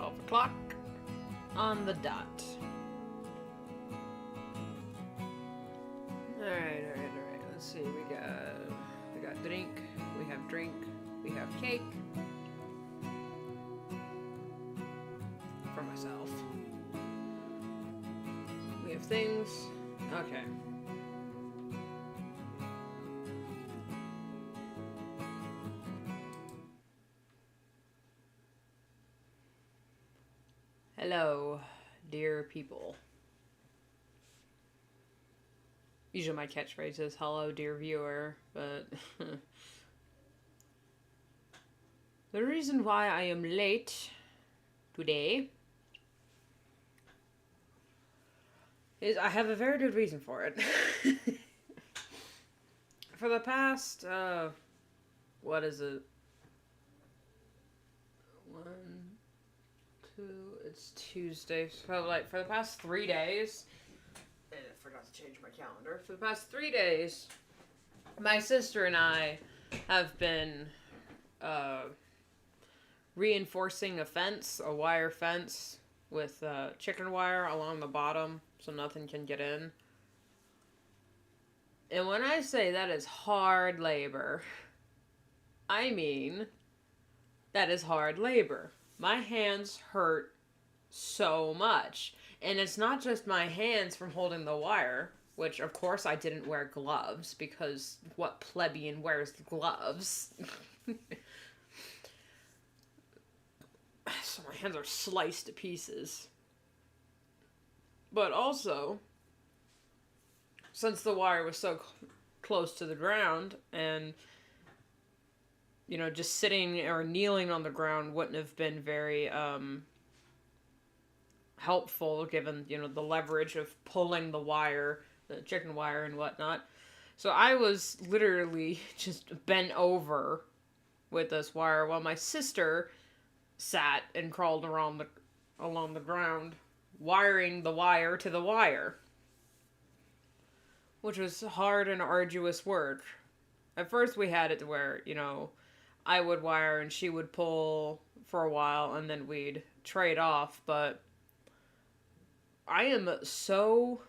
12 o'clock on the dot. Alright. Let's see, we got drink, we have cake. For myself. We have things. Okay. Hello, dear people. Usually my catchphrase is hello, dear viewer, but the reason why I am late today is I have a very good reason for it. For the past, what is it? 1, 2, it's Tuesday. So, like, for the past 3 days, and I forgot to change my calendar. For the past 3 days, my sister and I have been, reinforcing a fence, a wire fence, with, chicken wire along the bottom, so nothing can get in. And when I say that is hard labor, I mean, that is hard labor. My hands hurt so much. And it's not just my hands from holding the wire, which of course I didn't wear gloves, because what plebeian wears gloves? So my hands are sliced to pieces. But also, since the wire was so close to the ground, and, you know, just sitting or kneeling on the ground wouldn't have been very, helpful, given, you know, the leverage of pulling the wire, the chicken wire and whatnot. So I was literally just bent over with this wire while my sister sat and crawled along the ground, wiring the wire to the wire, which was hard and arduous work. At first we had it to where, you know, I would wire and she would pull for a while and then we'd trade off, but I am so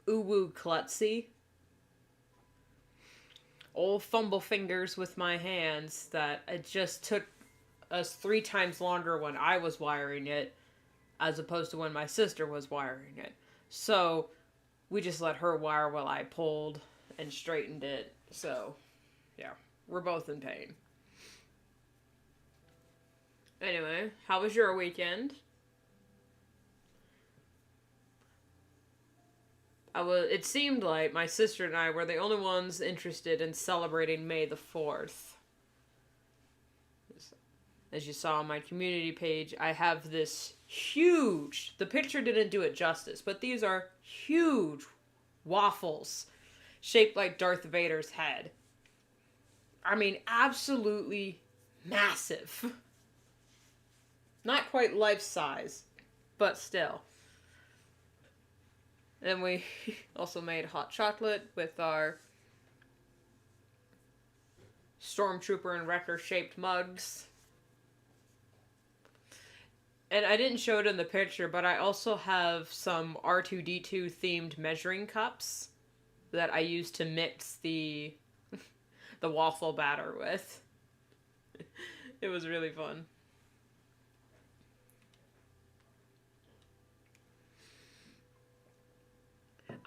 uwu klutzy, old fumble fingers with my hands, that it just took us 3 times longer when I was wiring it as opposed to when my sister was wiring it. So we just let her wire while I pulled and straightened it. So yeah, we're both in pain. Anyway, how was your weekend? It seemed like my sister and I were the only ones interested in celebrating May the 4th. As you saw on my community page, I have this huge, the picture didn't do it justice, but these are huge waffles shaped like Darth Vader's head. I mean, absolutely massive. Not quite life-size, but still. Then we also made hot chocolate with our Stormtrooper and Wrecker shaped mugs. And I didn't show it in the picture, but I also have some R2-D2 themed measuring cups that I used to mix the waffle batter with. It was really fun.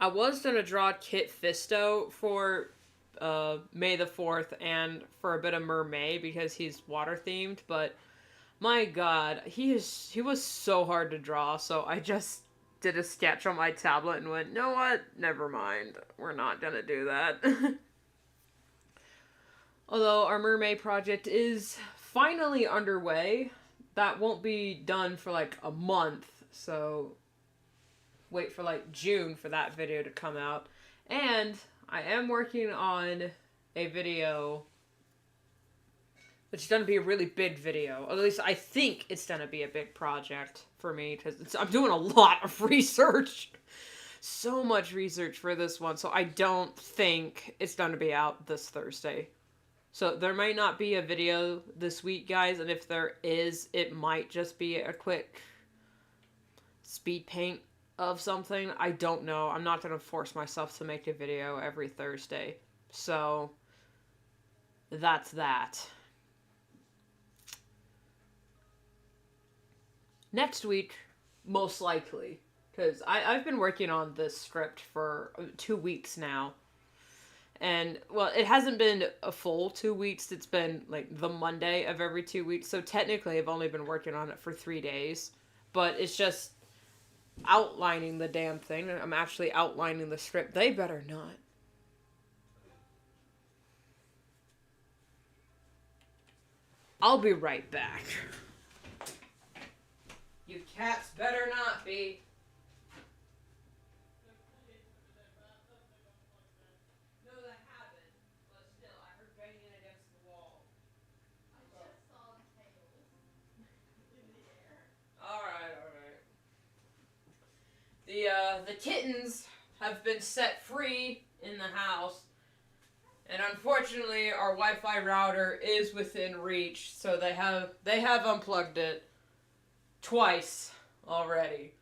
I was gonna draw Kit Fisto for May the 4th and for a bit of Mermaid because he's water themed, but my god, he was so hard to draw, so I just did a sketch on my tablet and went, know what? Never mind. We're not gonna do that. Although our mermaid project is finally underway, that won't be done for like a month, so wait for like June for that video to come out. And I am working on a video, which is going to be a really big video. Or at least I think it's going to be a big project for me, because I'm doing a lot of research. So much research for this one, so I don't think it's going to be out this Thursday. So there might not be a video this week, guys, and if there is, it might just be a quick speed paint of something. I don't know. I'm not going to force myself to make a video every Thursday. So that's that. Next week, most likely, because I've been working on this script for 2 weeks now. And, well, it hasn't been a full 2 weeks. It's been, like, the Monday of every 2 weeks. So, technically, I've only been working on it for 3 days. But it's just outlining the damn thing. I'm actually outlining the script. They better not. I'll be right back. You cats better not be. The kittens have been set free in the house, and unfortunately our Wi-Fi router is within reach, so they have unplugged it twice already.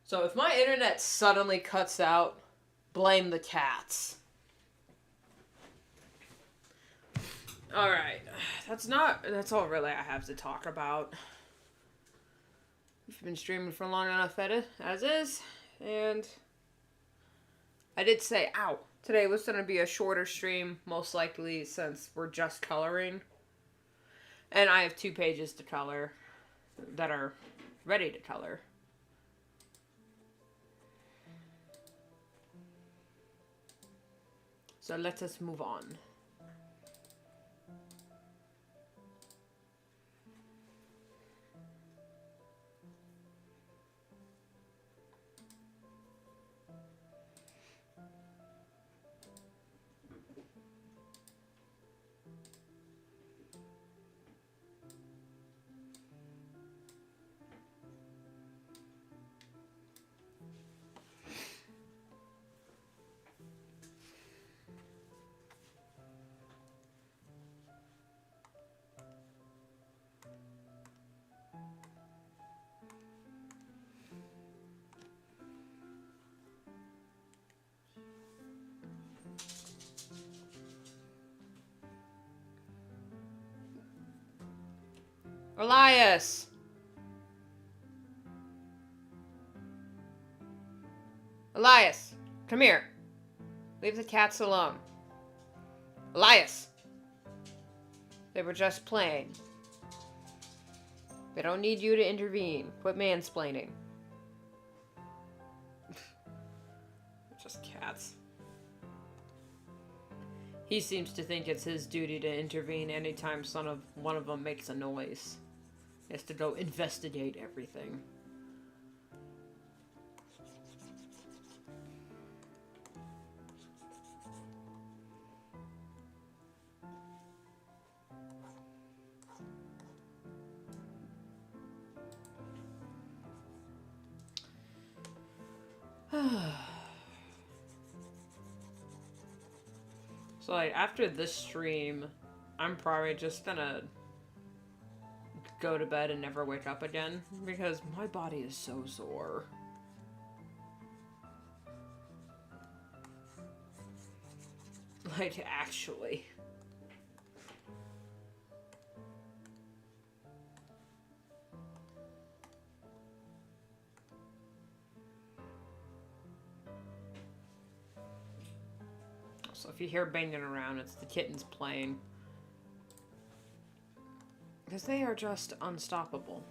So if my internet suddenly cuts out, blame the cats. Alright, that's all really I have to talk about. We've been streaming for long enough as is, and I did say, ow, today was going to be a shorter stream, most likely since we're just coloring. And I have 2 pages to color that are ready to color. So let us move on. Elias! Elias, come here. Leave the cats alone. Elias! They were just playing. They don't need you to intervene. Quit mansplaining. Just cats. He seems to think it's his duty to intervene anytime one of them makes a noise. He has to go investigate everything. So, like, after this stream, I'm probably just gonna go to bed and never wake up again, because my body is so sore. Like, actually. So if you hear banging around, it's the kittens playing. Because they are just unstoppable.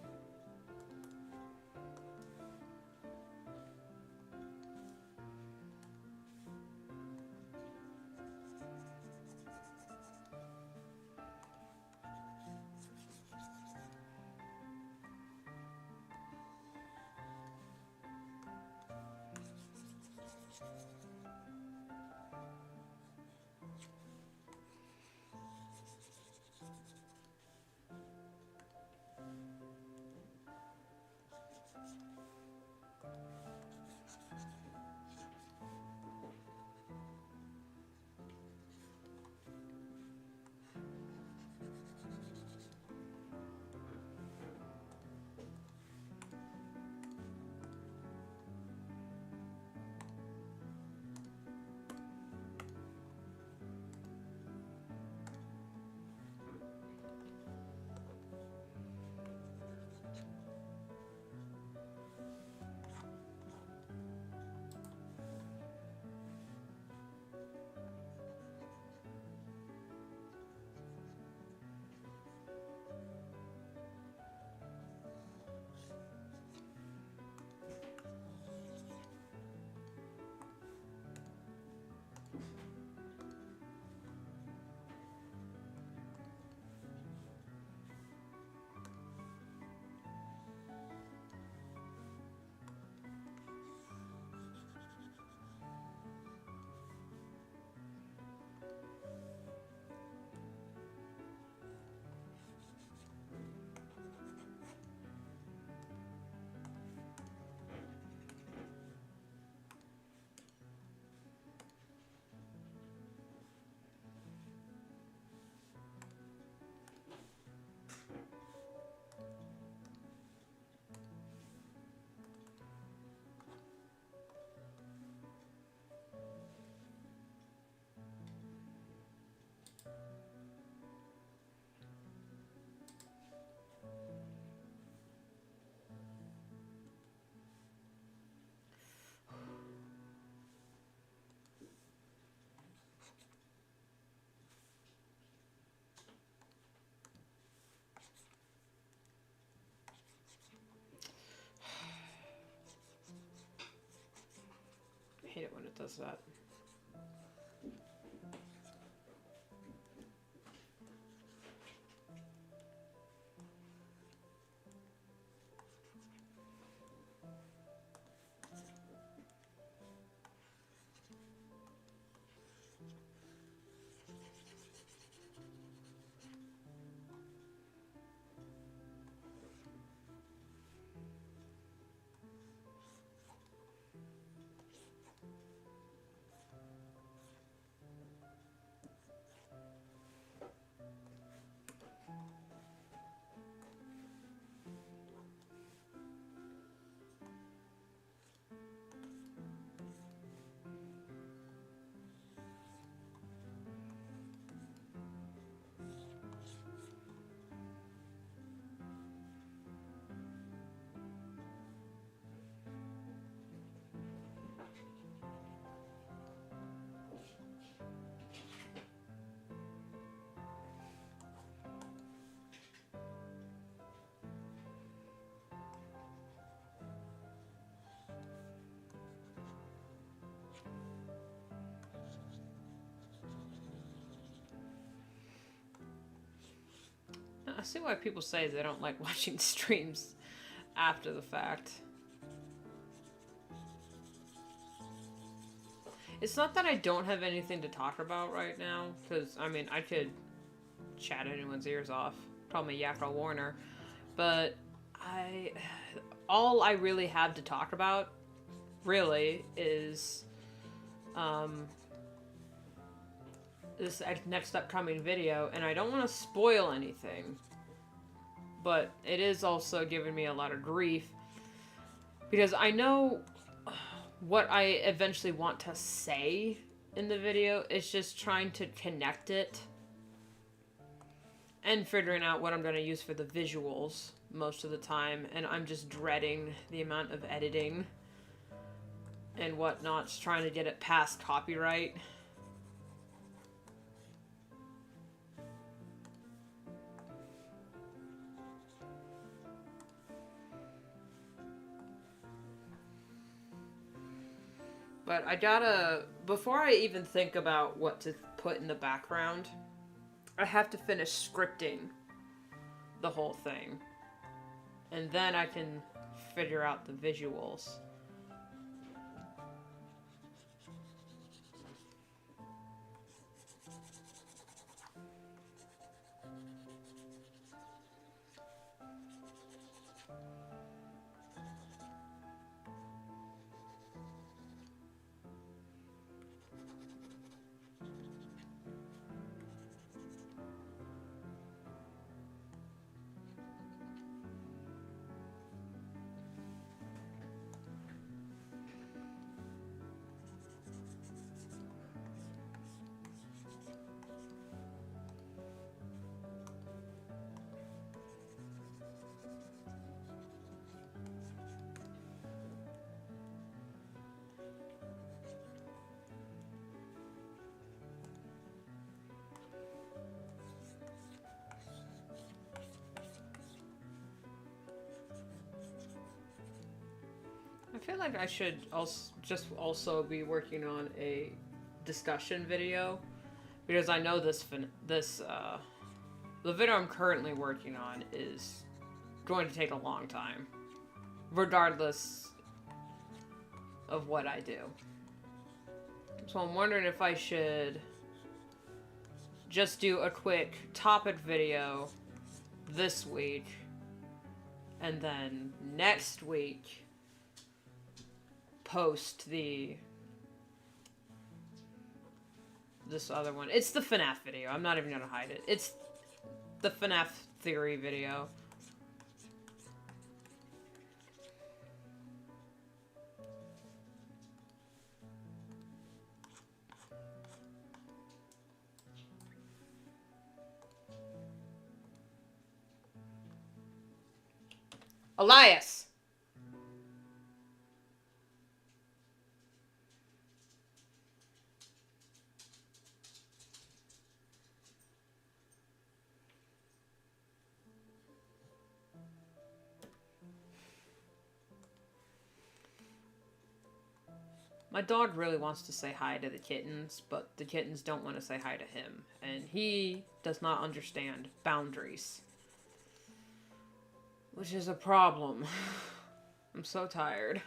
hate it when it does that. I see why people say they don't like watching streams after the fact. It's not that I don't have anything to talk about right now, because, I mean, I could chat anyone's ears off, call me Yakko Warner, but all I really have to talk about, really, is, this next upcoming video, and I don't want to spoil anything, but it is also giving me a lot of grief, because I know what I eventually want to say in the video. It's just trying to connect it and figuring out what I'm going to use for the visuals most of the time, and I'm just dreading the amount of editing and whatnot, just trying to get it past copyright. But I gotta, before I even think about what to put in the background, I have to finish scripting the whole thing. And then I can figure out the visuals. I feel like I should also be working on a discussion video, because I know the video I'm currently working on is going to take a long time, regardless of what I do. So I'm wondering if I should just do a quick topic video this week, and then next week post this other one. It's the FNAF video. I'm not even gonna hide it. It's the FNAF theory video. Elias! My dog really wants to say hi to the kittens, but the kittens don't want to say hi to him. And he does not understand boundaries. Which is a problem. I'm so tired.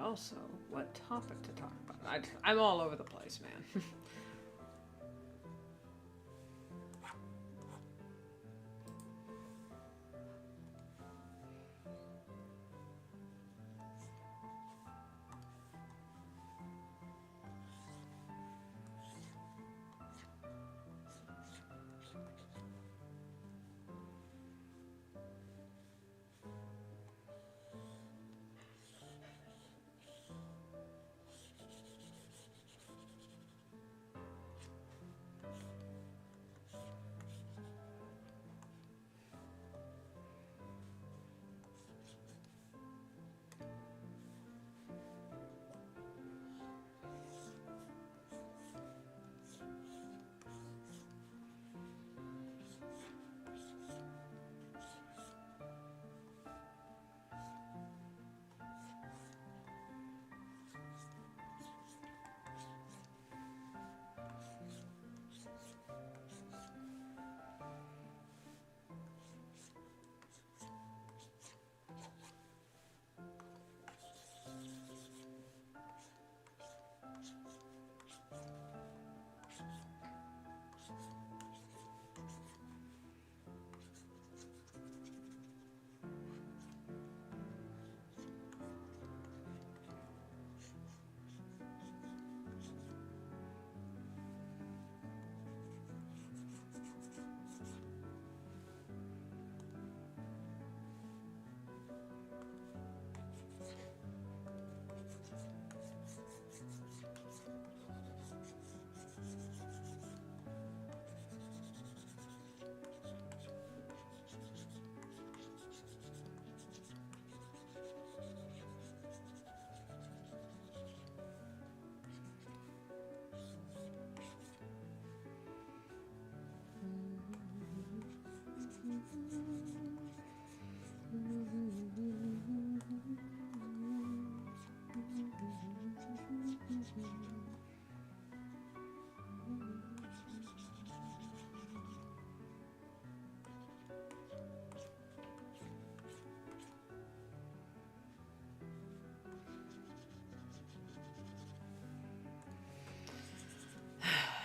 Also, what topic to talk about? I'm all over the place, man.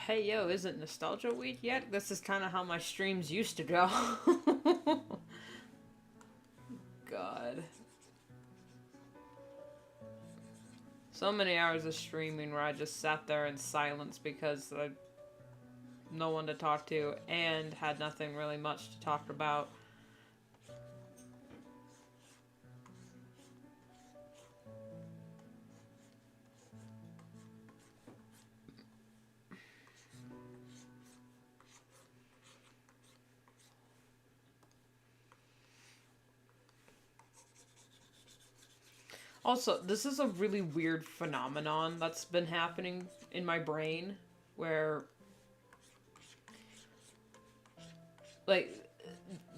Hey yo, isn't nostalgia week yet? This is kind of how my streams used to go. God. So many hours of streaming where I just sat there in silence because I had no one to talk to and had nothing really much to talk about. Also, this is a really weird phenomenon that's been happening in my brain where, like,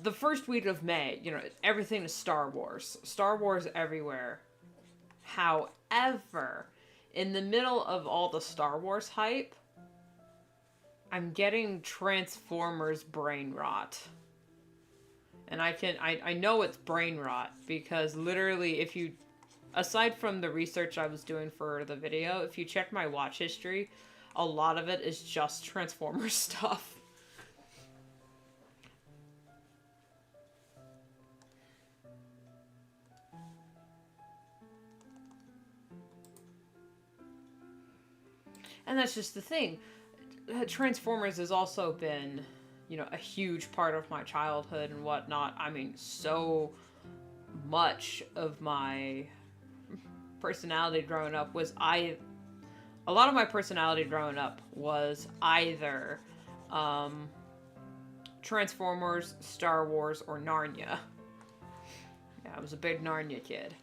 the first week of May, you know, everything is Star Wars. Star Wars everywhere. However, in the middle of all the Star Wars hype, I'm getting Transformers brain rot. And I know it's brain rot because literally if you, aside from the research I was doing for the video, if you check my watch history, a lot of it is just Transformers stuff. And that's just the thing. Transformers has also been, you know, a huge part of my childhood and whatnot. I mean, so much of my personality growing up was a lot of my personality growing up was either Transformers, Star Wars, or Narnia. Yeah, I was a big Narnia kid.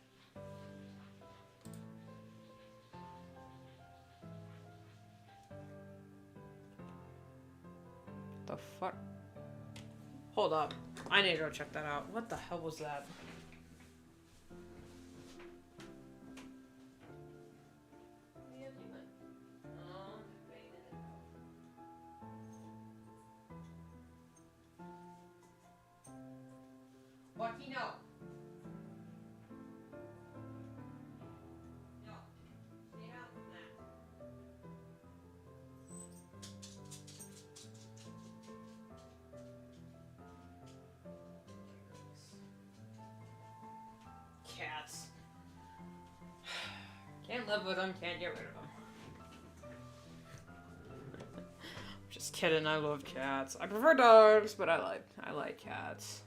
The fuck? Hold up. I need to go check that out. What the hell was that? What do you know? No. Stay down from that. Cats. Can't live with them, can't get rid of them. Just kidding, I love cats. I prefer dogs, but I like cats.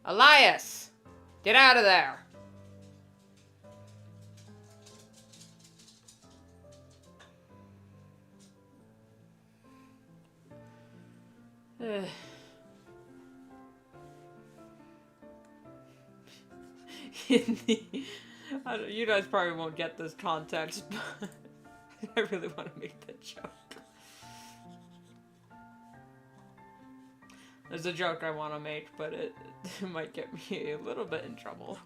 Elias! Get out of there! You guys probably won't get this context, but I really want to make that joke. There's a joke I want to make, but it might get me a little bit in trouble.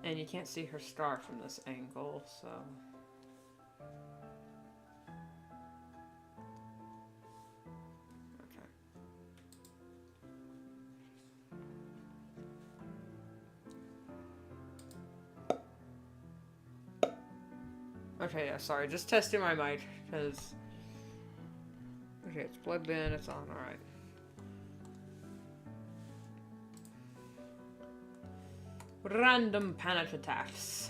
And you can't see her star from this angle, so... Okay, yeah, sorry, just testing my mic, because... Okay, it's plugged in, it's on, alright. Random panic attacks.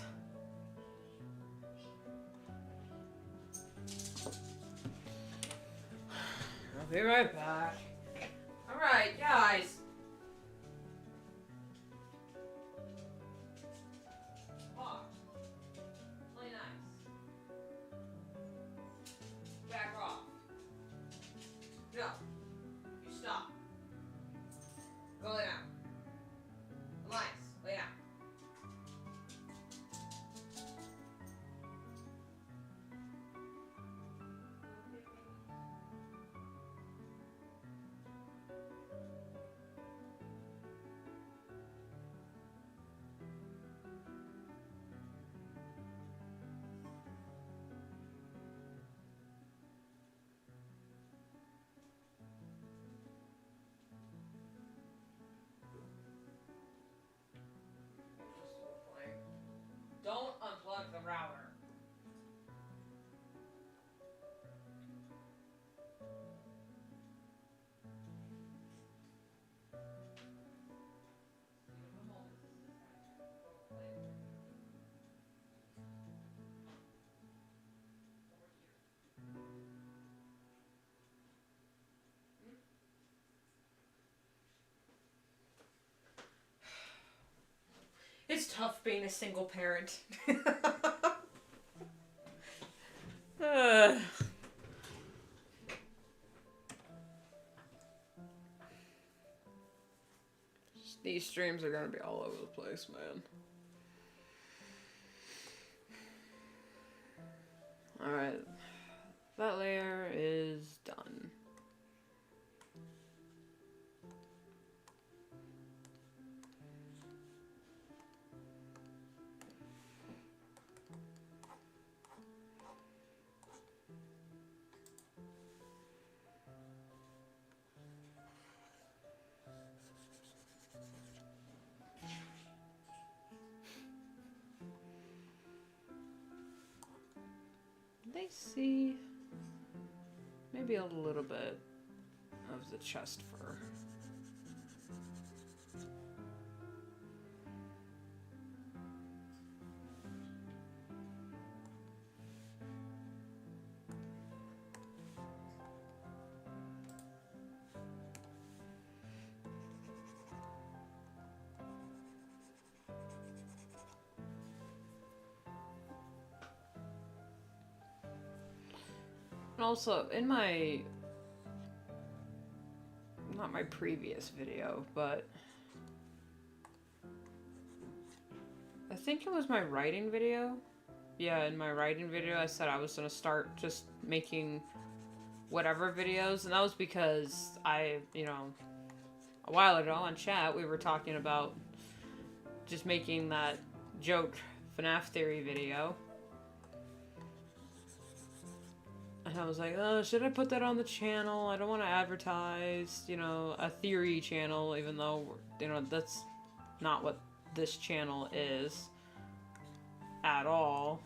I'll be right back. Alright, guys. Walk. Play nice. Back off. No. You stop. Go lay down. Elias, lay down. Don't unplug the router. It's tough being a single parent. Just These streams are gonna be all over the place, man. Alright. That layer is done. They see maybe a little bit of the chest fur. And also, in my, not my previous video, but I think it was my writing video. Yeah, in my writing video, I said I was gonna start just making whatever videos, and that was because I, you know, a while ago on chat, we were talking about just making that joke FNAF theory video. And I was like, oh, should I put that on the channel? I don't want to advertise, you know, a theory channel, even though, you know, that's not what this channel is at all.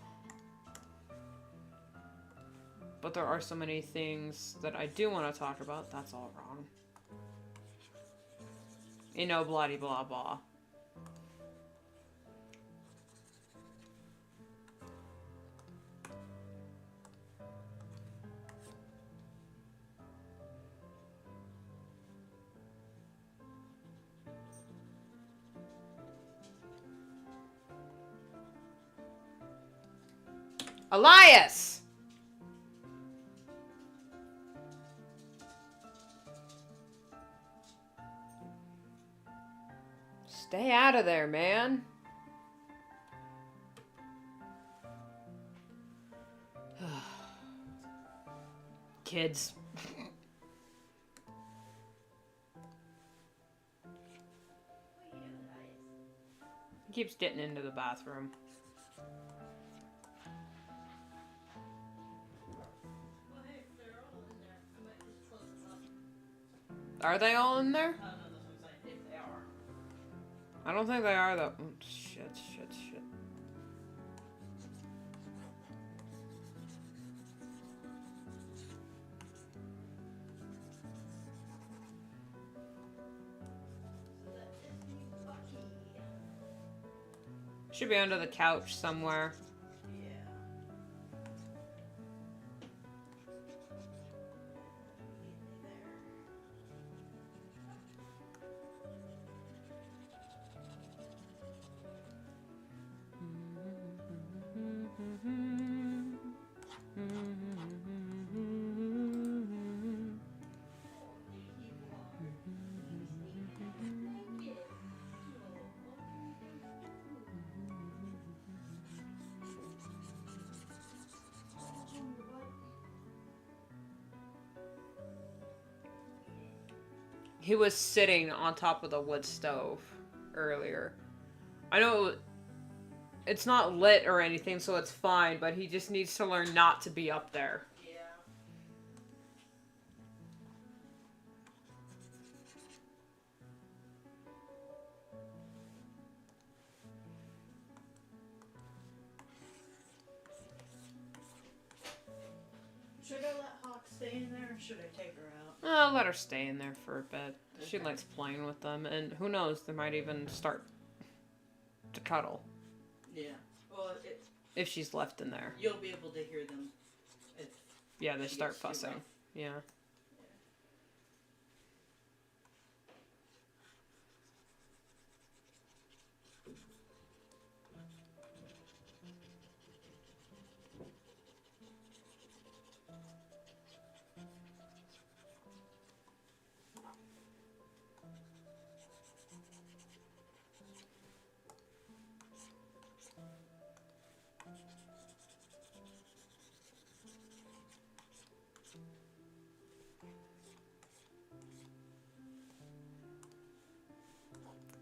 But there are so many things that I do want to talk about. That's all wrong. You know, bloody blah blah. Elias! Stay out of there, man. Kids. He keeps getting into the bathroom. Are they all in there? If they are. I don't think they are, though. Oh, shit. Should be under the couch somewhere. He was sitting on top of the wood stove earlier. I know it's not lit or anything, so it's fine, but he just needs to learn not to be up there. Yeah. Should I let Hawk stay in there, or should I take her out? I'll let her stay in there for a bit. Okay. She likes playing with them, and who knows, they might even start to cuddle. Yeah. Well, if she's left in there. You'll be able to hear them. Yeah, they start fussing. Yeah.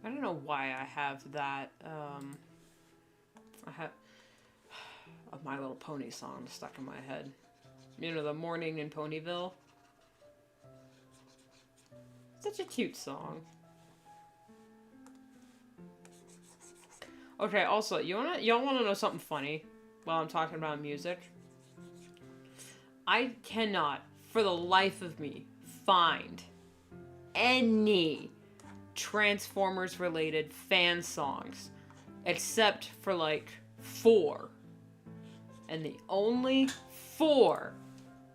I don't know why I have that, I have a My Little Pony song stuck in my head. You know, the Morning in Ponyville? Such a cute song. Okay, also, y'all wanna know something funny while I'm talking about music? I cannot, for the life of me, find any Transformers-related fan songs except for, like, 4. And the only 4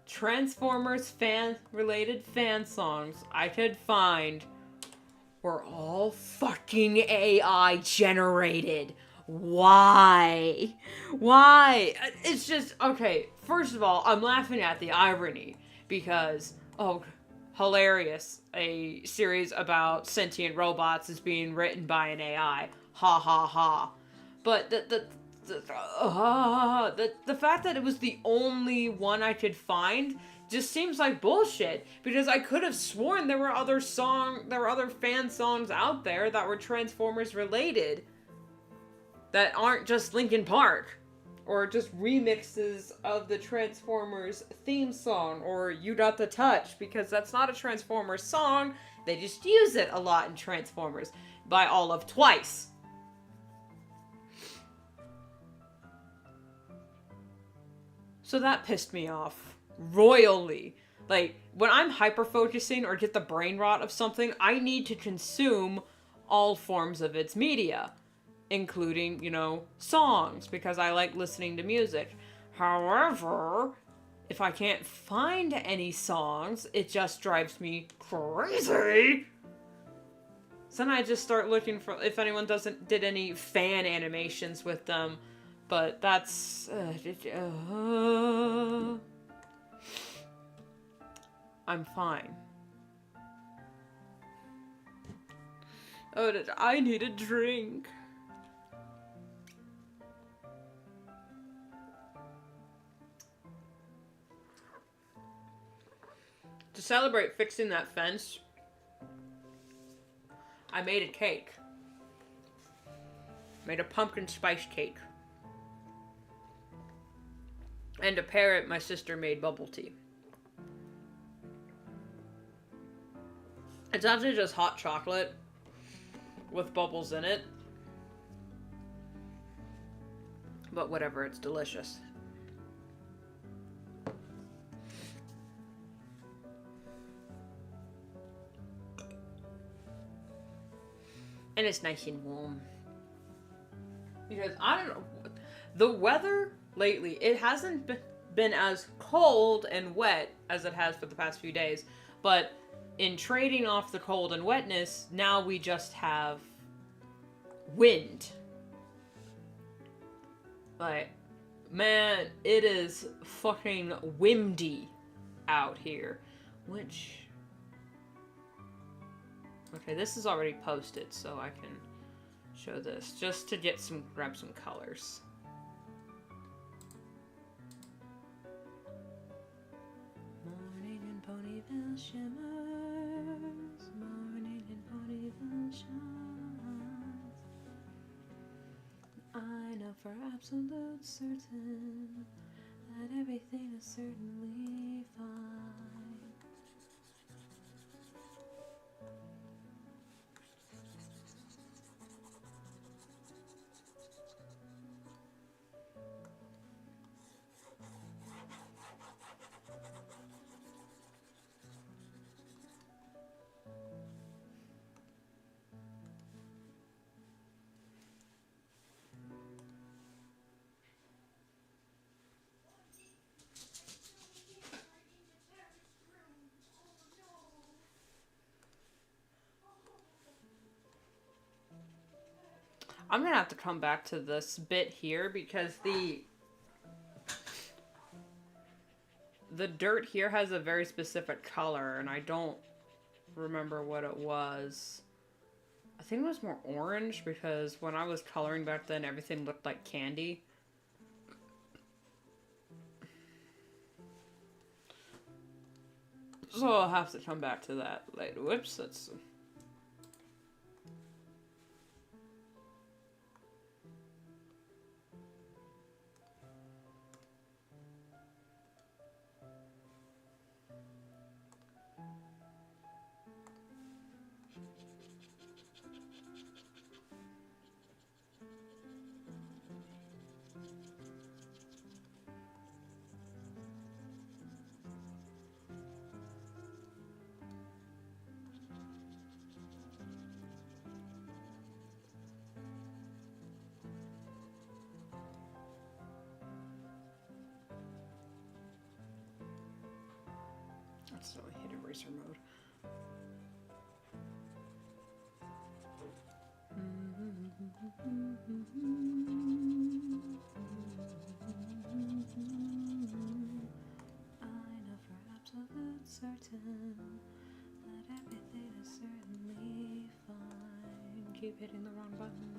Transformers fan-related fan songs I could find were all fucking AI generated. Why? Why? It's just, okay, first of all, I'm laughing at the irony because, oh, hilarious, a series about sentient robots is being written by an AI. Ha ha ha. But the fact that it was the only one I could find just seems like bullshit, because I could have sworn there were other fan songs out there that were Transformers related that aren't just Linkin Park or just remixes of the Transformers theme song or You Got the Touch, because that's not a Transformers song. They just use it a lot in Transformers by all of twice. So that pissed me off royally. Like, when I'm hyper-focusing or get the brain rot of something, I need to consume all forms of its media, including, you know, songs, because I like listening to music. However, if I can't find any songs, it just drives me crazy. So then I just start looking for if anyone did any fan animations with them. But that's... I'm fine. Oh, I need a drink. To celebrate fixing that fence, I made a cake. Made a pumpkin spice cake. And to pair it, my sister made bubble tea. It's actually just hot chocolate with bubbles in it. But whatever, it's delicious. And it's nice and warm. Because, I don't know, the weather lately, it hasn't been as cold and wet as it has for the past few days, but in trading off the cold and wetness, now we just have wind. Like, man, it is fucking windy out here, which... Okay, this is already posted, so I can show this, just to grab some colors. Morning in Ponyville shimmers, morning in Ponyville shines. I know for absolute certain that everything is certainly fine. I'm gonna have to come back to this bit here because the dirt here has a very specific color, and I don't remember what it was. I think it was more orange, because when I was coloring back then, everything looked like candy. So I'll have to come back to that later. Whoops, that's... accidentally hit eraser mode. I know for absolute certain that everything is certainly fine. Keep hitting the wrong button.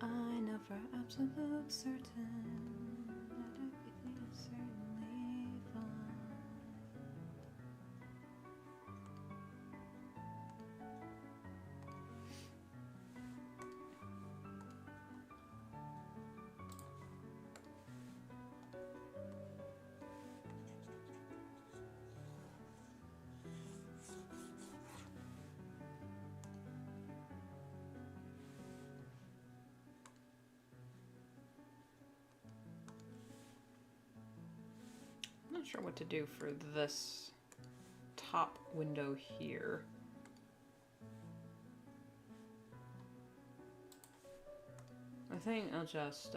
I know for absolute certain that everything is certainly fine. I'm not sure what to do for this top window here. I think I'll just,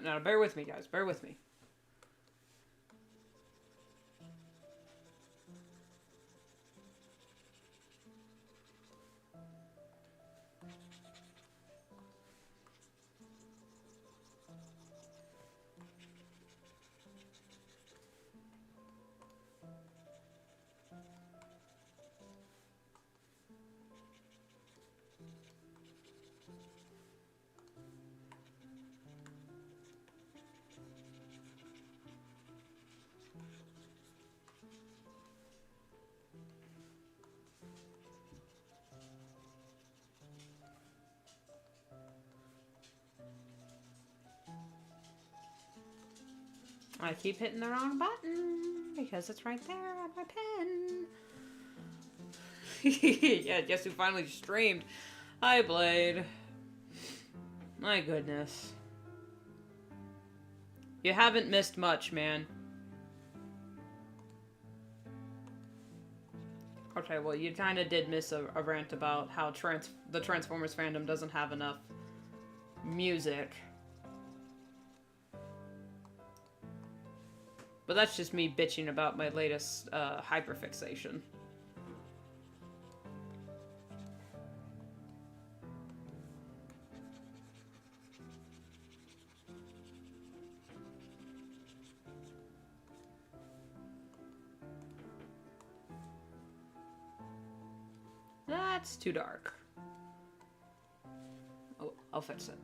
Now, bear with me, guys. Bear with me. I keep hitting the wrong button because it's right there on my pen. Yeah, guess who finally streamed? Hi, Blade. My goodness. You haven't missed much, man. Okay, well, you kind of did miss a rant about how the Transformers fandom doesn't have enough music. But that's just me bitching about my latest hyperfixation. That's too dark. Oh, I'll fix it.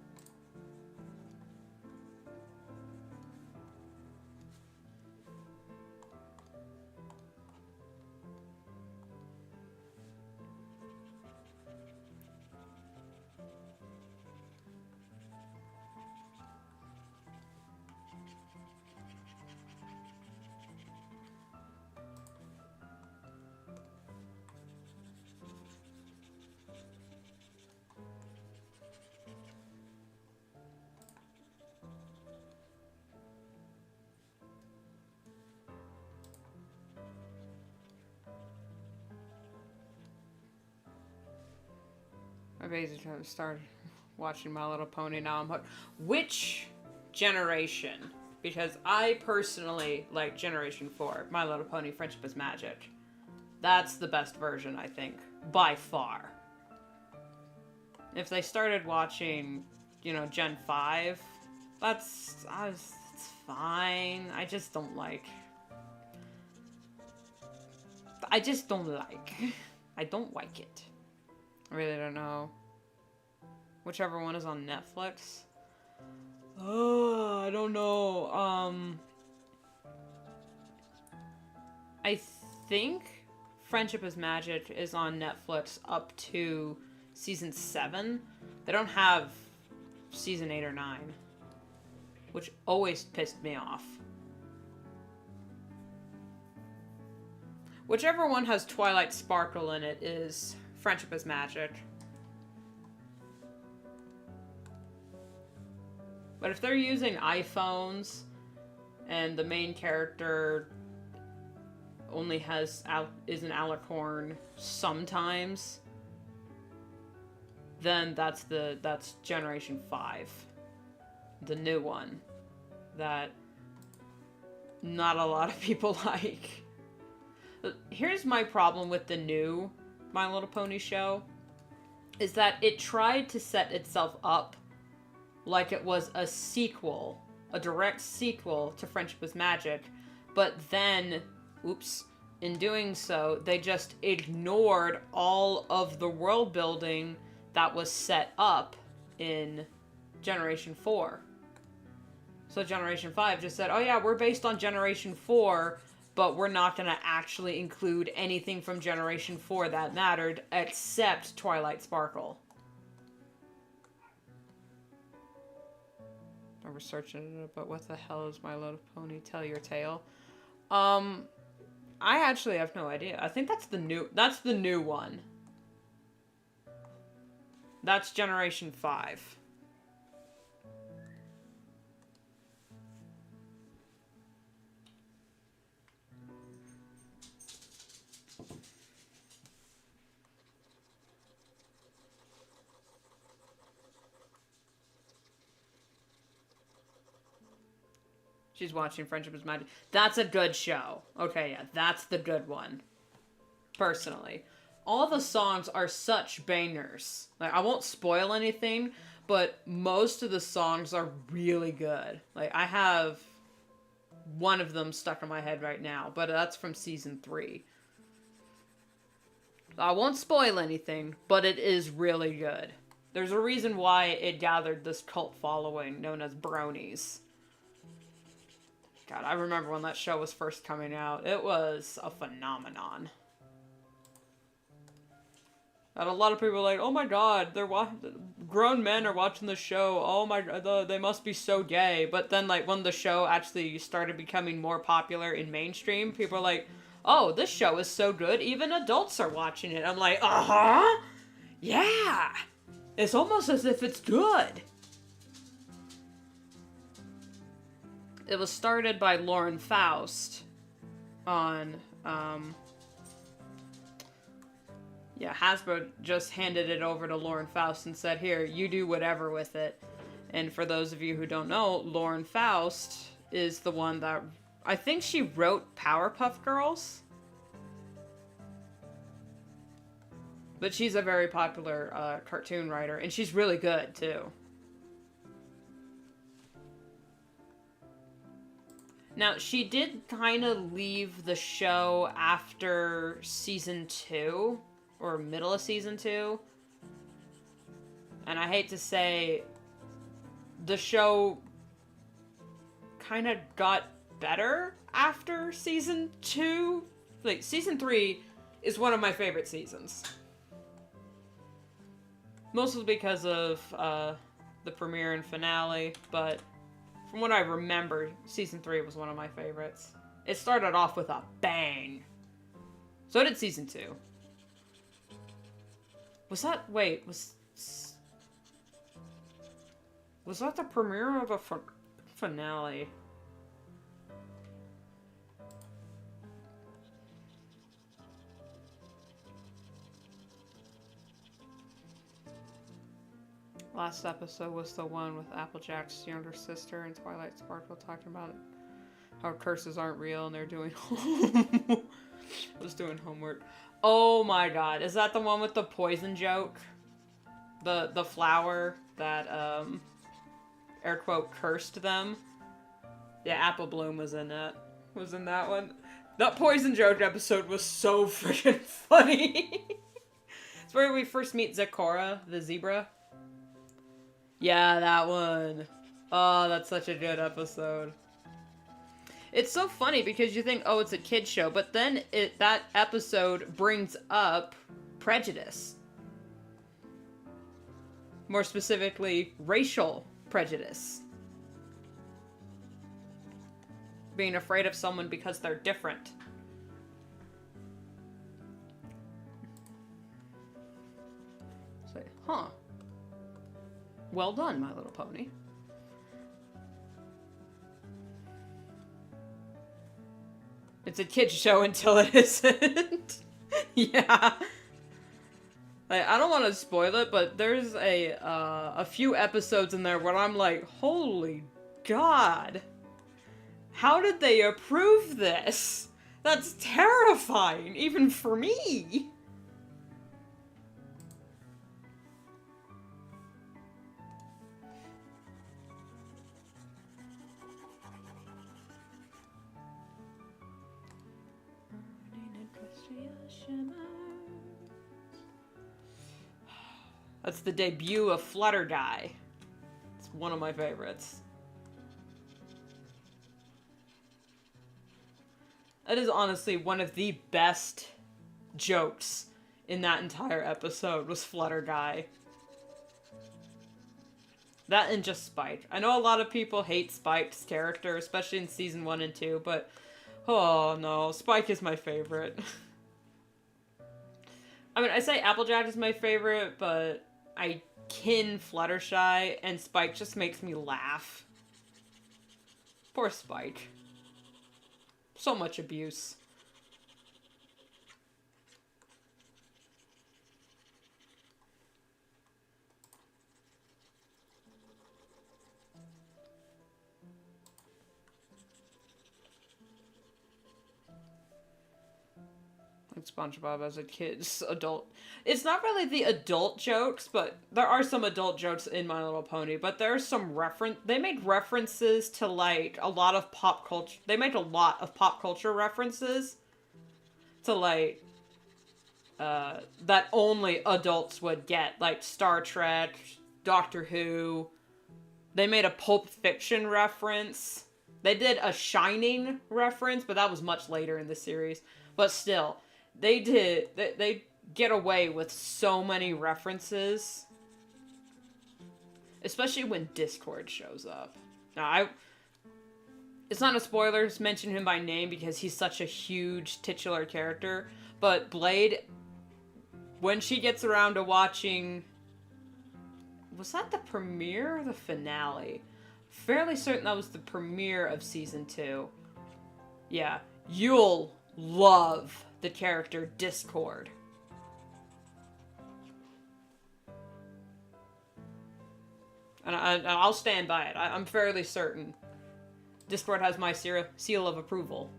I basically started watching My Little Pony. Now I'm hooked. Which generation? Because I personally like Generation 4, My Little Pony Friendship is Magic. That's the best version, I think, by far. If they started watching, you know, Gen 5, it's fine. I just don't like. I don't like it. I really don't know. Whichever one is on Netflix. Oh, I don't know. I think Friendship is Magic is on Netflix up to season 7. They don't have season 8 or 9. Which always pissed me off. Whichever one has Twilight Sparkle in it is Friendship is Magic. But if they're using iPhones and the main character only is an Alicorn sometimes, then that's Generation 5. The new one that not a lot of people like. Here's my problem with the new My Little Pony show, is that it tried to set itself up like it was a sequel, a direct sequel to Friendship is Magic, but then, oops, in doing so, they just ignored all of the world building that was set up in Generation 4. So Generation 5 just said, oh yeah, we're based on Generation 4, but we're not going to actually include anything from Generation 4 that mattered, except Twilight Sparkle. I was searching it, but what the hell is My Little Pony Tell Your Tale? I actually have no idea. I think that's the new one. That's Generation 5. She's watching Friendship is Magic. That's a good show. Okay, yeah, that's the good one. Personally. All the songs are such bangers. Like, I won't spoil anything, but most of the songs are really good. Like, I have one of them stuck in my head right now, but that's from season 3. I won't spoil anything, but it is really good. There's a reason why it gathered this cult following known as Bronies. God, I remember when that show was first coming out. It was a phenomenon. And a lot of people are like, oh my god, grown men are watching the show. Oh my god, they must be so gay. But then, like, when the show actually started becoming more popular in mainstream, people are like, oh, this show is so good, even adults are watching it. I'm like, uh-huh, yeah. It's almost as if it's good. It was started by Lauren Faust on, Hasbro just handed it over to Lauren Faust and said, here, you do whatever with it. And for those of you who don't know, Lauren Faust is the one that I think she wrote Powerpuff Girls. But she's a very popular cartoon writer, and she's really good, too. Now, she did kind of leave the show after season 2, or middle of season 2. And I hate to say, the show kind of got better after season 2. Like, season 3 is one of my favorite seasons. Mostly because of the premiere and finale, but from what I remember, season 3 was one of my favorites. It started off with a bang. So did season 2. Was that... Wait, was that the premiere of a finale? Last episode was the one with Applejack's younger sister and Twilight Sparkle talking about how curses aren't real and they're doing was doing homework. Oh my god, is that the one with the poison joke? The flower that air quote cursed them? Yeah, Apple Bloom was in it. Was in that one. That poison joke episode was so freaking funny. It's where we first meet Zecora, the zebra. Yeah, that one. Oh, that's such a good episode. It's so funny because you think, oh, it's a kid's show, but then that episode brings up prejudice. More specifically, racial prejudice. Being afraid of someone because they're different. Say, huh. Well done, My Little Pony. It's a kid's show until it isn't. Yeah. Like, I don't want to spoil it, but there's a few episodes in there where I'm like, holy God. How did they approve this? That's terrifying, even for me. That's the debut of Flutter Guy. It's one of my favorites. That is honestly one of the best jokes in that entire episode was Flutter Guy. That and just Spike. I know a lot of people hate Spike's character, especially in season 1 and 2, but oh no, Spike is my favorite. I mean, I say Applejack is my favorite, but I kin Fluttershy, and Spike just makes me laugh. Poor Spike. So much abuse. Like SpongeBob as a kid's adult. It's not really the adult jokes, but there are some adult jokes in My Little Pony, but there's some they made references to like a lot of pop culture. They made a lot of pop culture references to like that only adults would get, like Star Trek, Doctor Who. They made a Pulp Fiction reference. They did a Shining reference, but that was much later in the series. But still, they get away with so many references. Especially when Discord shows up. Now, it's not a spoiler to mention him by name because he's such a huge titular character. But Blade, when she gets around to watching... Was that the premiere or the finale? Fairly certain that was the premiere of season 2. Yeah, you'll love the character Discord. And I'll stand by it. I'm fairly certain. Discord has my seal of approval.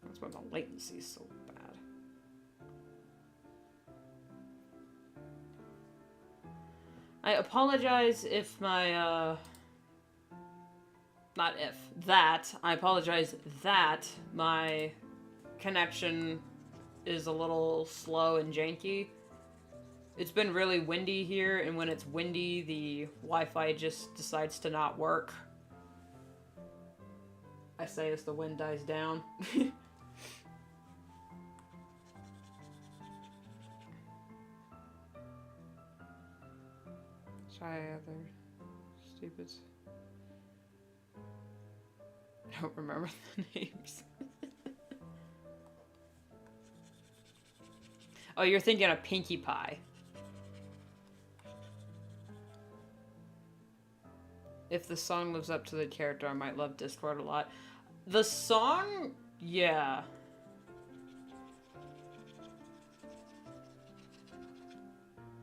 That's why the latency is so bad. I apologize if my, not if, that, I apologize that my connection is a little slow and janky. It's been really windy here, and when it's windy, the Wi-Fi just decides to not work. I say as the wind dies down. Try other stupids. I don't remember the names. Oh, you're thinking of Pinkie Pie. If the song lives up to the character, I might love Discord a lot. The song? Yeah.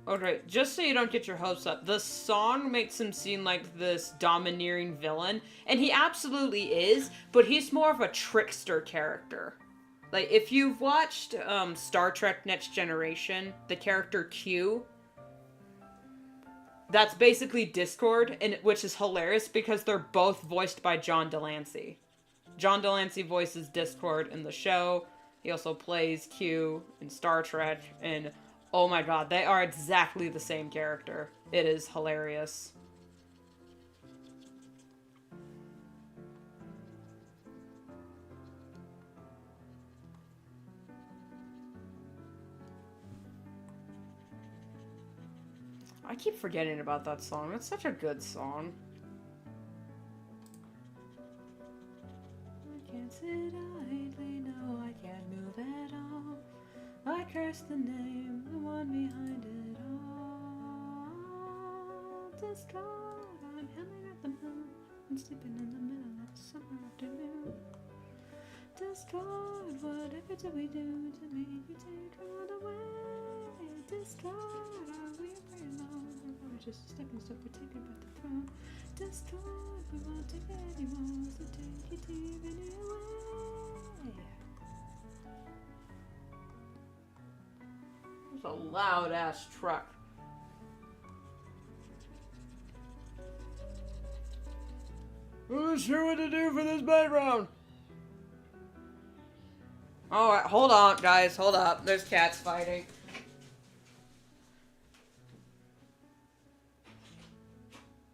Okay, just so you don't get your hopes up, the song makes him seem like this domineering villain, and he absolutely is, but he's more of a trickster character. Like, if you've watched Star Trek Next Generation, the character Q, that's basically Discord, and which is hilarious because they're both voiced by John Delancey. John Delancey voices Discord in the show. He also plays Q in Star Trek, and oh my god, they are exactly the same character. It is hilarious. I keep forgetting about that song. It's such a good song. I can't sit idly, no, I can't move at all. I curse the name, the one behind it all. Discord, I'm hailing at the moon and sleeping in the middle of the summer afternoon. Discord, whatever do we do to make you take all away? Discord, are we afraid of long? We're just a stepping stone, we're taken by the throne. Discord, we won't take it anymore, so take your TV away. It's a loud ass truck. I'm not sure what to do for this background. Alright, hold on, guys, hold up. There's cats fighting.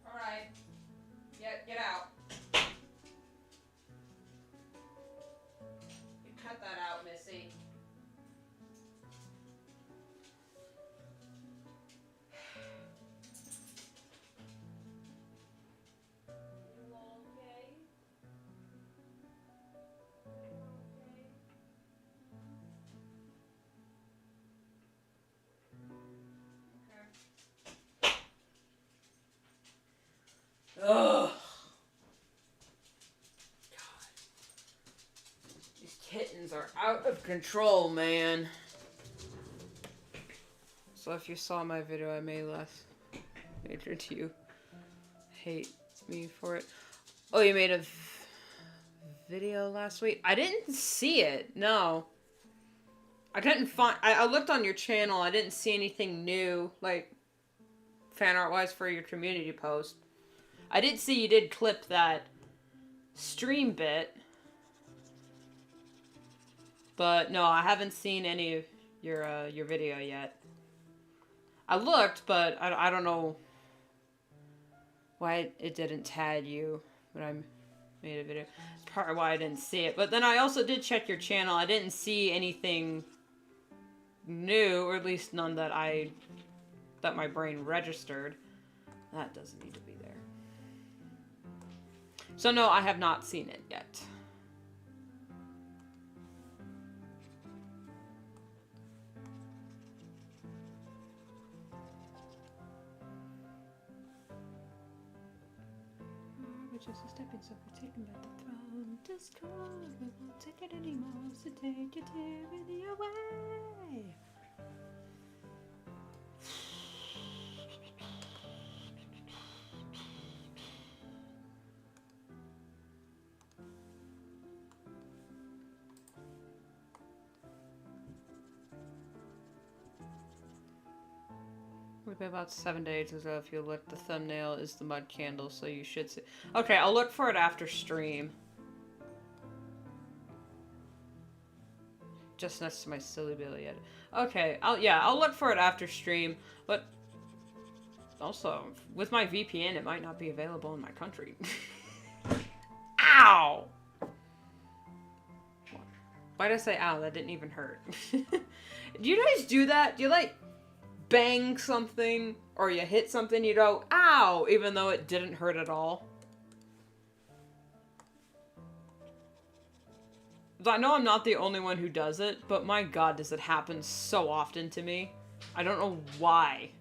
Alright. Get out. You cut that out, Missy. Ugh. God. These kittens are out of control, man. So if you saw my video, I made sure you hate me for it. Oh, you made a video last week? I didn't see it, no. I couldn't find, I looked on your channel, I didn't see anything new, like, fan art-wise for your community post. I did see you did clip that stream bit, but no, I haven't seen any of your video yet. I looked, but I don't know why it didn't tag you when I made a video. It's part of why I didn't see it. But then I also did check your channel. I didn't see anything new, or at least none that my brain registered. That doesn't need to be there. So no, I have not seen it yet. We're just a stepping stone, we're taken by the throne. Discord, we won't take it anymore, so take your tyranny away. About 7 days ago, if you look, the thumbnail is the mud candle, so you should see. Okay, I'll look for it after stream. Just next to my silly Billy edit. Okay, I'll look for it after stream, but also, with my VPN, it might not be available in my country. Ow! Why did I say ow? That didn't even hurt. Do you guys do that? Do you, like, bang something, or you hit something, you go, ow, even though it didn't hurt at all? I know I'm not the only one who does it, but my god, does it happen so often to me. I don't know why.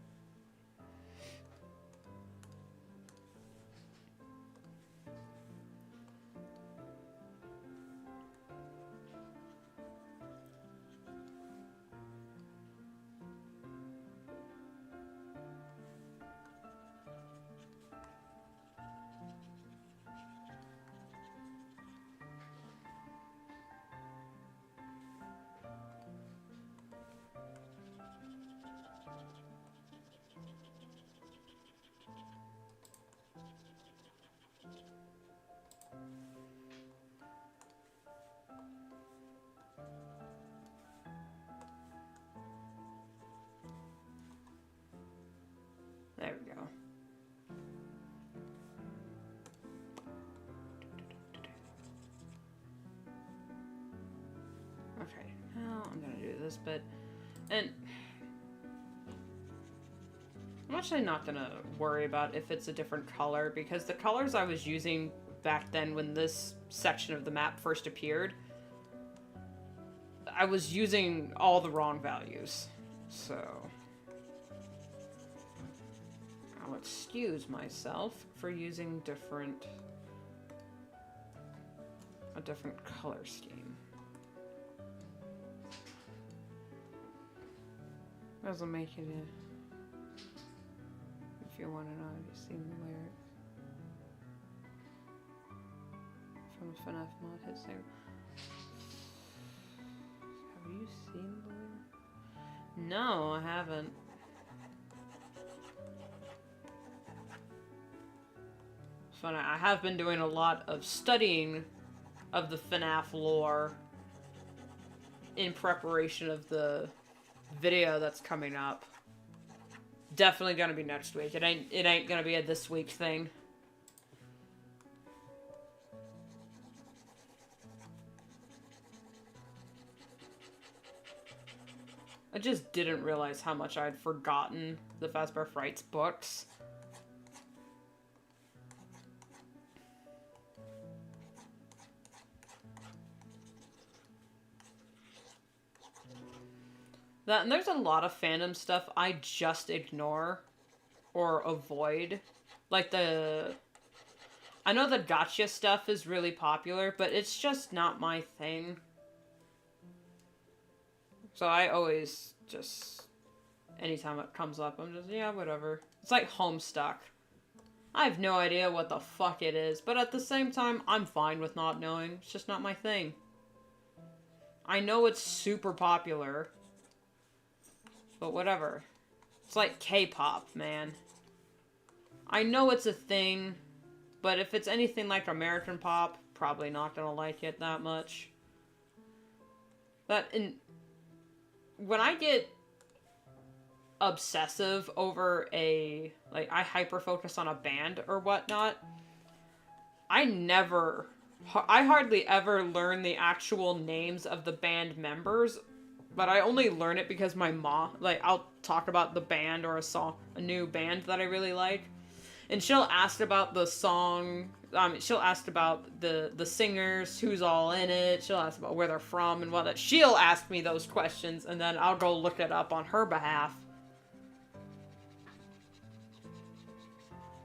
There we go. Okay, now I'm gonna do this bit. And I'm actually not gonna worry about if it's a different color, because the colors I was using back then when this section of the map first appeared, I was using all the wrong values. So I'll excuse myself for using a different color scheme. Doesn't make it if you want to know, have you seen the lyrics from the FNAF mod? His name. Have you seen the lyrics? No, I haven't. Funny, I have been doing a lot of studying of the FNAF lore in preparation of the video that's coming up. Definitely gonna be next week. It ain't gonna be a this week thing. I just didn't realize how much I'd forgotten the Fazbear Frights books. And there's a lot of fandom stuff I just ignore or avoid. Like I know the gotcha stuff is really popular, but it's just not my thing. So I always just, anytime it comes up, I'm just, yeah, whatever. It's like Homestuck. I have no idea what the fuck it is, but at the same time, I'm fine with not knowing. It's just not my thing. I know it's super popular. But whatever. It's like K-pop, man. I know it's a thing, but if it's anything like American pop, probably not gonna like it that much. When I get obsessive over I hyper-focus on a band or whatnot, I hardly ever learn the actual names of the band members. But I only learn it because my mom, I'll talk about the band or a new band that I really like. And she'll ask about the song, she'll ask about the singers, who's all in it, she'll ask about where they're from and whatnot. She'll ask me those questions, and then I'll go look it up on her behalf.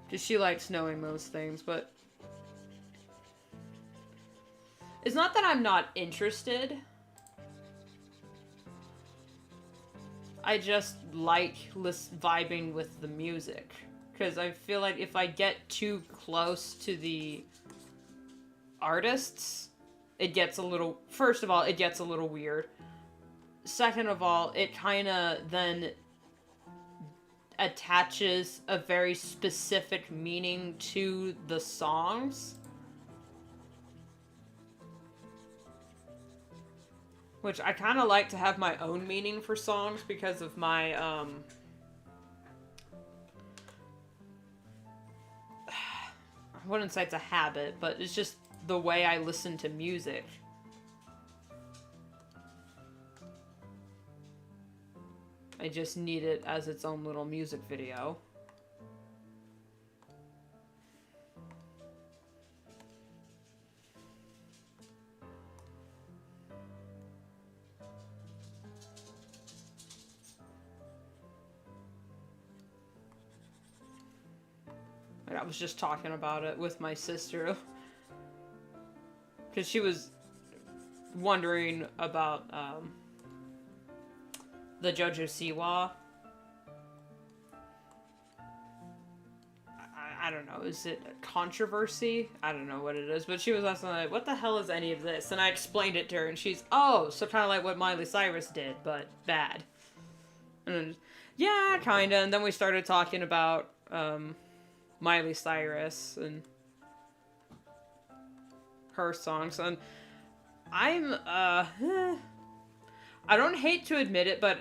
Because she likes knowing those things, but it's not that I'm not interested. I just like vibing with the music. Because I feel like if I get too close to the artists, it gets a little... First of all, it gets a little weird. Second of all, it kind of then attaches a very specific meaning to the songs. Which I kind of like to have my own meaning for songs because of my, I wouldn't say it's a habit, but it's just the way I listen to music. I just need it as its own little music video. I was just talking about it with my sister. Because she was wondering about, the JoJo Siwa. I don't know, is it a controversy? I don't know what it is, but she was asking like, what the hell is any of this? And I explained it to her, and she's, oh, so kind of like what Miley Cyrus did, but bad. And then, yeah, kinda, and then we started talking about, Miley Cyrus and her songs, and I'm, I don't hate to admit it, but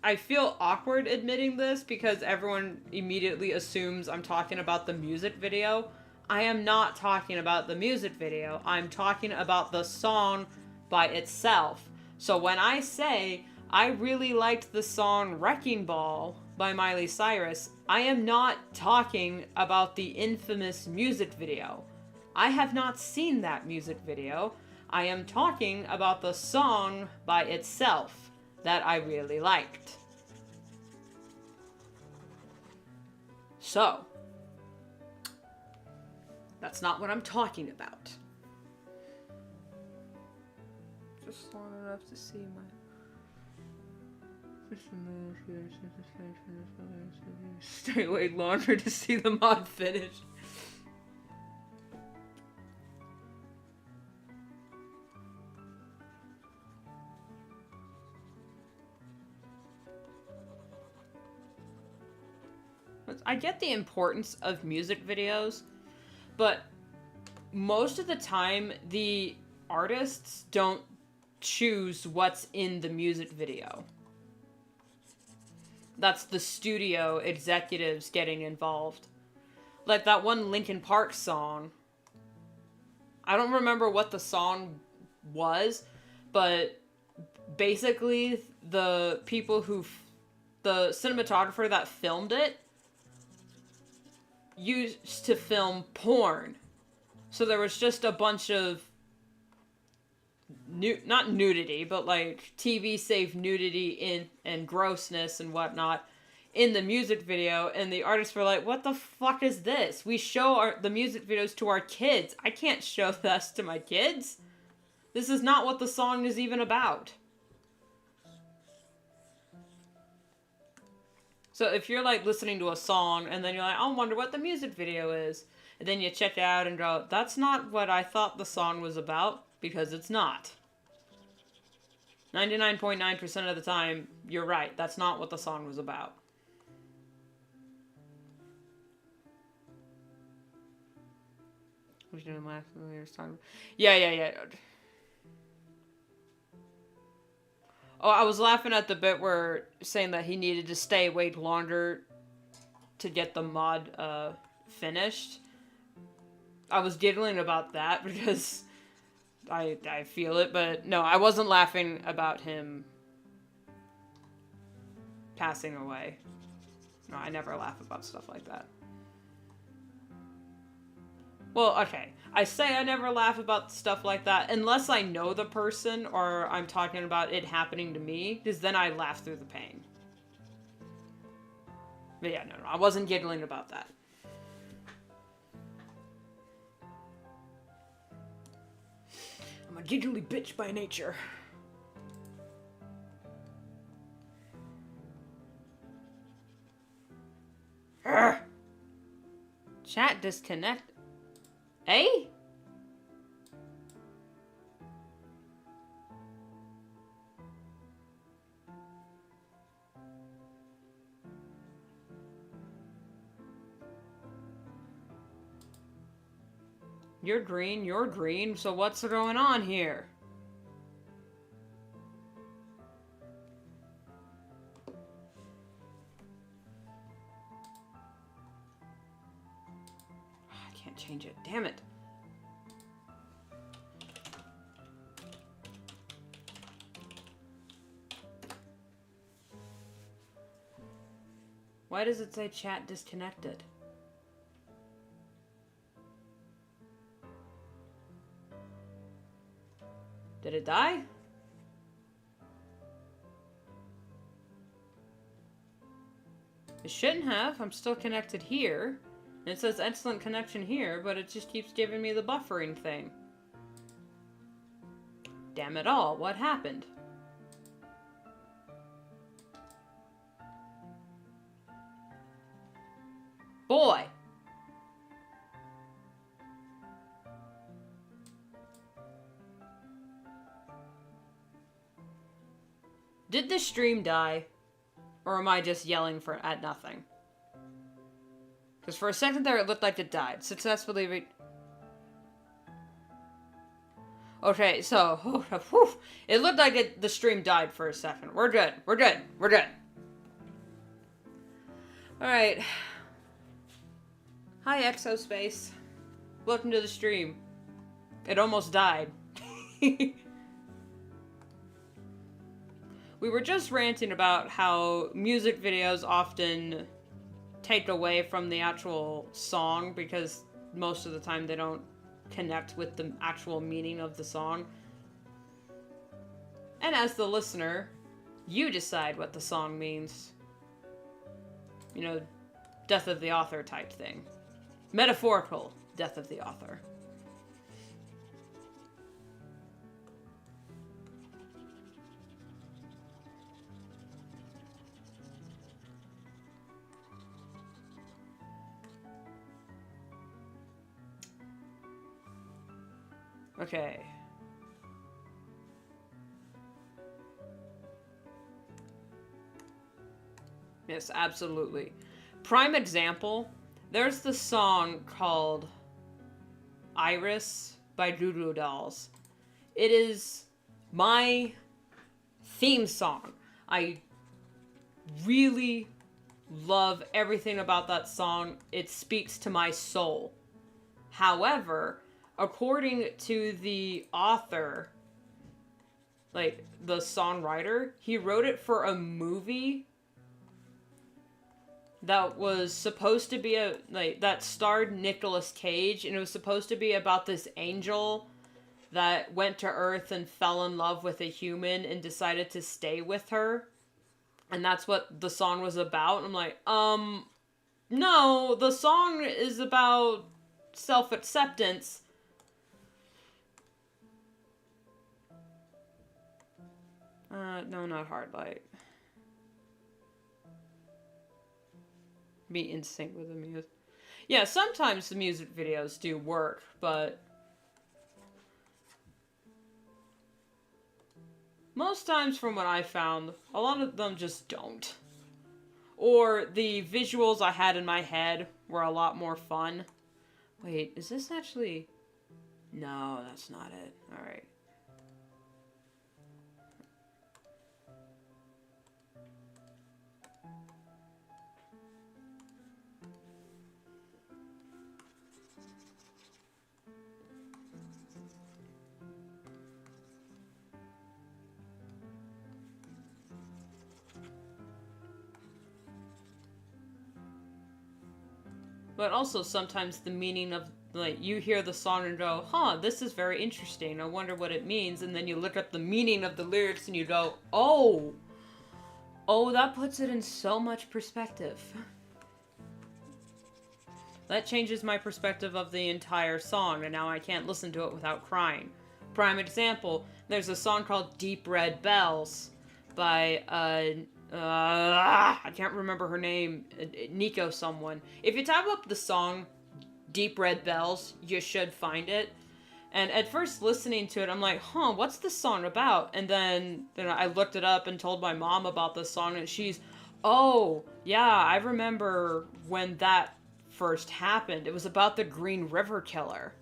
I feel awkward admitting this because everyone immediately assumes I'm talking about the music video. I am not talking about the music video. I'm talking about the song by itself. So when I say I really liked the song Wrecking Ball by Miley Cyrus, I am not talking about the infamous music video. I have not seen that music video. I am talking about the song by itself that I really liked. So, that's not what I'm talking about. Just long enough to see my... Stay awake longer to see the mod finish. I get the importance of music videos, but most of the time the artists don't choose what's in the music video. That's the studio executives getting involved. Like that one Linkin Park song. I don't remember what the song was, but basically the people who... the cinematographer that filmed it used to film porn. So there was just a bunch of... not nudity, but like TV-safe nudity and grossness and whatnot in the music video, and the artists were like, what the fuck is this? We show the music videos to our kids. I can't show this to my kids. This is not what the song is even about. So if you're like listening to a song and then you're like, I wonder what the music video is, and then you check it out and go, that's not what I thought the song was about, because it's not. 99.9% of the time, you're right. That's not what the song was about. Was you doing last time? Yeah. Oh, I was laughing at the bit where saying that he needed to stay awake longer to get the mod finished. I was giggling about that because I feel it, but no, I wasn't laughing about him passing away. No, I never laugh about stuff like that. Well, okay. I say I never laugh about stuff like that unless I know the person or I'm talking about it happening to me, because then I laugh through the pain. But yeah, no, I wasn't giggling about that. I'm a giggly bitch by nature. Urgh. Chat disconnect. Eh? You're green, so what's going on here? I can't change it, damn it. Why does it say chat disconnected? Did it die? It shouldn't have. I'm still connected here. And it says excellent connection here, but it just keeps giving me the buffering thing. Damn it all, what happened? Boy! Did the stream die? Or am I just yelling at nothing? Because for a second there it looked like it died. Successfully Okay, so... it looked like the stream died for a second. We're good. We're good. We're good. Alright. Hi, Exospace. Welcome to the stream. It almost died. We were just ranting about how music videos often take away from the actual song because most of the time they don't connect with the actual meaning of the song. And as the listener, you decide what the song means. You know, death of the author type thing. Metaphorical death of the author. Okay. Yes, absolutely. Prime example, there's the song called Iris by Goo Goo Dolls. It is my theme song. I really love everything about that song. It speaks to my soul. However, according to the author, like the songwriter, he wrote it for a movie that was supposed to be that starred Nicolas Cage, and it was supposed to be about this angel that went to Earth and fell in love with a human and decided to stay with her. And that's what the song was about. And I'm like, no, the song is about self-acceptance. No, not hard light. Be in sync with the music. Yeah, sometimes the music videos do work, but most times from what I found, a lot of them just don't. Or the visuals I had in my head were a lot more fun. Wait, is this actually... No, that's not it. Alright. But also sometimes the meaning of, like, you hear the song and go, huh, this is very interesting, I wonder what it means, and then you look up the meaning of the lyrics and you go, oh, that puts it in so much perspective. That changes my perspective of the entire song, and now I can't listen to it without crying. Prime example, there's a song called Deep Red Bells by, I can't remember her name, Nico someone. If you type up the song Deep Red Bells, you should find it. And at first listening to it, I'm like, huh, what's this song about? And then I looked it up and told my mom about this song, and she's, oh, yeah, I remember when that first happened. It was about the Green River Killer.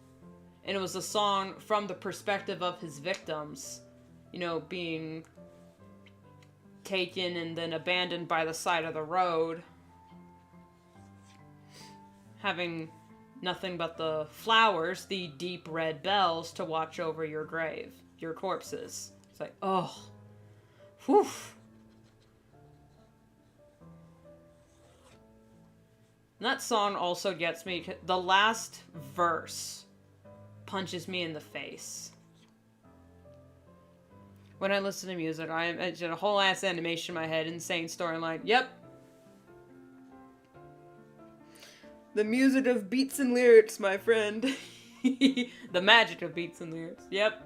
And it was a song from the perspective of his victims, you know, being taken and then abandoned by the side of the road, having nothing but the flowers, the deep red bells, to watch over your grave, your corpses. It's like, oh, whew. And that song also gets me. The last verse punches me in the face. When I listen to music, I imagine a whole ass animation in my head, insane storyline. Yep. The music of beats and lyrics, my friend. The magic of beats and lyrics. Yep.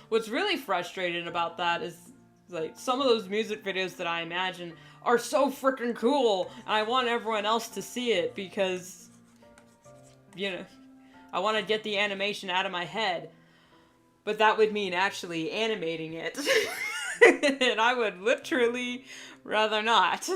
What's really frustrating about that is, like, some of those music videos that I imagine are so freaking cool, and I want everyone else to see it because, you know, I want to get the animation out of my head. But that would mean actually animating it. And I would literally rather not.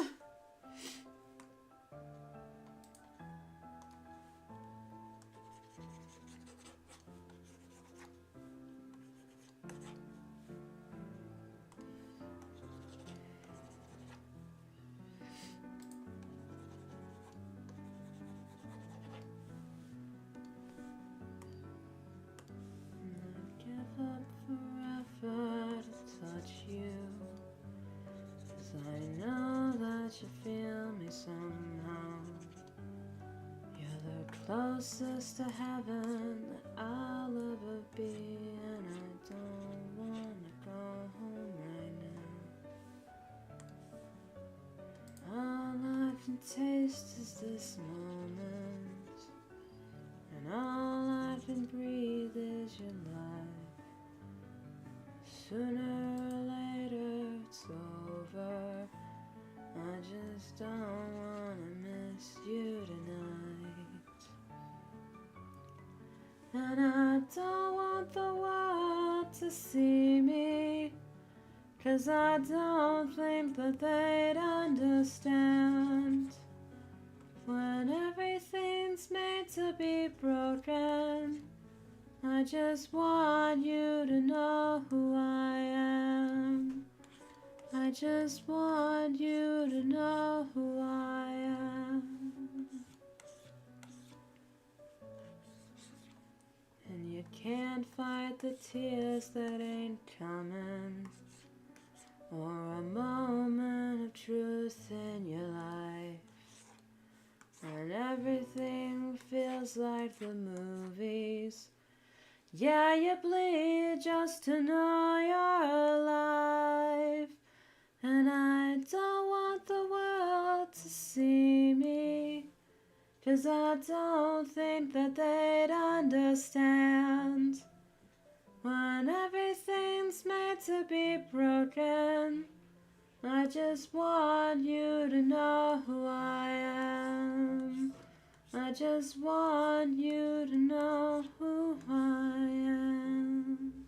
You feel me somehow. You're the closest to heaven that I'll ever be, and I don't wanna go home right now. All I can taste is this moment, and all I can breathe is your life. Sooner or later it's over. I just don't wanna miss you tonight. And I don't want the world to see me, 'cause I don't think that they'd understand. When everything's made to be broken, I just want you to know who I am. I just want you to know who I am. And you can't fight the tears that ain't coming, or a moment of truth in your life. And everything feels like the movies. Yeah, you bleed just to know you're alive. And I don't want the world to see me, 'cause I don't think that they'd understand. When everything's made to be broken, I just want you to know who I am. I just want you to know who I am.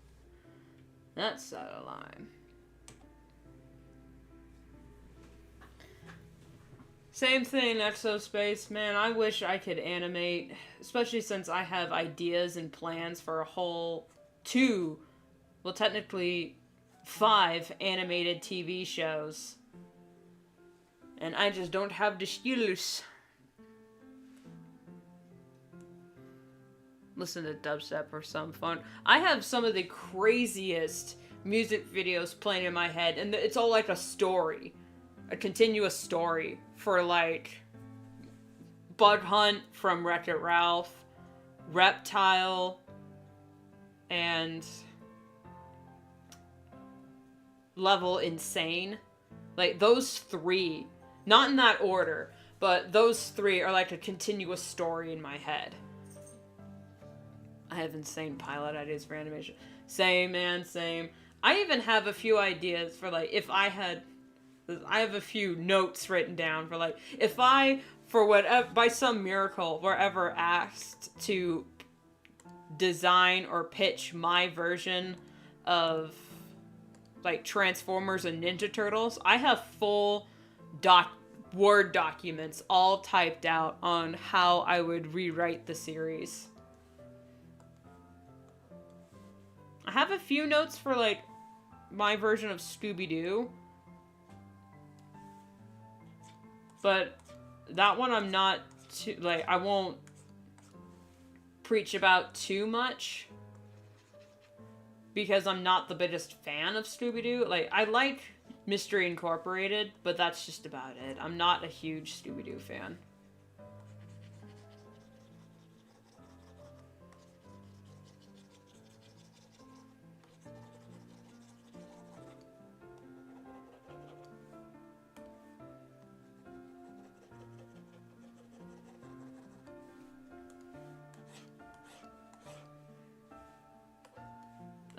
That's out of line. Same thing, Exospace. Man, I wish I could animate, especially since I have ideas and plans for a whole 2, well, technically 5 animated TV shows. And I just don't have the skills. Listen to dubstep for some fun. I have some of the craziest music videos playing in my head, and it's all like a story. A continuous story for, like, Bug Hunt from Wreck-It Ralph, Reptile, and Level Insane. Like, those 3, not in that order, but those 3 are like a continuous story in my head. I have insane pilot ideas for animation. Same, man, same. I even have a few ideas for, like, if I have a few notes written down for, like, if I, for whatever, by some miracle, were ever asked to design or pitch my version of, like, Transformers and Ninja Turtles, I have full Word documents all typed out on how I would rewrite the series. I have a few notes for, like, my version of Scooby-Doo. But that one I'm not too, like, I won't preach about too much. Because I'm not the biggest fan of Scooby-Doo. Like, I like Mystery Incorporated, but that's just about it. I'm not a huge Scooby-Doo fan.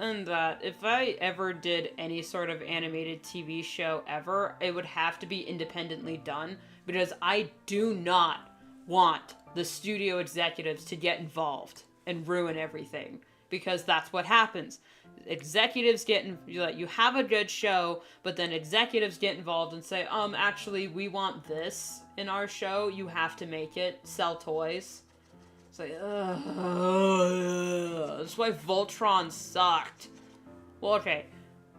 And that if I ever did any sort of animated TV show ever, it would have to be independently done, because I do not want the studio executives to get involved and ruin everything, because that's what happens. Executives get you have a good show, but then executives get involved and say, actually, we want this in our show. You have to make it, sell toys. It's like, that's why Voltron sucked. Well, okay.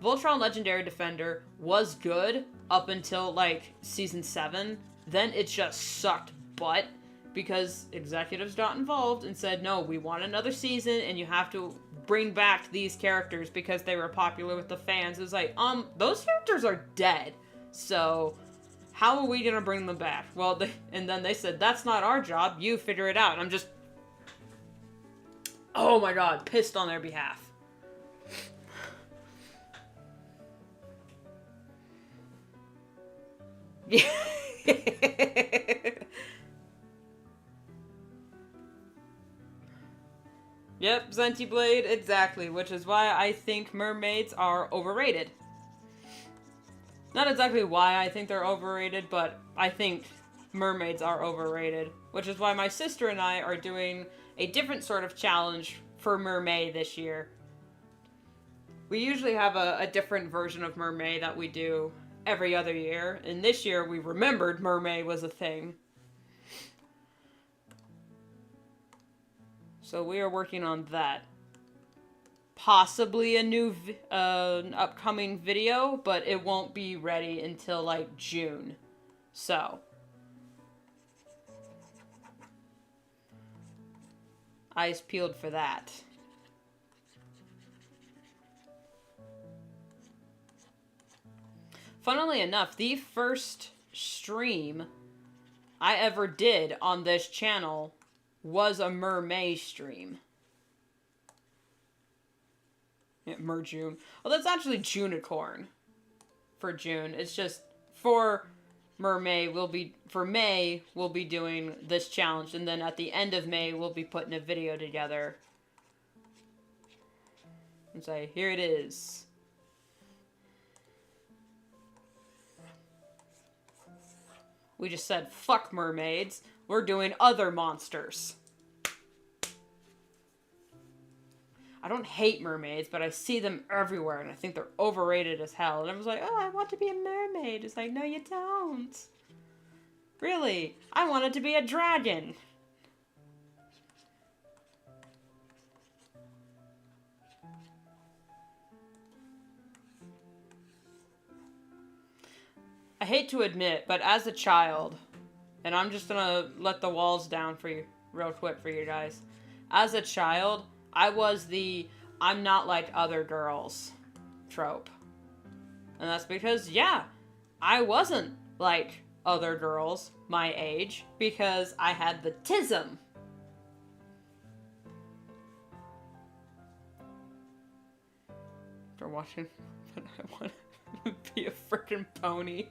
Voltron Legendary Defender was good up until, like, Season 7. Then it just sucked butt because executives got involved and said, no, we want another season and you have to bring back these characters because they were popular with the fans. It was like, those characters are dead. So how are we gonna bring them back? Well, and then they said, that's not our job. You figure it out. And I'm just... oh my god, pissed on their behalf. Yep, Zentiblade, exactly, which is why I think mermaids are overrated. Not exactly why I think they're overrated, but I think mermaids are overrated, which is why my sister and I are doing a different sort of challenge for Mermaid this year. We usually have a different version of Mermaid that we do every other year, and this year we remembered Mermaid was a thing. So we are working on that. Possibly a new upcoming video, but it won't be ready until like June. So eyes peeled for that. Funnily enough, the first stream I ever did on this channel was a mermaid stream. Yeah, Merjune. Oh, that's actually Junicorn for June. It's just for Mermaid, May, we'll be doing this challenge, and then at the end of May, we'll be putting a video together. And say, here it is. We just said, fuck mermaids. We're doing other monsters. I don't hate mermaids, but I see them everywhere, and I think they're overrated as hell. And I was like, oh, I want to be a mermaid. It's like, no, you don't. Really? I wanted to be a dragon. I hate to admit, but as a child, and I'm just gonna let the walls down for you real quick for you guys. As a child, I was the I'm not like other girls trope. And that's because, yeah, I wasn't like other girls my age because I had the tism. After watching, but I want to be a freaking pony.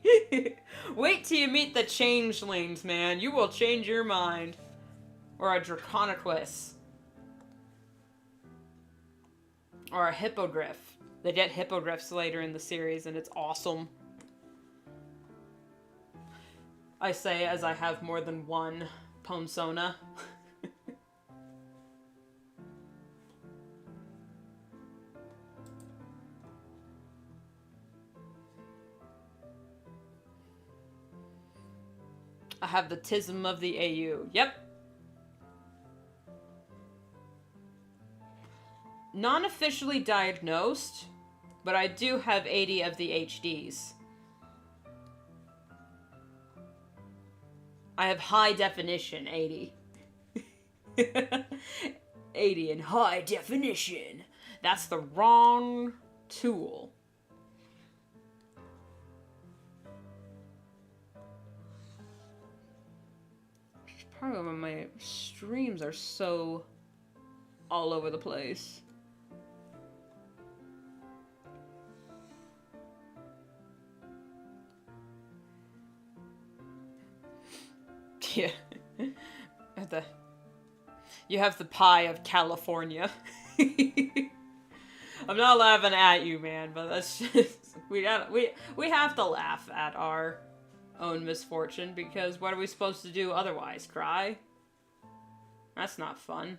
Wait till you meet the changelings, man. You will change your mind. Or a Draconequus. Or a hippogriff. They get hippogriffs later in the series, and it's awesome. I say as I have more than one Pomsona. I have the tism of the AU. Yep. non-officially diagnosed, but I do have ADHDs. I have high definition 80. 80 in high definition. That's the wrong tool. Probably when my streams are so all over the place. Yeah. You have the pie of California. I'm not laughing at you, man, but that's just we have to laugh at our own misfortune, because what are we supposed to do otherwise? Cry? That's not fun.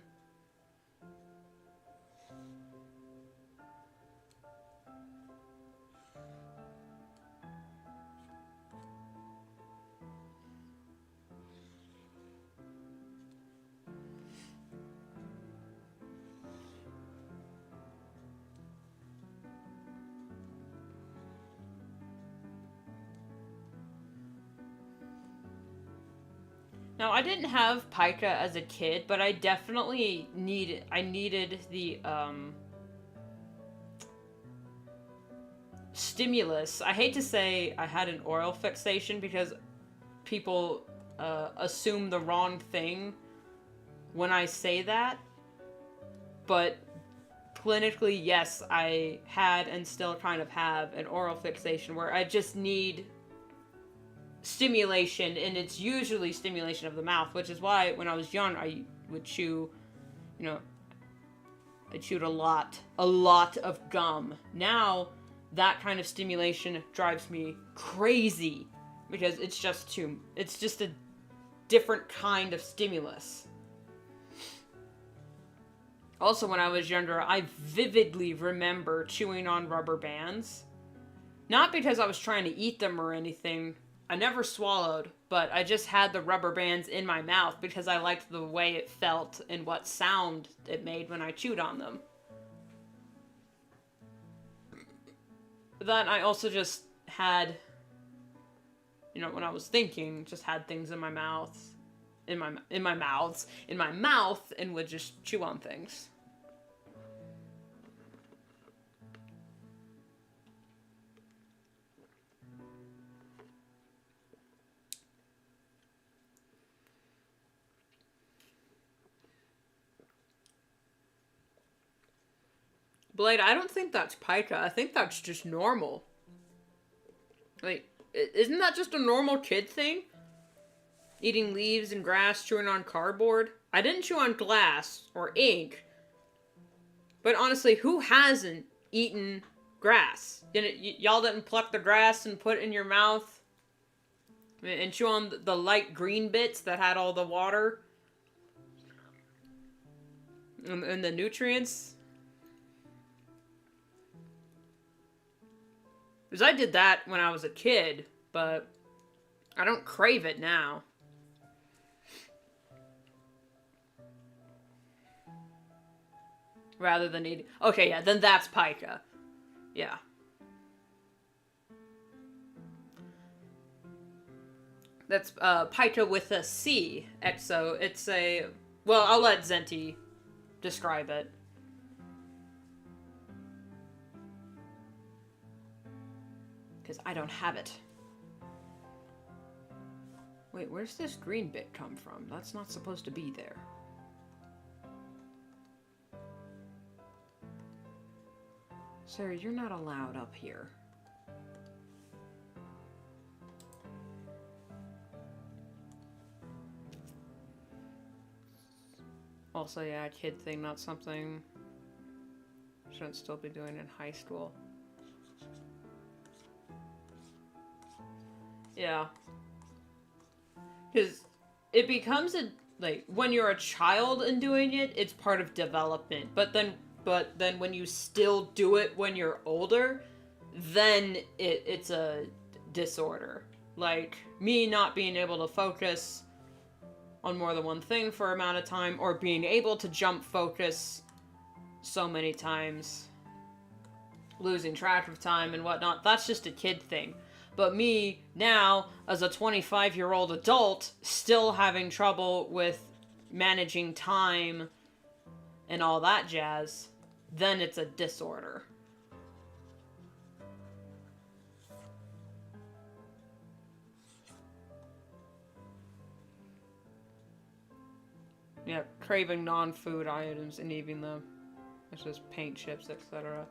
Now, I didn't have pica as a kid, but I definitely needed the, stimulus. I hate to say I had an oral fixation because people, assume the wrong thing when I say that. But clinically, yes, I had and still kind of have an oral fixation where I just need stimulation, and it's usually stimulation of the mouth, which is why when I was young I would chew, I chewed a lot of gum. Now that kind of stimulation drives me crazy because it's just a different kind of stimulus. Also, when I was younger, I vividly remember chewing on rubber bands. Not because I was trying to eat them or anything. I never swallowed, but I just had the rubber bands in my mouth because I liked the way it felt and what sound it made when I chewed on them. Then I also just had, when I was thinking, just had things in my mouth, in my mouth, and would just chew on things. Blade, I don't think that's pica. I think that's just normal. Like, isn't that just a normal kid thing? Eating leaves and grass, chewing on cardboard? I didn't chew on glass or ink. But honestly, who hasn't eaten grass? Y'all didn't pluck the grass and put it in your mouth? And chew on the light green bits that had all the water? And the nutrients? Because I did that when I was a kid, but I don't crave it now. Rather than eating... Okay, yeah, then that's pica. Yeah. That's pica with a C. Exo. It's a... Well, I'll let Zenti describe it. Because I don't have it. Wait, where's this green bit come from? That's not supposed to be there. Sir, you're not allowed up here. Also, yeah, kid thing, not something I shouldn't still be doing in high school. Yeah. Because it becomes when you're a child and doing it, it's part of development. But then when you still do it when you're older, then it's a disorder. Like, me not being able to focus on more than one thing for an amount of time, or being able to jump focus so many times, losing track of time and whatnot. That's just a kid thing. But me, now, as a 25-year-old adult, still having trouble with managing time and all that jazz, then it's a disorder. Yeah, craving non-food items and eating them. Such as paint chips, etc.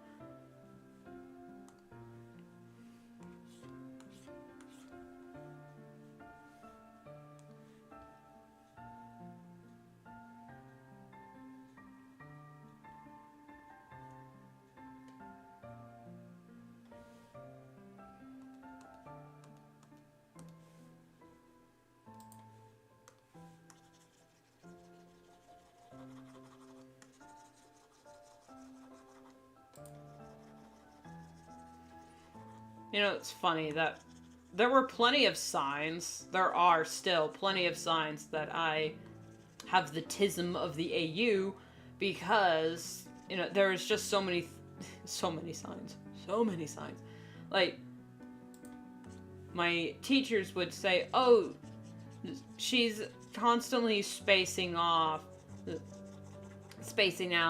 You know, it's funny that there were plenty of signs, there are still plenty of signs that I have the tism of the AU because, you know, there's just so many signs. Like, my teachers would say, oh, she's constantly spacing out,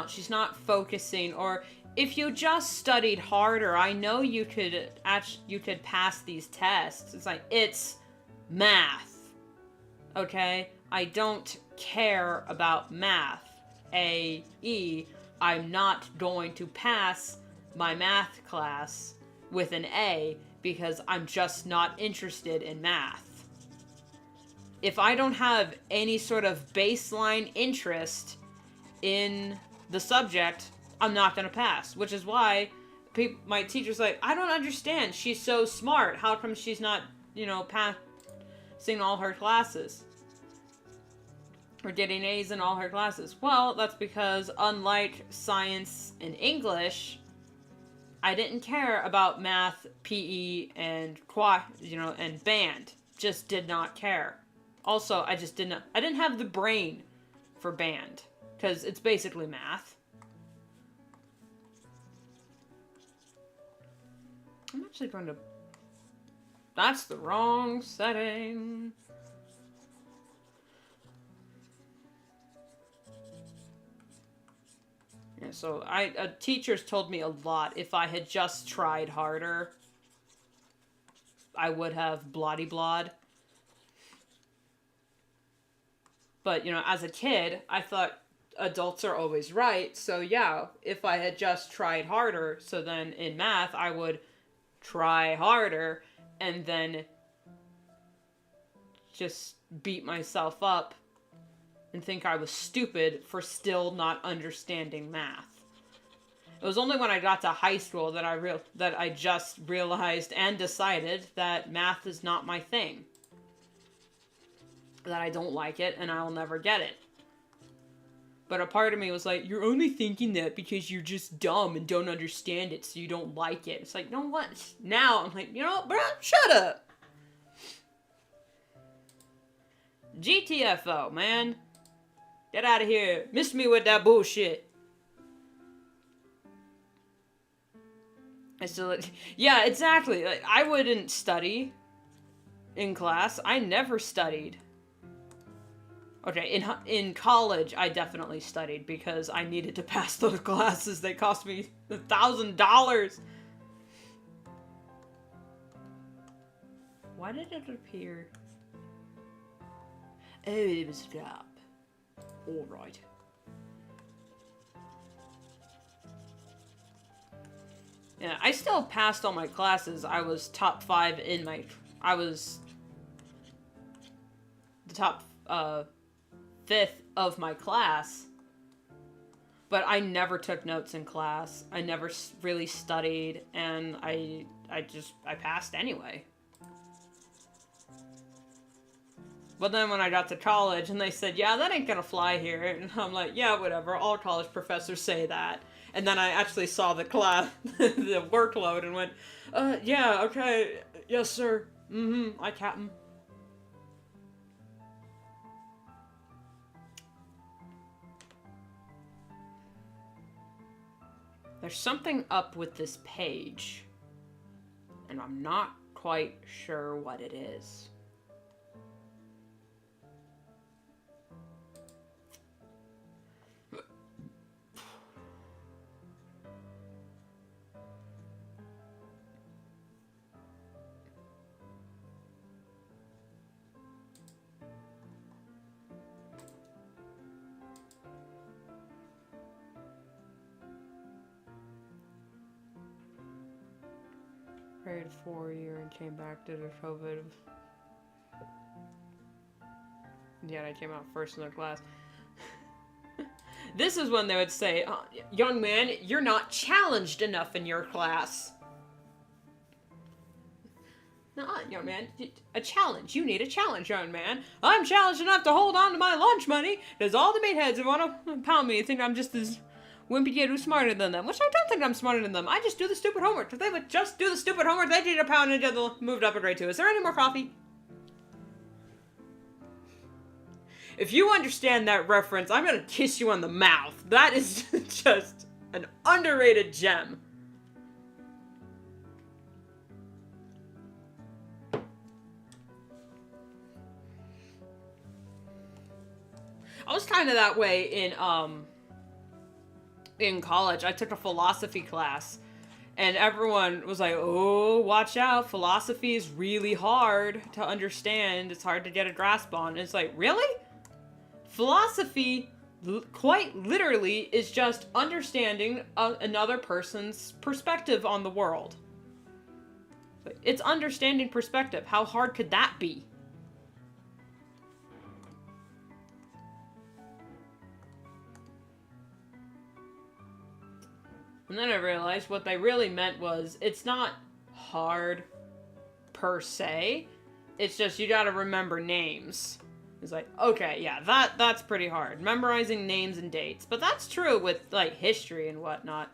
she's not focusing, or if you just studied harder, I know you could pass these tests. It's like, it's math. Okay? I don't care about math. I'm not going to pass my math class with an A because I'm just not interested in math. If I don't have any sort of baseline interest in the subject, I'm not going to pass, which is why my teacher's like, I don't understand. She's so smart. How come she's not, you know, passing all her classes? Or getting A's in all her classes? Well, that's because unlike science and English, I didn't care about math, PE, and and band. Just did not care. Also, I didn't have the brain for band, because it's basically math. I'm actually going to... That's the wrong setting. Yeah, so teachers told me a lot. If I had just tried harder, I would have bloody-blod. But, you know, as a kid, I thought adults are always right. So, yeah, if I had just tried harder, so then in math, I would try harder and then just beat myself up and think I was stupid for still not understanding math. It was only when I got to high school that I just realized and decided that math is not my thing. That I don't like it and I'll never get it. But a part of me was like, you're only thinking that because you're just dumb and don't understand it, so you don't like it. It's like, you know what? Now I'm like, you know what, bro? Shut up. GTFO, man. Get out of here. Miss me with that bullshit. Yeah, exactly. Like, I wouldn't study in class. I never studied. Okay, in college, I definitely studied because I needed to pass those classes. They cost me $1,000. Why did it appear? Oh, it was a gap. Alright. Yeah, I still passed all my classes. I was top 5 in my... I was the top 5th of my class. But I never took notes in class. I never really studied, and I passed anyway. But then when I got to college and they said, yeah, that ain't gonna fly here. And I'm like, yeah, whatever. All college professors say that. And then I actually saw the class, the workload, and went, yeah, okay, yes, sir. Mm-hmm, I captain. There's something up with this page, and I'm not quite sure what it is. Prayed for a year and came back to the COVID. Yeah, I came out first in the class. This is when they would say, young man, you're not challenged enough in your class. No, young man, a challenge. You need a challenge, young man. I'm challenged enough to hold on to my lunch money, because all the meatheads who want to pound me think I'm just this wimpy kid who's smarter than them, which I don't think I'm smarter than them. I just do the stupid homework. If they would just do the stupid homework, they'd need a pound and get moved up a grade 2. Is there any more coffee? If you understand that reference, I'm gonna kiss you on the mouth. That is just an underrated gem. I was kind of that way in college. I took a philosophy class, and everyone was like, oh, watch out, philosophy is really hard to understand, it's hard to get a grasp on. And it's like, really? Philosophy, quite literally, is just understanding another person's perspective on the world. It's understanding perspective. How hard could that be? And then I realized what they really meant was, it's not hard per se, it's just you gotta remember names. It's like, okay, yeah, that's pretty hard. Memorizing names and dates. But that's true with, like, history and whatnot.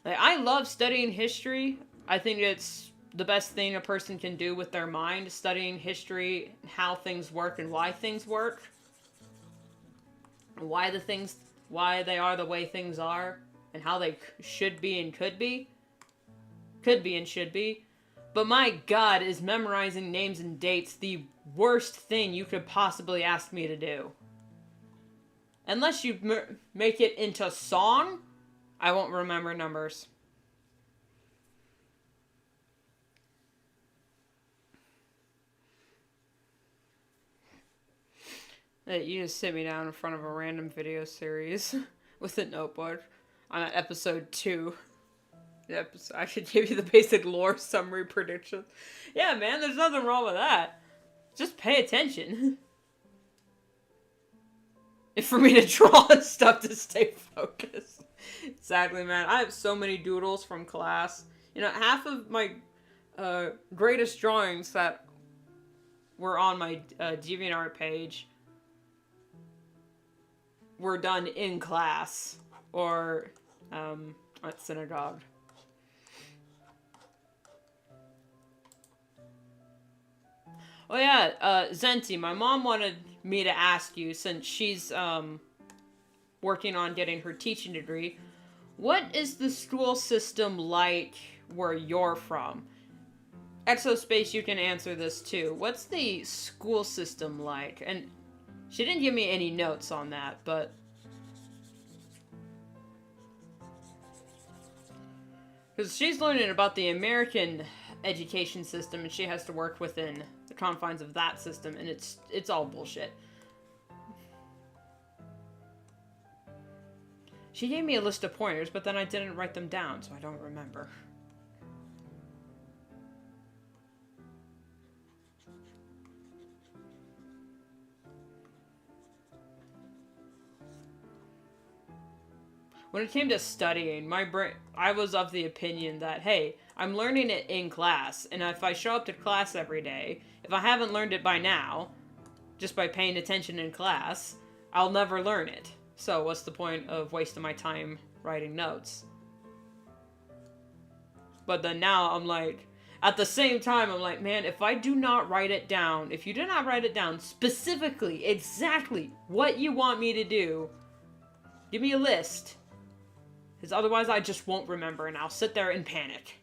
Like, I love studying history. I think it's the best thing a person can do with their mind, studying history, how things work and why things work. Why they are the way things are, and how they should be and could be. Could be and should be. But my God, is memorizing names and dates the worst thing you could possibly ask me to do. Unless you make it into song, I won't remember numbers. You just sit me down in front of a random video series with a notebook. I'm at episode 2. I should give you the basic lore summary prediction. Yeah, man, there's nothing wrong with that. Just pay attention. And for me to draw and stuff to stay focused. Exactly, man. I have so many doodles from class. You know, half of my greatest drawings that were on my DeviantArt page were done in class or at synagogue. Oh yeah, Zenti, my mom wanted me to ask you, since she's working on getting her teaching degree, what is the school system like where you're from? Exospace, you can answer this too. What's the school system like? And she didn't give me any notes on that, but because she's learning about the American education system, and she has to work within the confines of that system, and it's all bullshit. She gave me a list of pointers, but then I didn't write them down, so I don't remember. When it came to studying, I was of the opinion that, hey, I'm learning it in class, and if I show up to class every day, if I haven't learned it by now, just by paying attention in class, I'll never learn it. So what's the point of wasting my time writing notes? But then now I'm like, at the same time, I'm like, man, if I do not write it down, if you do not write it down specifically, exactly what you want me to do, give me a list. Because otherwise I just won't remember and I'll sit there in panic.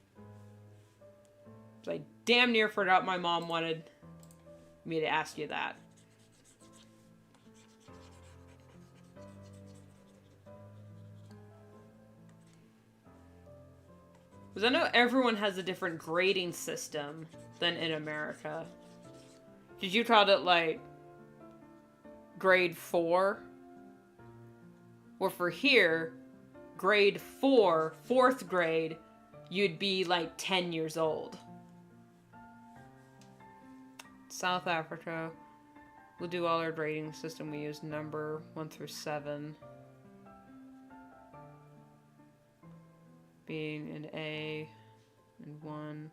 So I damn near forgot my mom wanted me to ask you that. Because I know everyone has a different grading system than in America. Did you taught it like grade 4? Or for here, grade 4, 4th grade, you'd be like 10 years old. South Africa, we'll do all our grading system. We use number 1 through 7. Being an A and 1,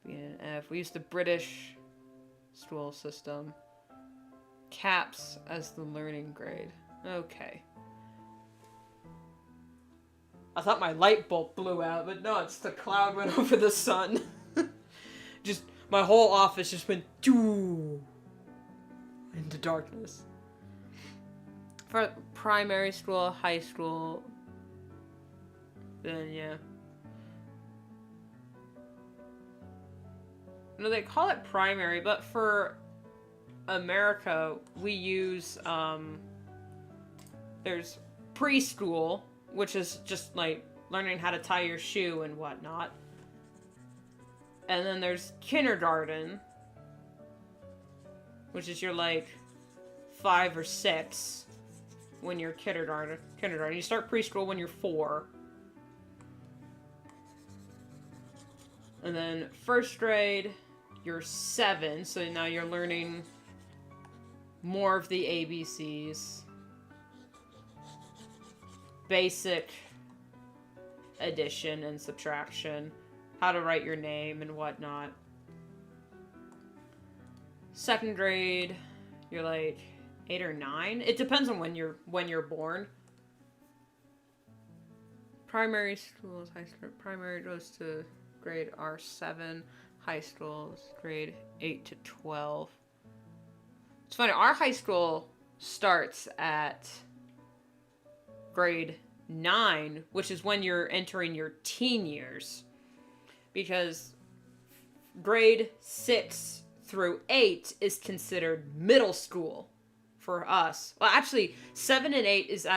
being an F. We use the British school system. Caps as the learning grade. Okay. I thought my light bulb blew out, but no, it's the cloud went over the sun. Just, my whole office just went into darkness. For primary school, high school, then yeah. No, they call it primary, but for America, we use, there's preschool, which is just like learning how to tie your shoe and whatnot. And then there's kindergarten, which is your like 5 or 6 when you're kindergarten. You start preschool when you're 4. And then first grade, you're 7, so now you're learning more of the ABCs. Basic addition and subtraction, how to write your name and whatnot. Second grade, you're like 8 or 9. It depends on when you're born. Primary schools, high school. Primary goes to grade R7. High schools, grade 8 to 12. It's funny, our high school starts at grade 9, which is when you're entering your teen years. Because grade 6 through 8 is considered middle school for us. Well, actually, 7 and 8 is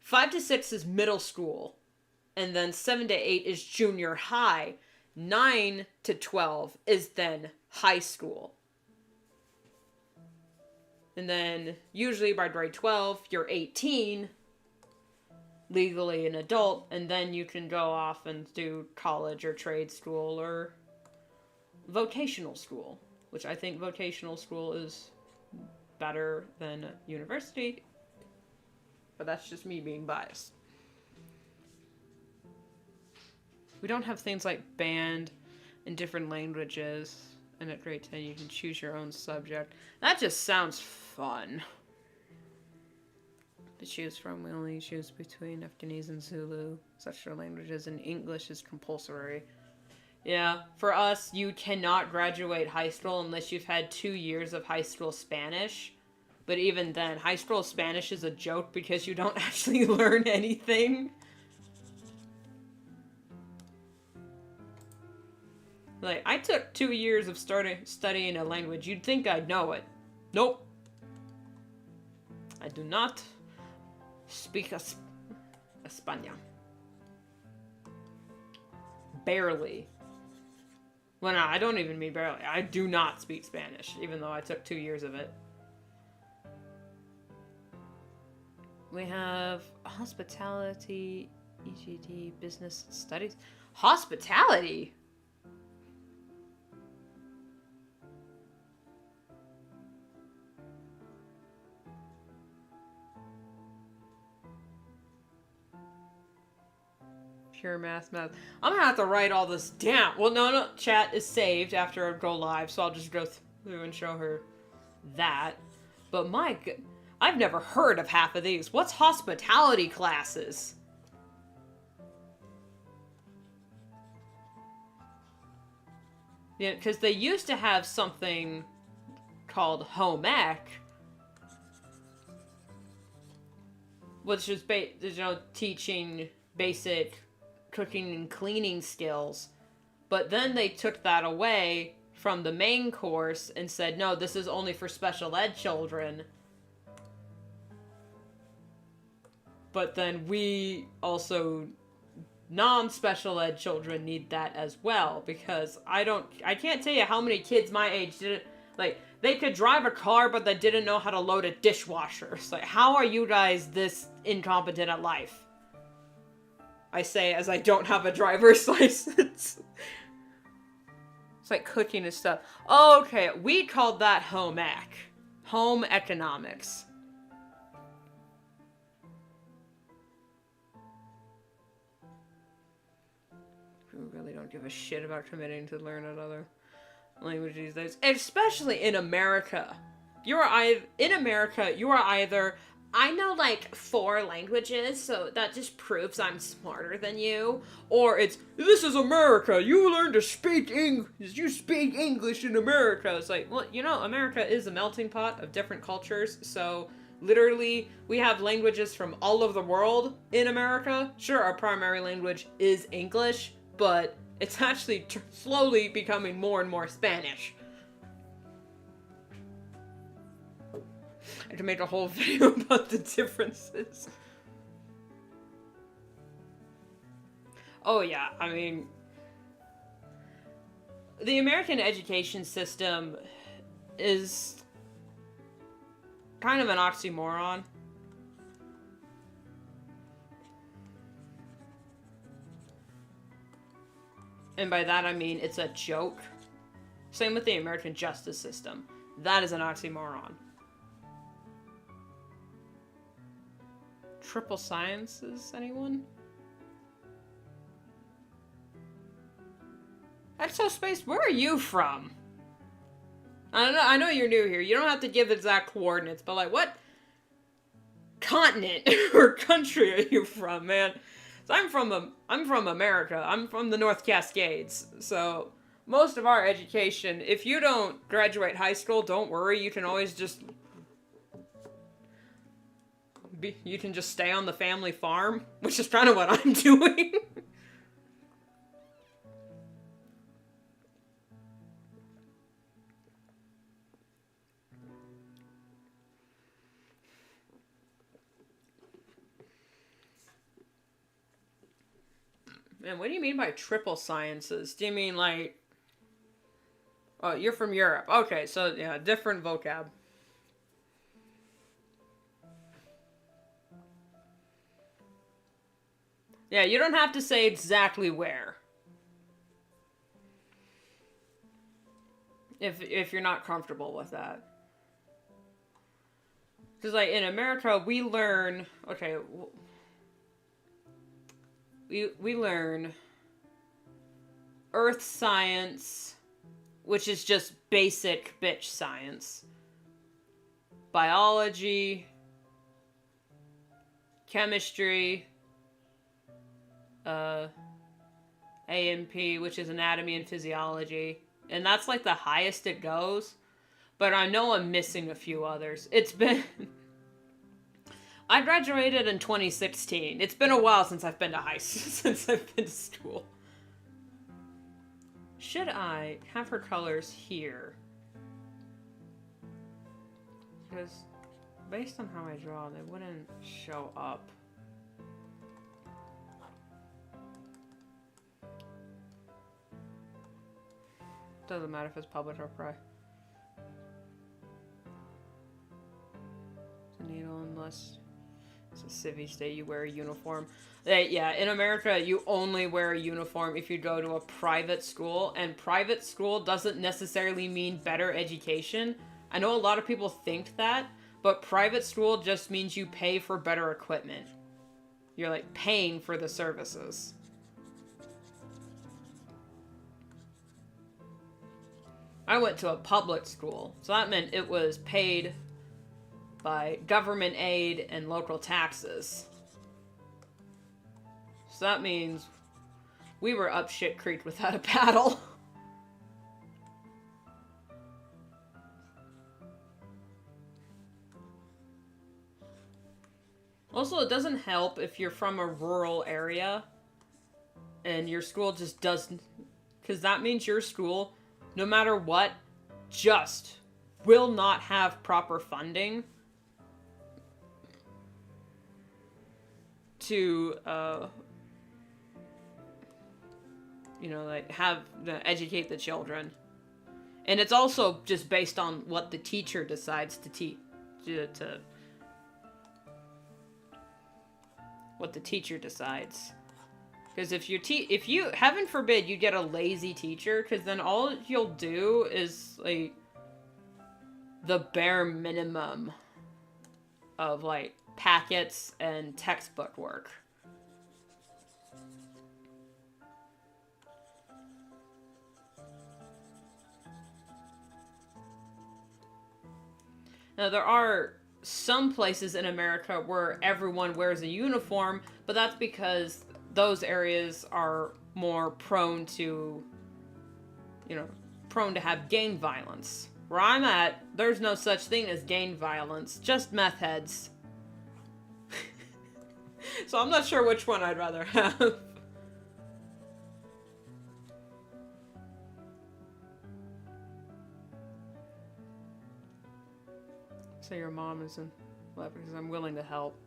5 to 6 is middle school. And then 7 to 8 is junior high. 9 to 12 is then high school. And then usually by grade 12, you're 18, legally an adult, and then you can go off and do college or trade school or vocational school, which I think vocational school is better than university, but that's just me being biased. We don't have things like band in different languages, and at grade 10 you can choose your own subject. That just sounds fun. To choose from, we only choose between Afghanese and Zulu. Such are languages, and English is compulsory. Yeah, for us, you cannot graduate high school unless you've had 2 years of high school Spanish. But even then, high school Spanish is a joke because you don't actually learn anything. Like, I took 2 years of studying a language. You'd think I'd know it. Nope. I do not speak España. Barely. Well, no, I don't even mean barely. I do not speak Spanish, even though I took 2 years of it. We have hospitality, EGD, business studies. Hospitality? Pure math. I'm gonna have to write all this down. Well, no, chat is saved after I go live, so I'll just go through and show her that. But I've never heard of half of these. What's hospitality classes? Yeah, because they used to have something called home ec, which is teaching basic cooking and cleaning skills. But then they took that away from the main course and said, no, this is only for special ed children. But then we also, non-special ed children need that as well, because I can't tell you how many kids my age didn't, like, they could drive a car, but they didn't know how to load a dishwasher. It's like, how are you guys this incompetent at life? I say as I don't have a driver's license. It's like cooking and stuff. Oh, okay, we called that home ec. Home economics. People really don't give a shit about committing to learn another language these days. Especially in America. You are either, I know like 4 languages, so that just proves I'm smarter than you. Or it's, this is America, you learn to speak English, you speak English in America. It's like, well, you know, America is a melting pot of different cultures, so literally, we have languages from all over the world in America. Sure, our primary language is English, but it's actually slowly becoming more and more Spanish. I can make a whole video about the differences. Oh yeah, I mean, the American education system is kind of an oxymoron. And by that I mean it's a joke. Same with the American justice system. That is an oxymoron. Triple sciences, anyone? Exospace, where are you from? I don't know, I know you're new here. You don't have to give exact coordinates, but like, what continent or country are you from, man? So I'm from America. I'm from the North Cascades. So most of our education, if you don't graduate high school, don't worry. You can always just you can just stay on the family farm, which is kind of what I'm doing. Man, what do you mean by triple sciences? Do you mean like... Oh, you're from Europe. Okay, so yeah, different vocab. Yeah, you don't have to say exactly where. If you're not comfortable with that. Because like in America, we learn... Okay, we learn earth science, which is just basic bitch science, biology, chemistry, A&P, which is anatomy and physiology, and that's like the highest it goes, but I know I'm missing a few others. It's been... I graduated in 2016. It's been a while since I've been to since I've been to school. Should I have her colors here? Because based on how I draw, they wouldn't show up. Doesn't matter if it's public or private. The needle, unless it's a civvy state, you wear a uniform. Yeah, in America, you only wear a uniform if you go to a private school, and private school doesn't necessarily mean better education. I know a lot of people think that, but private school just means you pay for better equipment. You're like paying for the services. I went to a public school, so that meant it was paid by government aid and local taxes. So that means we were up shit creek without a paddle. Also, it doesn't help if you're from a rural area and your school just doesn't, because that means your school, no matter what, just will not have proper funding to, like, educate the children. And it's also just based on what the teacher decides to teach, what the teacher decides. Because if you, heaven forbid, you get a lazy teacher, because then all you'll do is, like, the bare minimum of, like, packets and textbook work. Now, there are some places in America where everyone wears a uniform, but that's because those areas are more prone to have gang violence. Where I'm at, there's no such thing as gang violence, just meth heads. So I'm not sure which one I'd rather have. So your mom is in love, because I'm willing to help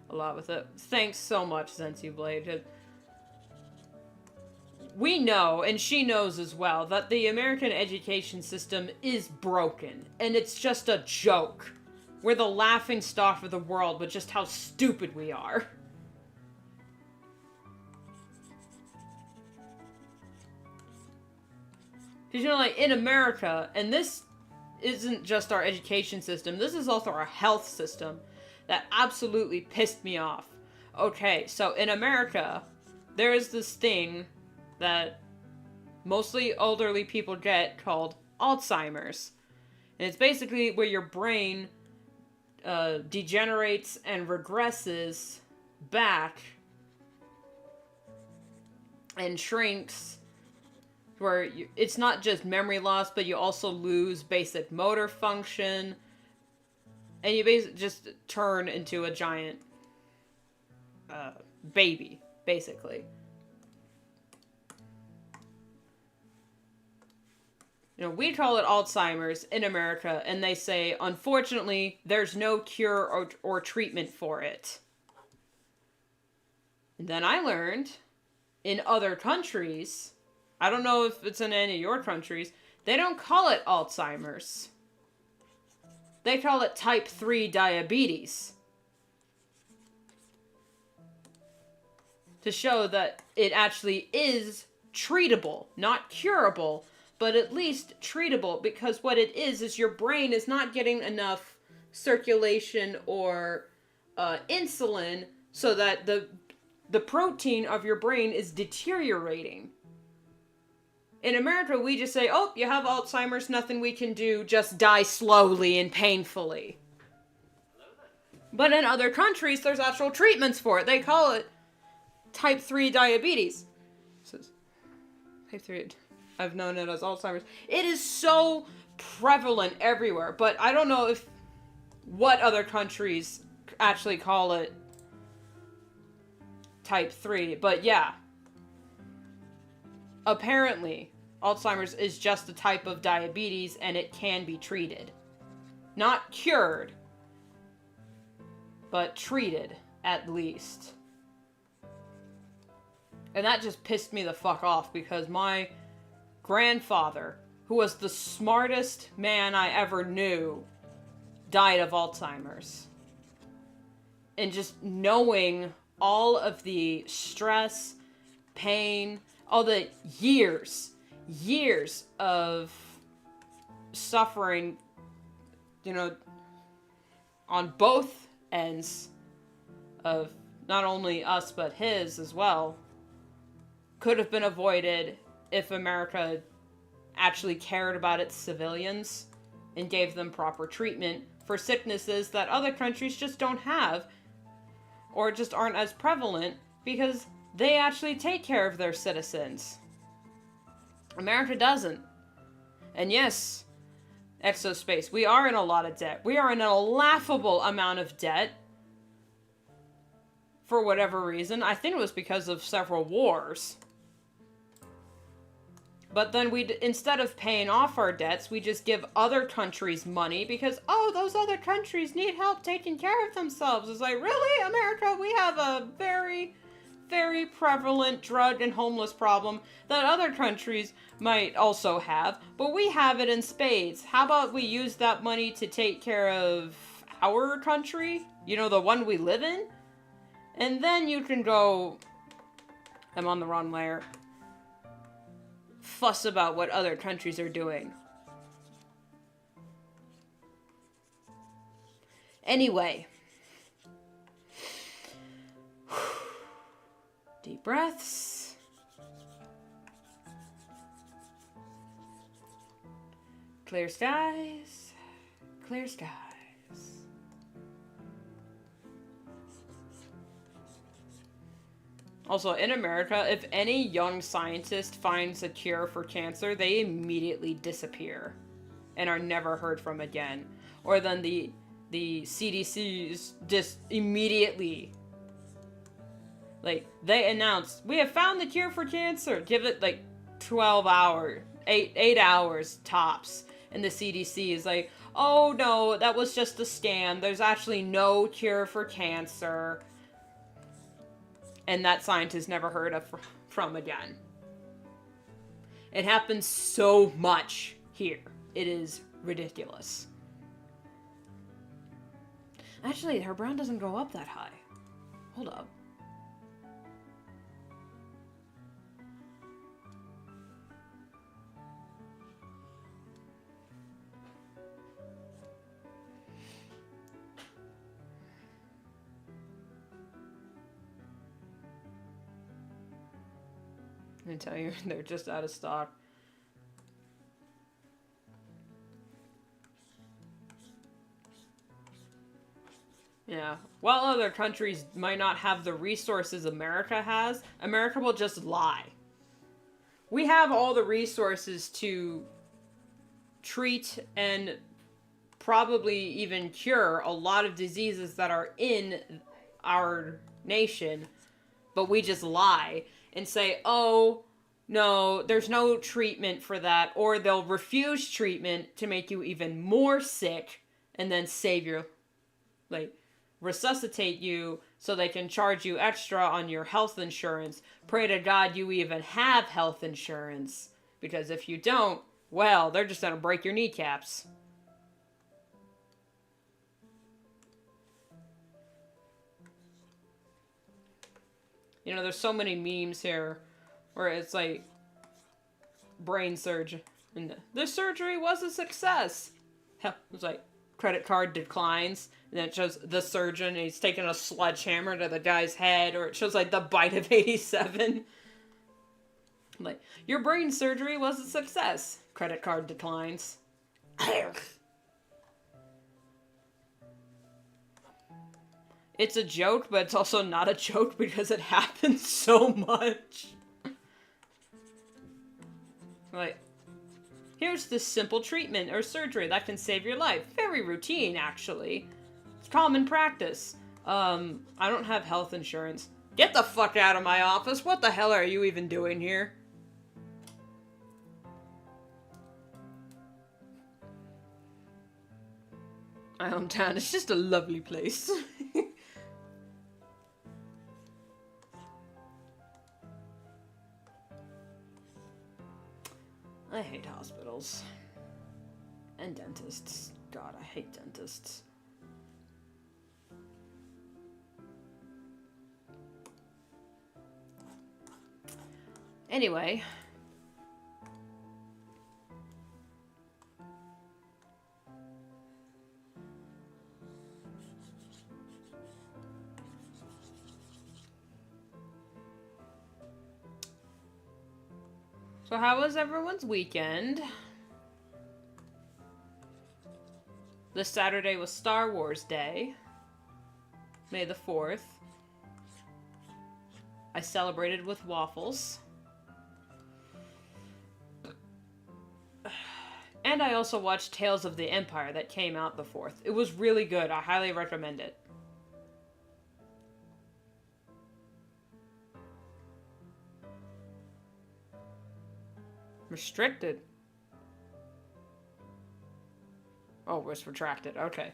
a lot with it. Thanks so much, Sensi Blade. We know, and she knows as well, that the American education system is broken, and it's just a joke. We're the laughing stock of the world with just how stupid we are. Because, like, in America, and this isn't just our education system, this is also our health system that absolutely pissed me off. Okay, so in America, there is this thing that mostly elderly people get called Alzheimer's. And it's basically where your brain degenerates and regresses back and shrinks, where it's not just memory loss, but you also lose basic motor function, and you basically just turn into a giant baby, basically. We call it Alzheimer's in America, and they say, unfortunately, there's no cure or treatment for it. And then I learned, in other countries, I don't know if it's in any of your countries, they don't call it Alzheimer's. They call it type 3 diabetes. To show that it actually is treatable, not curable, but at least treatable, because what it is your brain is not getting enough circulation or insulin so that the protein of your brain is deteriorating. In America, we just say, oh, you have Alzheimer's, nothing we can do, just die slowly and painfully. But in other countries, there's actual treatments for it. They call it type 3 diabetes. Type 3, I've known it as Alzheimer's. It is so prevalent everywhere, but I don't know what other countries actually call it type 3, but yeah. Apparently, Alzheimer's is just a type of diabetes, and it can be treated. Not cured, but treated, at least. And that just pissed me the fuck off, because my grandfather, who was the smartest man I ever knew, died of Alzheimer's. And just knowing all of the stress, pain, all the years of suffering, on both ends of not only us, but his as well, could have been avoided if America actually cared about its civilians and gave them proper treatment for sicknesses that other countries just don't have, or just aren't as prevalent, because they actually take care of their citizens. America doesn't. And yes, Exospace, we are in a lot of debt. We are in a laughable amount of debt. for whatever reason. I think it was because of several wars. But then instead of paying off our debts, we just give other countries money because, oh, those other countries need help taking care of themselves. It's like, really? America, we have a very, very prevalent drug and homeless problem that other countries might also have, but we have it in spades. How about we use that money to take care of our country? You know, the one we live in? And then you can go... I'm on the wrong layer. Fuss about what other countries are doing. Anyway. Deep breaths. Clear skies. Clear skies. Also, in America, if any young scientist finds a cure for cancer, they immediately disappear and are never heard from again. Or then the CDC's just immediately, like, they announce, we have found the cure for cancer. Give it, like, 12 hours, 8 hours tops. And the CDC is like, oh no, that was just a scam. There's actually no cure for cancer. And that scientist never heard of from again. It happens so much here. It is ridiculous. Actually, her brown doesn't go up that high. Hold up. I tell you, they're just out of stock. Yeah. While other countries might not have the resources America has, America will just lie. We have all the resources to treat and probably even cure a lot of diseases that are in our nation, but we just lie. And say, oh, no, there's no treatment for that. Or they'll refuse treatment to make you even more sick and then save your, like, resuscitate you so they can charge you extra on your health insurance. Pray to God you even have health insurance. Because if you don't, well, they're just going to break your kneecaps. You know, there's so many memes here where it's like brain surgery. And the surgery was a success. It was like credit card declines. And then it shows the surgeon and he's taking a sledgehammer to the guy's head. Or it shows like the bite of 87. Like, your brain surgery was a success. Credit card declines. It's a joke, but it's also not a joke because it happens so much. Like, here's this simple treatment or surgery that can save your life. Very routine, actually. It's common practice. I don't have health insurance. Get the fuck out of my office. What the hell are you even doing here? My hometown is just a lovely place. I hate hospitals. And dentists. God, I hate dentists. Anyway. So how was everyone's weekend? This Saturday was Star Wars Day. May the 4th. I celebrated with waffles. And I also watched Tales of the Empire that came out the 4th. It was really good. I highly recommend it. Restricted. Oh, it's retracted. Okay.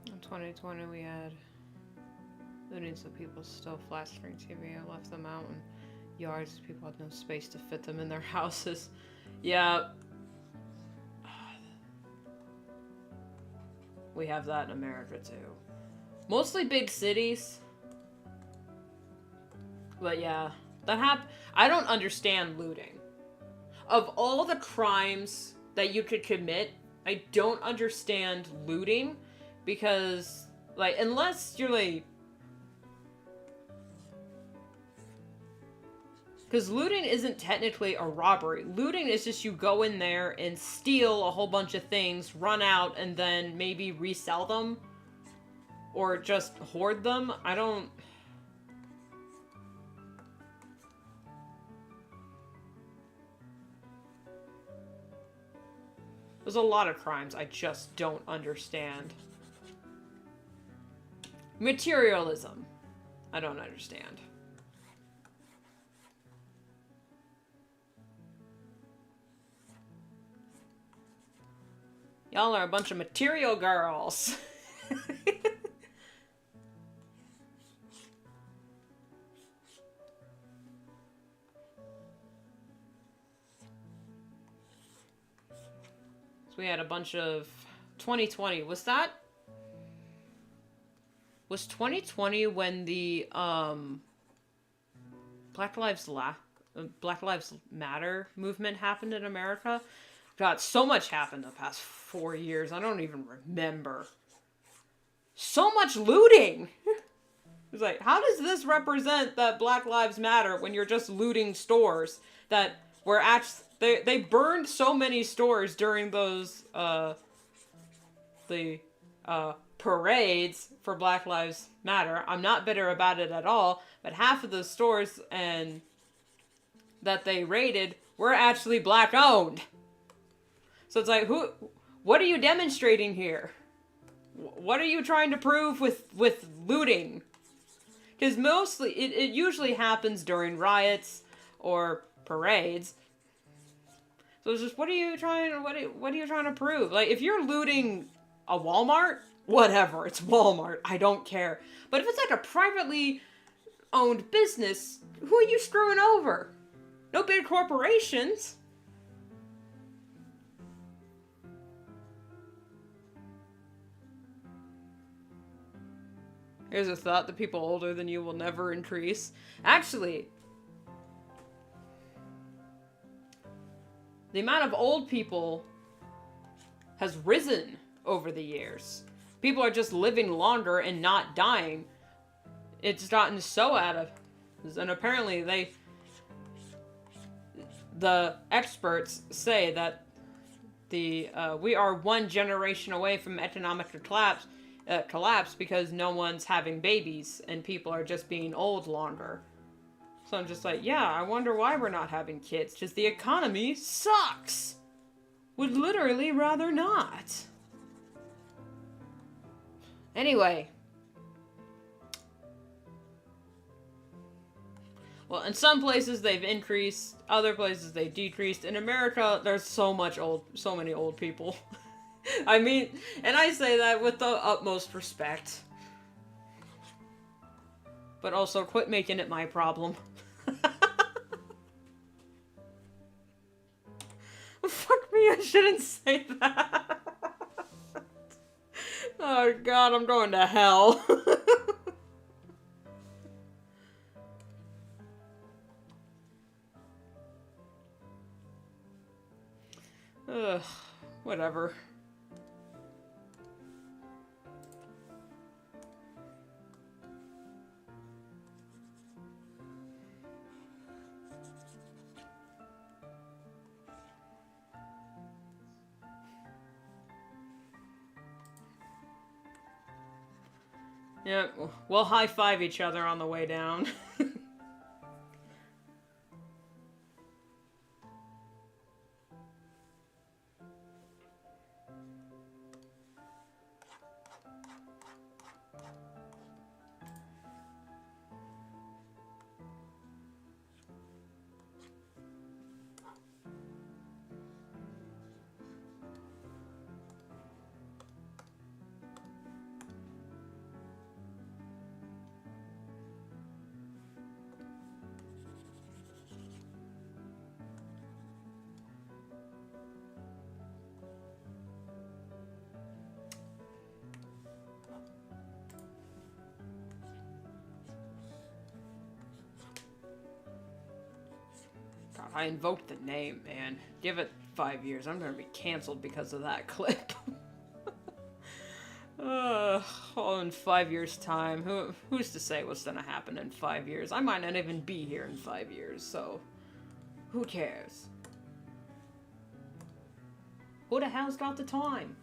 In 2020, we had millions of people still flat screen TV. I left them out in yards. People had no space to fit them in their houses. Yeah. We have that in America too. Mostly big cities. But yeah, I don't understand looting. Of all the crimes that you could commit, I don't understand looting because, like, unless you're like... Because looting isn't technically a robbery. Looting is just you go in there and steal a whole bunch of things, run out, and then maybe resell them. Or just hoard them. I don't... There's a lot of crimes I just don't understand. Materialism. I don't understand. Y'all are a bunch of material girls. So we had a bunch of 2020. Was 2020 when the Black Lives Matter movement happened in America? God, so much happened the past 4 years. I don't even remember. So much looting! It's like, how does this represent that Black Lives Matter when you're just looting stores that were actually... They burned so many stores during those, parades for Black Lives Matter. I'm not bitter about it at all, but half of the stores that they raided were actually black owned. So it's like, what are you demonstrating here? What are you trying to prove with looting? Because mostly, it usually happens during riots or parades. So it's just, what are you trying to prove? Like, if you're looting a Walmart, whatever, it's Walmart, I don't care. But if it's like a privately owned business, who are you screwing over? No big corporations. Here's a thought: the people older than you will never increase. Actually, the amount of old people has risen over the years. People are just living longer and not dying. It's gotten so out of... And apparently the experts say that we are one generation away from economic collapse because no one's having babies and people are just being old longer. So I'm just like, yeah, I wonder why we're not having kids. Just the economy sucks. Would literally rather not. Anyway. Well, in some places they've increased, other places they decreased. In America, there's so many old people. I mean, and I say that with the utmost respect. But also, quit making it my problem. Fuck me, I shouldn't say that. Oh god, I'm going to hell. Ugh, whatever. Yeah, we'll high-five each other on the way down. God, I invoked the name, man. Give it 5 years. I'm gonna be canceled because of that clip. Oh, in 5 years' time, who's to say what's gonna happen in 5 years? I might not even be here in 5 years, so who cares? Who the hell's got the time?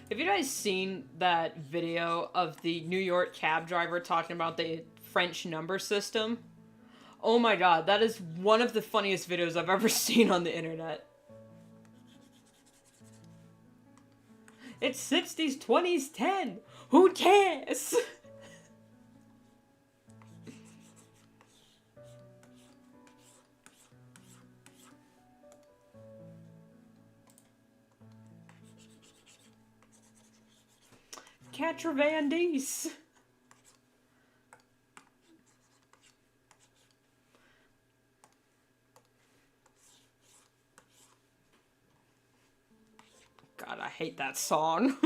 Have you guys seen that video of the New York cab driver talking about the French number system? Oh my god, that is one of the funniest videos I've ever seen on the internet. It's 60s, 20s, 10. Who cares? Catravandis. God, I hate that song.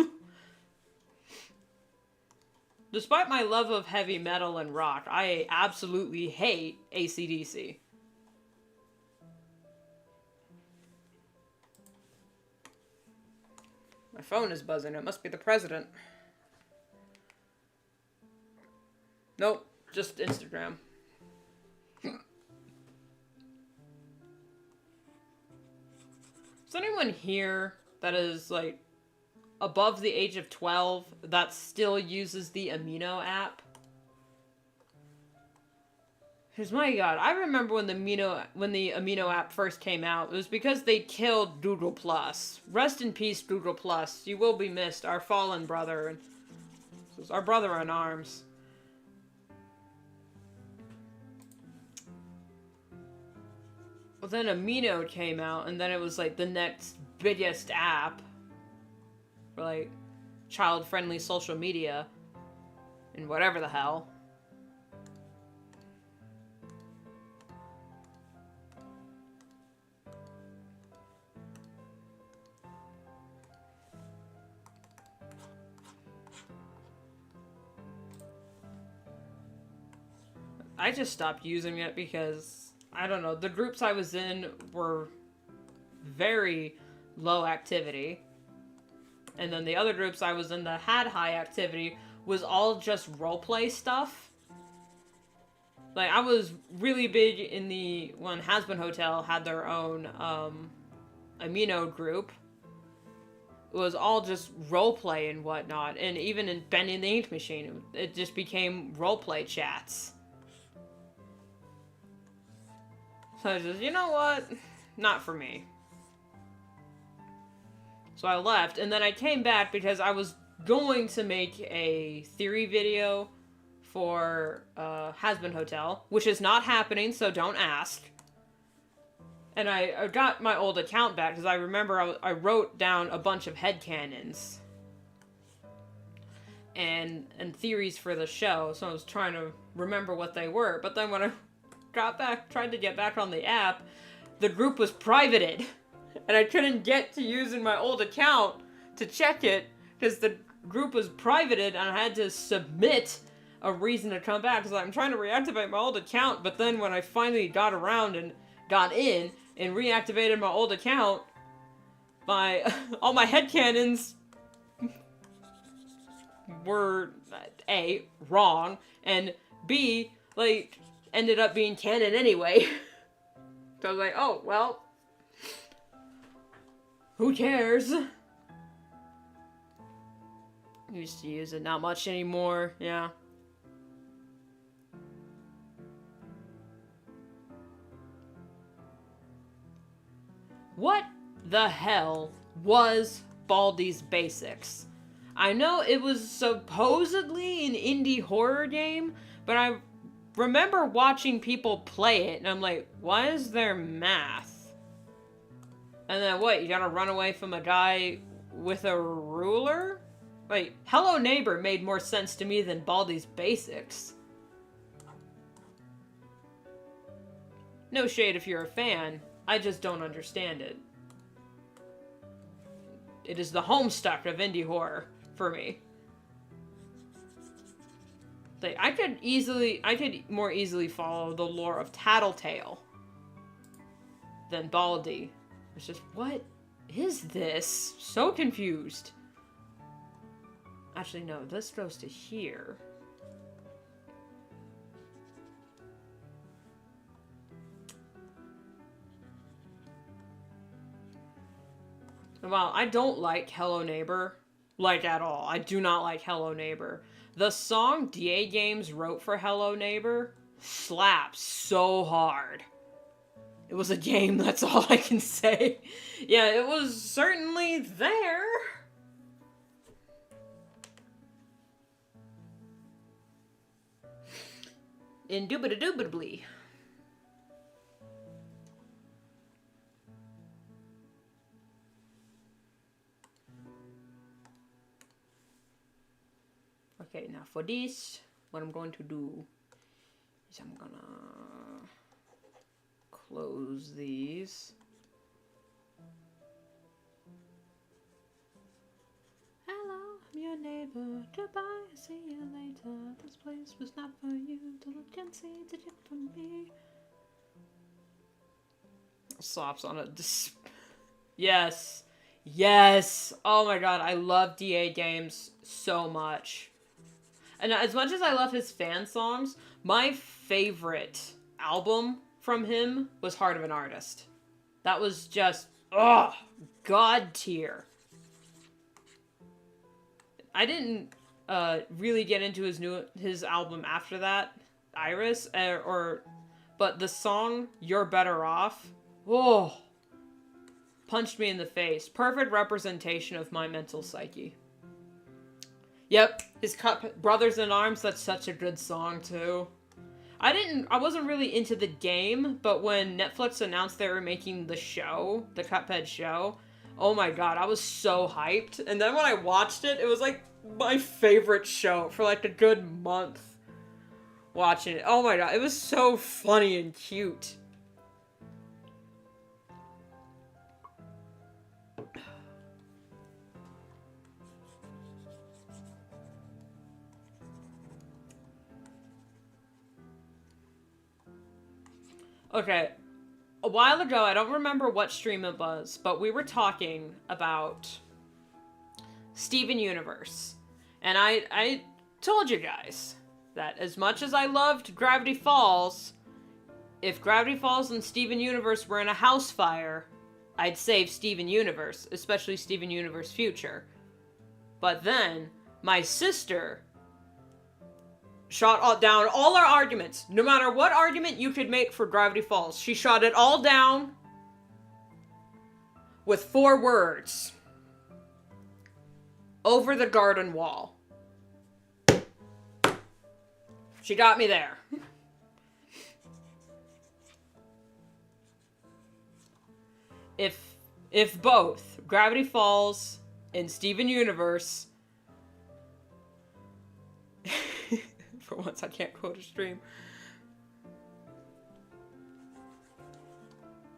Despite my love of heavy metal and rock, I absolutely hate AC/DC. My phone is buzzing. It must be the president. Nope, just Instagram. Is anyone here that is, like, above the age of 12 that still uses the Amino app? Because, my god, I remember when the Amino app first came out, it was because they killed Google+. Rest in peace, Google+. You will be missed, our fallen brother. Our brother in arms. Well, then Amino came out, and then it was, like, the next biggest app for, like, child-friendly social media and whatever the hell. I just stopped using it because, I don't know, the groups I was in were very low activity. And then the other groups I was in that had high activity was all just roleplay stuff. Like, I was really big in the, when Haugen Hotel had their own Amino group. It was all just roleplay and whatnot. And even in Bending the Ink Machine, it just became roleplay chats. So I was just, you know what? Not for me. So I left, and then I came back because I was going to make a theory video for Haugen Hotel, which is not happening, so don't ask. And I got my old account back because I remember I wrote down a bunch of headcanons and theories for the show, so I was trying to remember what they were. But then when I got back, tried to get back on the app, the group was privated. And I couldn't get to using my old account to check it because the group was privated and I had to submit a reason to come back because I'm trying to reactivate my old account, but then when I finally got around and got in and reactivated my old account, all my headcanons were A, wrong, and B, like, ended up being canon anyway. So I was like, oh, well, who cares? Used to use it, not much anymore, yeah. What the hell was Baldi's Basics? I know it was supposedly an indie horror game, but I remember watching people play it, and I'm like, why is there math? And then what, you gotta run away from a guy with a ruler? Wait, Hello Neighbor made more sense to me than Baldi's Basics. No shade if you're a fan, I just don't understand it. It is the Homestuck of indie horror for me. Like, I could more easily follow the lore of Tattletale than Baldi. It's just, what is this? So confused. Actually, no, this goes to here. Wow, I don't like Hello Neighbor. Like, at all. I do not like Hello Neighbor. The song DA Games wrote for Hello Neighbor slaps so hard. It was a game, that's all I can say. Yeah, it was certainly there. Indubitably. Okay, now for this, what I'm going to do is I'm gonna close these. Hello, I'm your neighbor. Goodbye, see you later. This place was not for you. To look and see, did it for me? Slaps on it. Yes. Yes. Oh my god, I love DA Games so much. And as much as I love his fan songs, my favorite album from him was Heart of an Artist. That was just, god tier. I didn't really get into his album after that, Iris, but the song You're Better Off, punched me in the face. Perfect representation of my mental psyche. Yep, his Brothers in Arms, that's such a good song too. I wasn't really into the game, but when Netflix announced they were making the show, the Cuphead show, oh my god, I was so hyped. And then when I watched it, it was like my favorite show for like a good month watching it. Oh my god, it was so funny and cute. Okay, a while ago, I don't remember what stream it was, but we were talking about Steven Universe. And I told you guys that as much as I loved Gravity Falls, if Gravity Falls and Steven Universe were in a house fire, I'd save Steven Universe, especially Steven Universe Future. But then, my sister shot down all our arguments. No matter what argument you could make for Gravity Falls, she shot it all down with 4 words. Over the garden wall. She got me there. If both Gravity Falls and Steven Universe for once I can't quote a stream.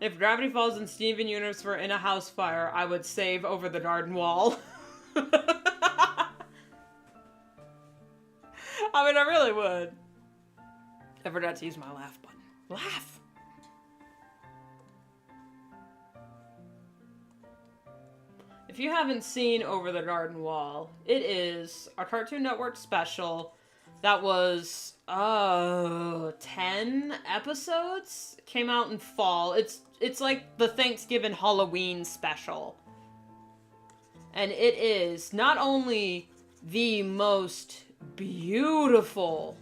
If Gravity Falls and Steven Universe were in a house fire, I would save Over the Garden Wall. I mean, I really would. I forgot to use my laugh button. Laugh! If you haven't seen Over the Garden Wall, it is a Cartoon Network special that was, 10 episodes? Came out in fall. It's like the Thanksgiving Halloween special. And it is not only the most beautiful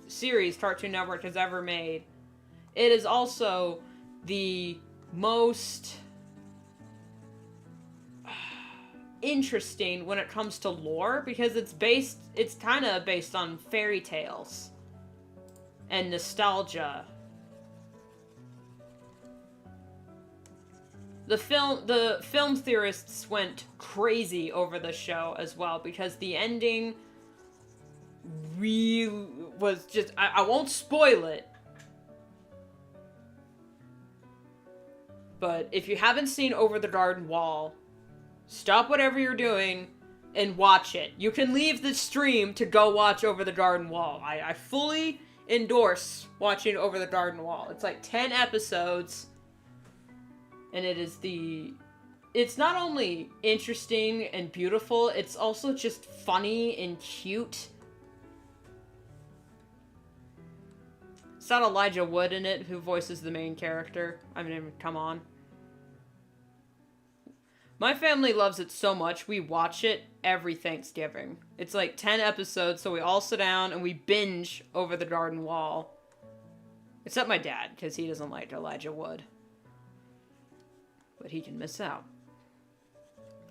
series Cartoon Network has ever made, it is also the most interesting when it comes to lore, because it's kind of based on fairy tales and nostalgia. The film theorists went crazy over the show as well, because the ending really was just, I won't spoil it, but if you haven't seen Over the Garden Wall, stop whatever you're doing and watch it. You can leave the stream to go watch Over the Garden Wall. I fully endorse watching Over the Garden Wall. It's like 10 episodes, and it's not only interesting and beautiful, it's also just funny and cute. It's got Elijah Wood in it, who voices the main character. I mean, come on. My family loves it so much, we watch it every Thanksgiving. It's like 10 episodes, so we all sit down and we binge Over the Garden Wall. Except my dad, because he doesn't like Elijah Wood. But he can miss out.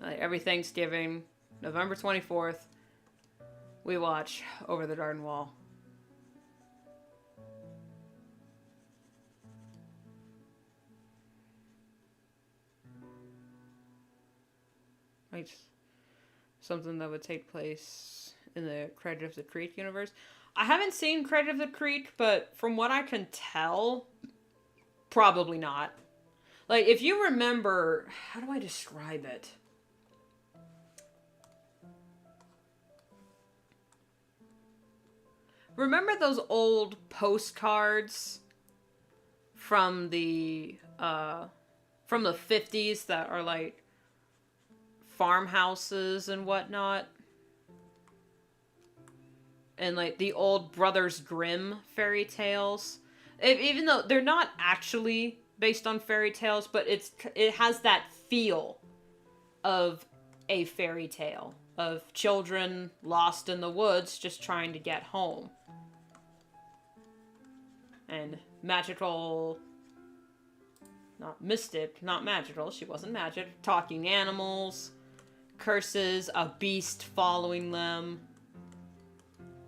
Like every Thanksgiving, November 24th, we watch Over the Garden Wall. Like something that would take place in the Credit of the Creek universe. I haven't seen Credit of the Creek, but from what I can tell, probably not. Like, if you remember, how do I describe it? Remember those old postcards from the 50s that are like farmhouses and whatnot, and like the old Brothers Grimm fairy tales, even though they're not actually based on fairy tales, but it has that feel of a fairy tale of children lost in the woods just trying to get home, and magical, not mystic, not magical, she wasn't magic, talking animals, curses, a beast following them.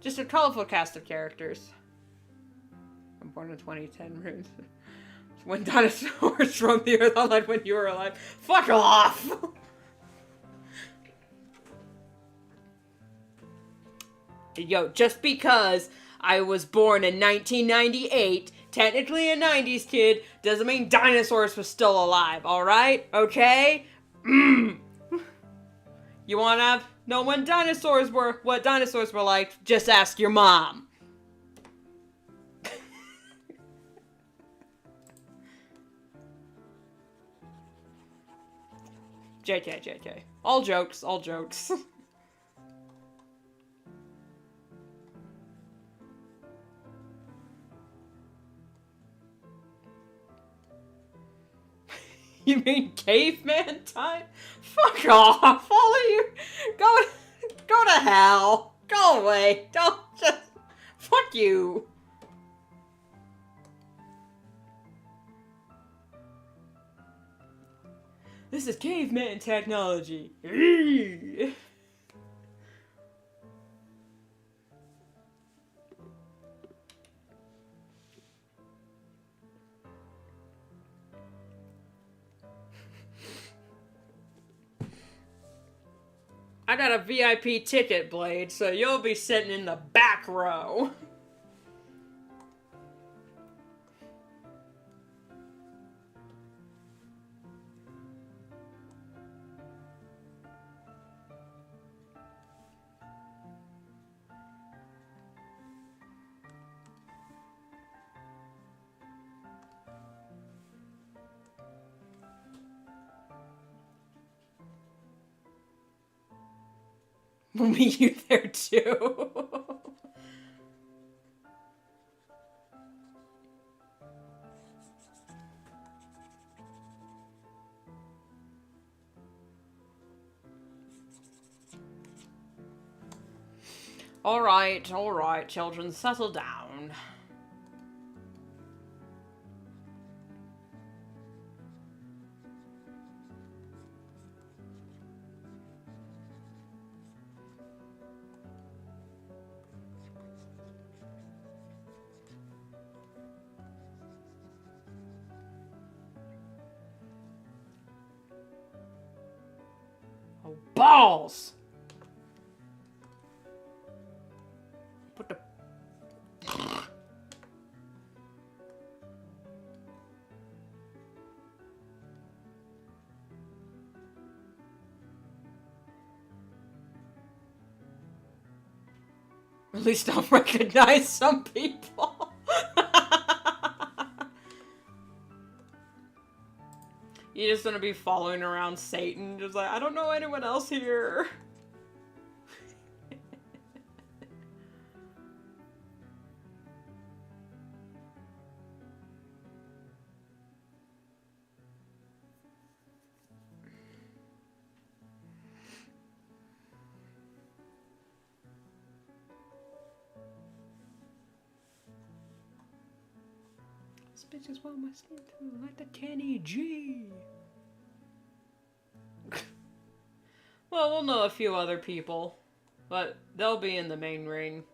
Just a colorful cast of characters. I'm born in 2010, rude. When dinosaurs roamed the earth, unlike when you were alive. Fuck off! Yo, just because I was born in 1998, technically a 90s kid, doesn't mean dinosaurs were still alive, alright? Okay? You wanna know what dinosaurs were like? Just ask your mom. JK. All jokes. You mean caveman time? Fuck off! All of you, go to hell. Go away. Don't just, fuck you. This is caveman technology. I got a VIP ticket, Blade, so you'll be sitting in the back row. We'll meet you there too. All right, children, settle down. Oh, balls! Put the... At least I'll recognize some people. You're just gonna be following around Satan, just like, I don't know anyone else here. This bitch is what my skin too, like the Kenny G. Well, we'll know a few other people, but they'll be in the main ring.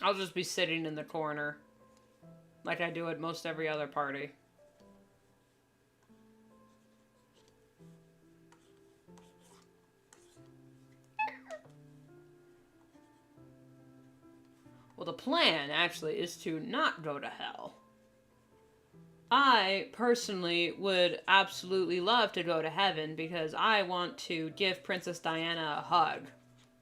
I'll just be sitting in the corner, like I do at most every other party. Well, the plan, actually, is to not go to hell. I, personally, would absolutely love to go to heaven because I want to give Princess Diana a hug.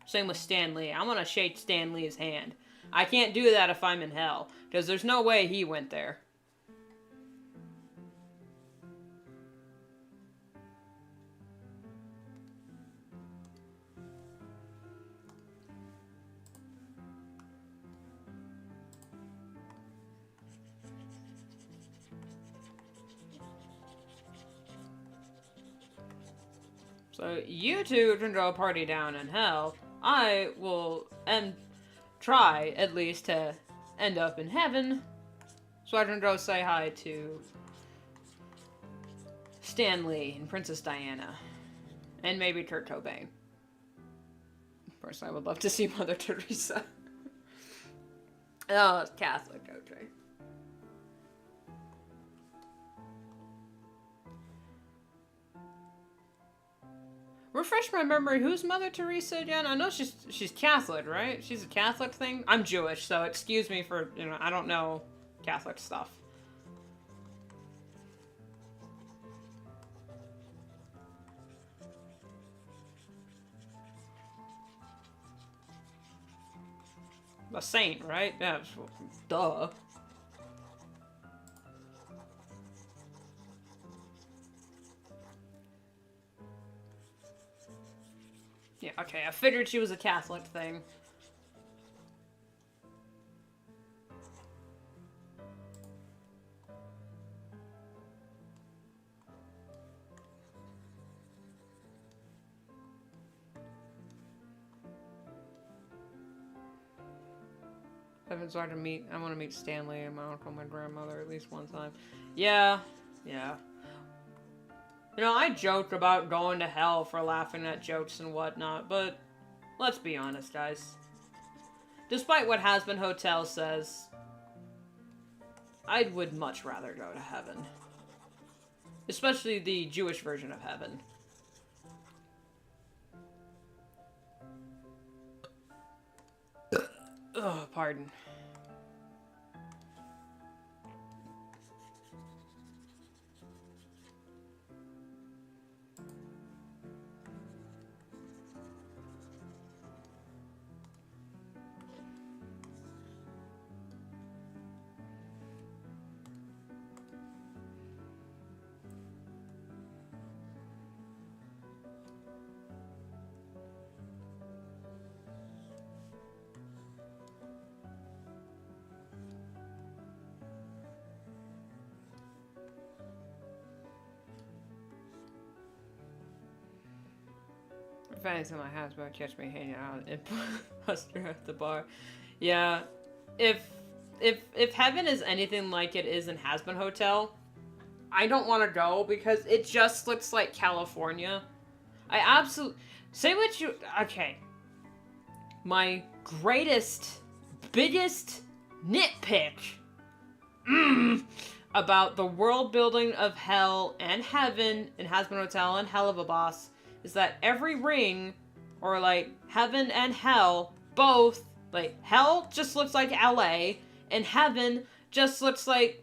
Same with Stan Lee. I want to shake Stan Lee's hand. I can't do that if I'm in hell, because there's no way he went there. So you two can go party down in hell. I will try, at least, to end up in heaven, so I can go say hi to Stan Lee and Princess Diana, and maybe Kurt Cobain. Of course, I would love to see Mother Teresa. Oh, it's Catholic, okay. Refresh my memory, who's Mother Teresa again? I know she's Catholic, right? She's a Catholic thing? I'm Jewish, so excuse me for, I don't know Catholic stuff. A saint, right? Yeah, duh. Yeah, okay, I figured she was a Catholic thing. I want to meet Stanley and my uncle and my grandmother at least one time. Yeah. I joke about going to hell for laughing at jokes and whatnot, but let's be honest, guys. Despite what Has Been Hotel says, I would much rather go to heaven. Especially the Jewish version of heaven. Ugh, pardon. If anything, my husband catch me hanging out and Buster at the bar. Yeah, if heaven is anything like it is in Hasbin Hotel, I don't want to go because it just looks like California. I absolutely say what you okay. My greatest, biggest nitpick about the world building of hell and heaven in Hasbin Hotel and Hell of a Boss is that every ring, or like heaven and hell, both, like hell just looks like LA, and heaven just looks like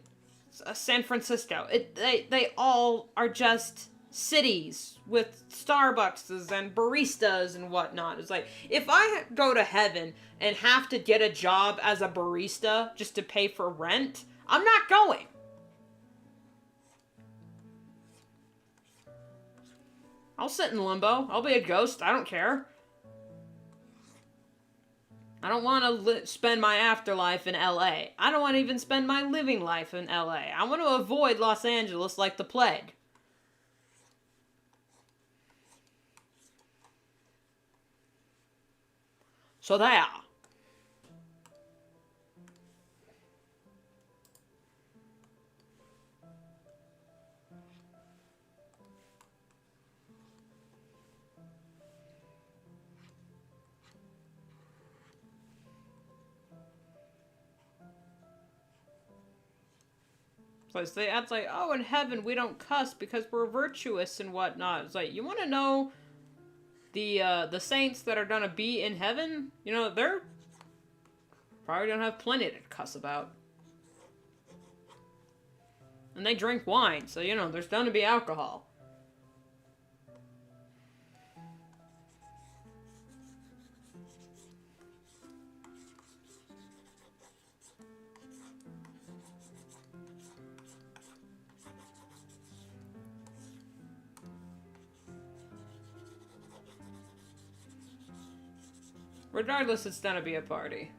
San Francisco. They all are just cities with Starbucks and baristas and whatnot. It's like, if I go to heaven and have to get a job as a barista just to pay for rent, I'm not going. I'll sit in limbo. I'll be a ghost. I don't care. I don't want to spend my afterlife in LA. I don't want to even spend my living life in LA. I want to avoid Los Angeles like the plague. So there. So it's like, oh, in heaven we don't cuss because we're virtuous and whatnot. It's like, you want to know the saints that are gonna be in heaven? You know, they're probably gonna have plenty to cuss about. And they drink wine, so, you know, there's gonna be alcohol. Regardless, it's gonna be a party.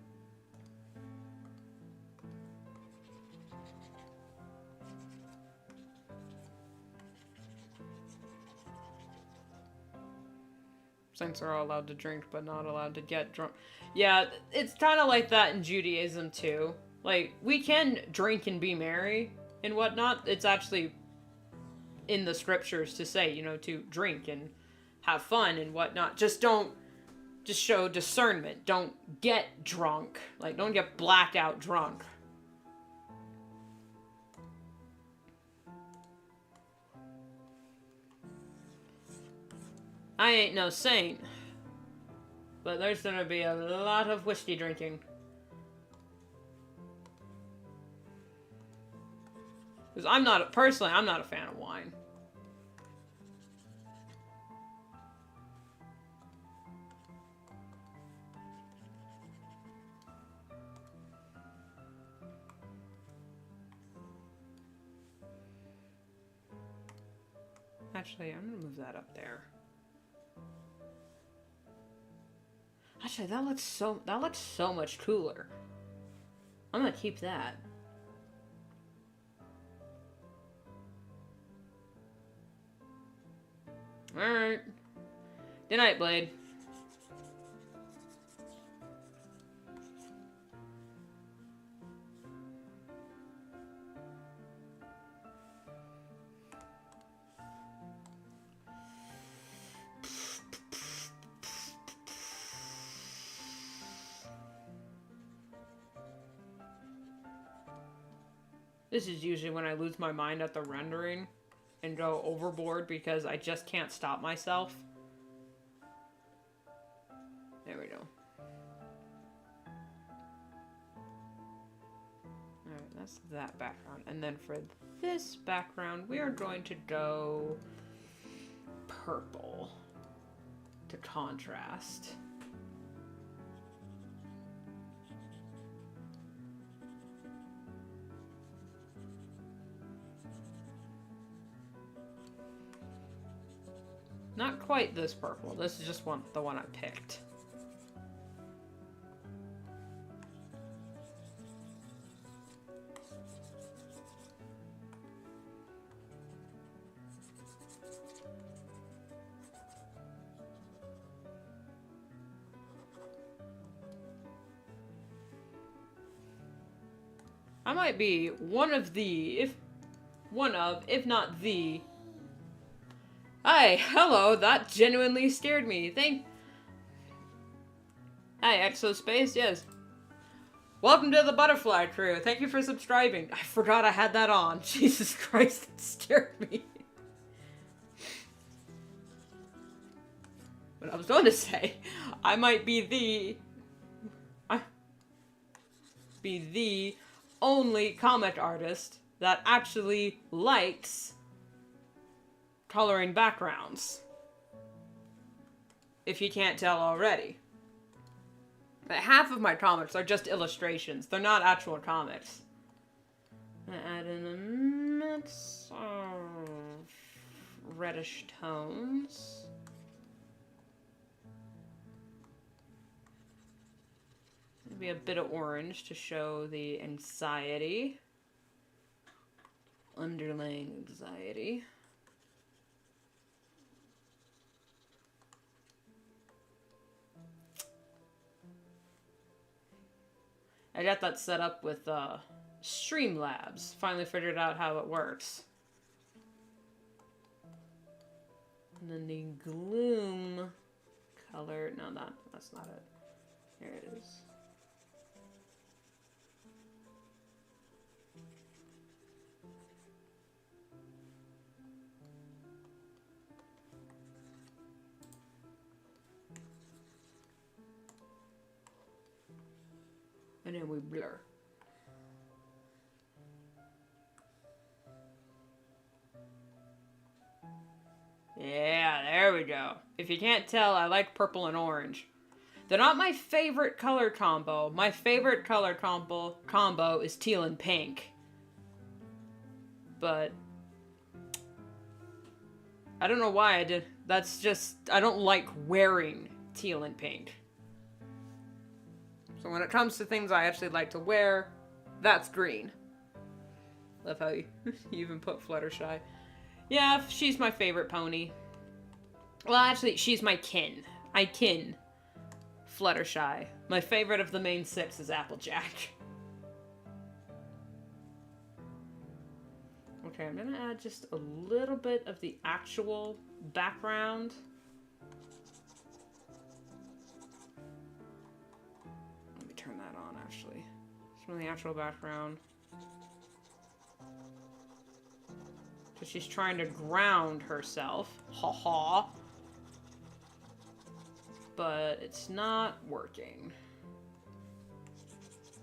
Saints are all allowed to drink, but not allowed to get drunk. Yeah, it's kind of like that in Judaism, too. Like, we can drink and be merry and whatnot. It's actually in the scriptures to say, you know, to drink and have fun and whatnot. Just show discernment. Don't get drunk. Like, don't get blackout drunk. I ain't no saint, but there's gonna be a lot of whiskey drinking. Because I'm not a fan of wine. Actually, I'm gonna move that up there. Actually, that looks so much cooler. I'm gonna keep that. Alright. Good night, Blade. This is usually when I lose my mind at the rendering and go overboard because I just can't stop myself. There we go. That's that background. And then for this background, we are going to go purple to contrast. Not quite this purple. This is just the one I picked. I might be one of, if not the. Hi, hello, that genuinely scared me. Hi, Exospace, yes. Welcome to the Butterfly Crew. Thank you for subscribing. I forgot I had that on. Jesus Christ, that scared me. But I was going to say, I might be the only comic artist that actually likes coloring backgrounds. If you can't tell already. But half of my comics are just illustrations. They're not actual comics. I add in a mix of reddish tones. Maybe a bit of orange to show the anxiety. Underlying anxiety. I got that set up with Streamlabs. Finally figured out how it works. And then the gloom color. No, that's not it. Here it is. And then we blur. Yeah, there we go. If you can't tell, I like purple and orange. They're not my favorite color combo. My favorite color combo is teal and pink. But I don't know why I did. That's just, I don't like wearing teal and pink. So when it comes to things I actually like to wear, that's green. Love how you even put Fluttershy. Yeah, she's my favorite pony. Well, actually, she's my kin. I kin Fluttershy. My favorite of the main 6 is Applejack. Okay, I'm gonna add just a little bit of the actual background. Turn that on, actually. It's from the actual background. So she's trying to ground herself. Ha-ha. But it's not working.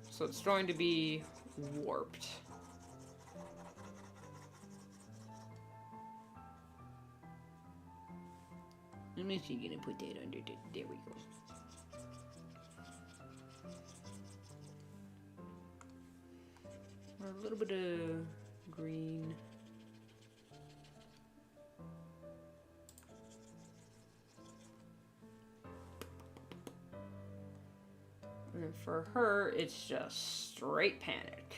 So it's going to be warped. Let me see, gonna put that under the, there we go. A little bit of green. And then for her, it's just straight panic.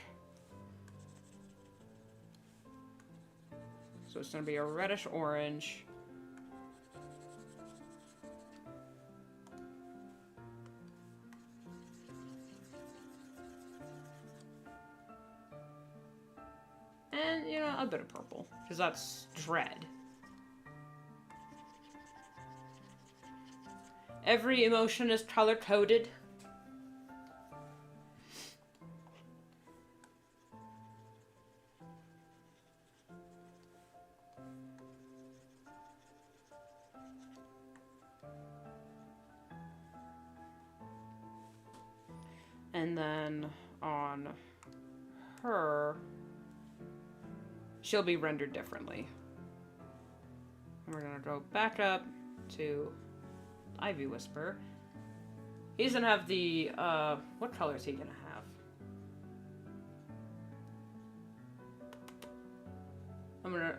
So it's going to be a reddish orange. And, you know, a bit of purple, because that's dread. Every emotion is color-coded. And then on her, she'll be rendered differently. And we're gonna go back up to Ivy Whisper. He's gonna have the, what color is he gonna have?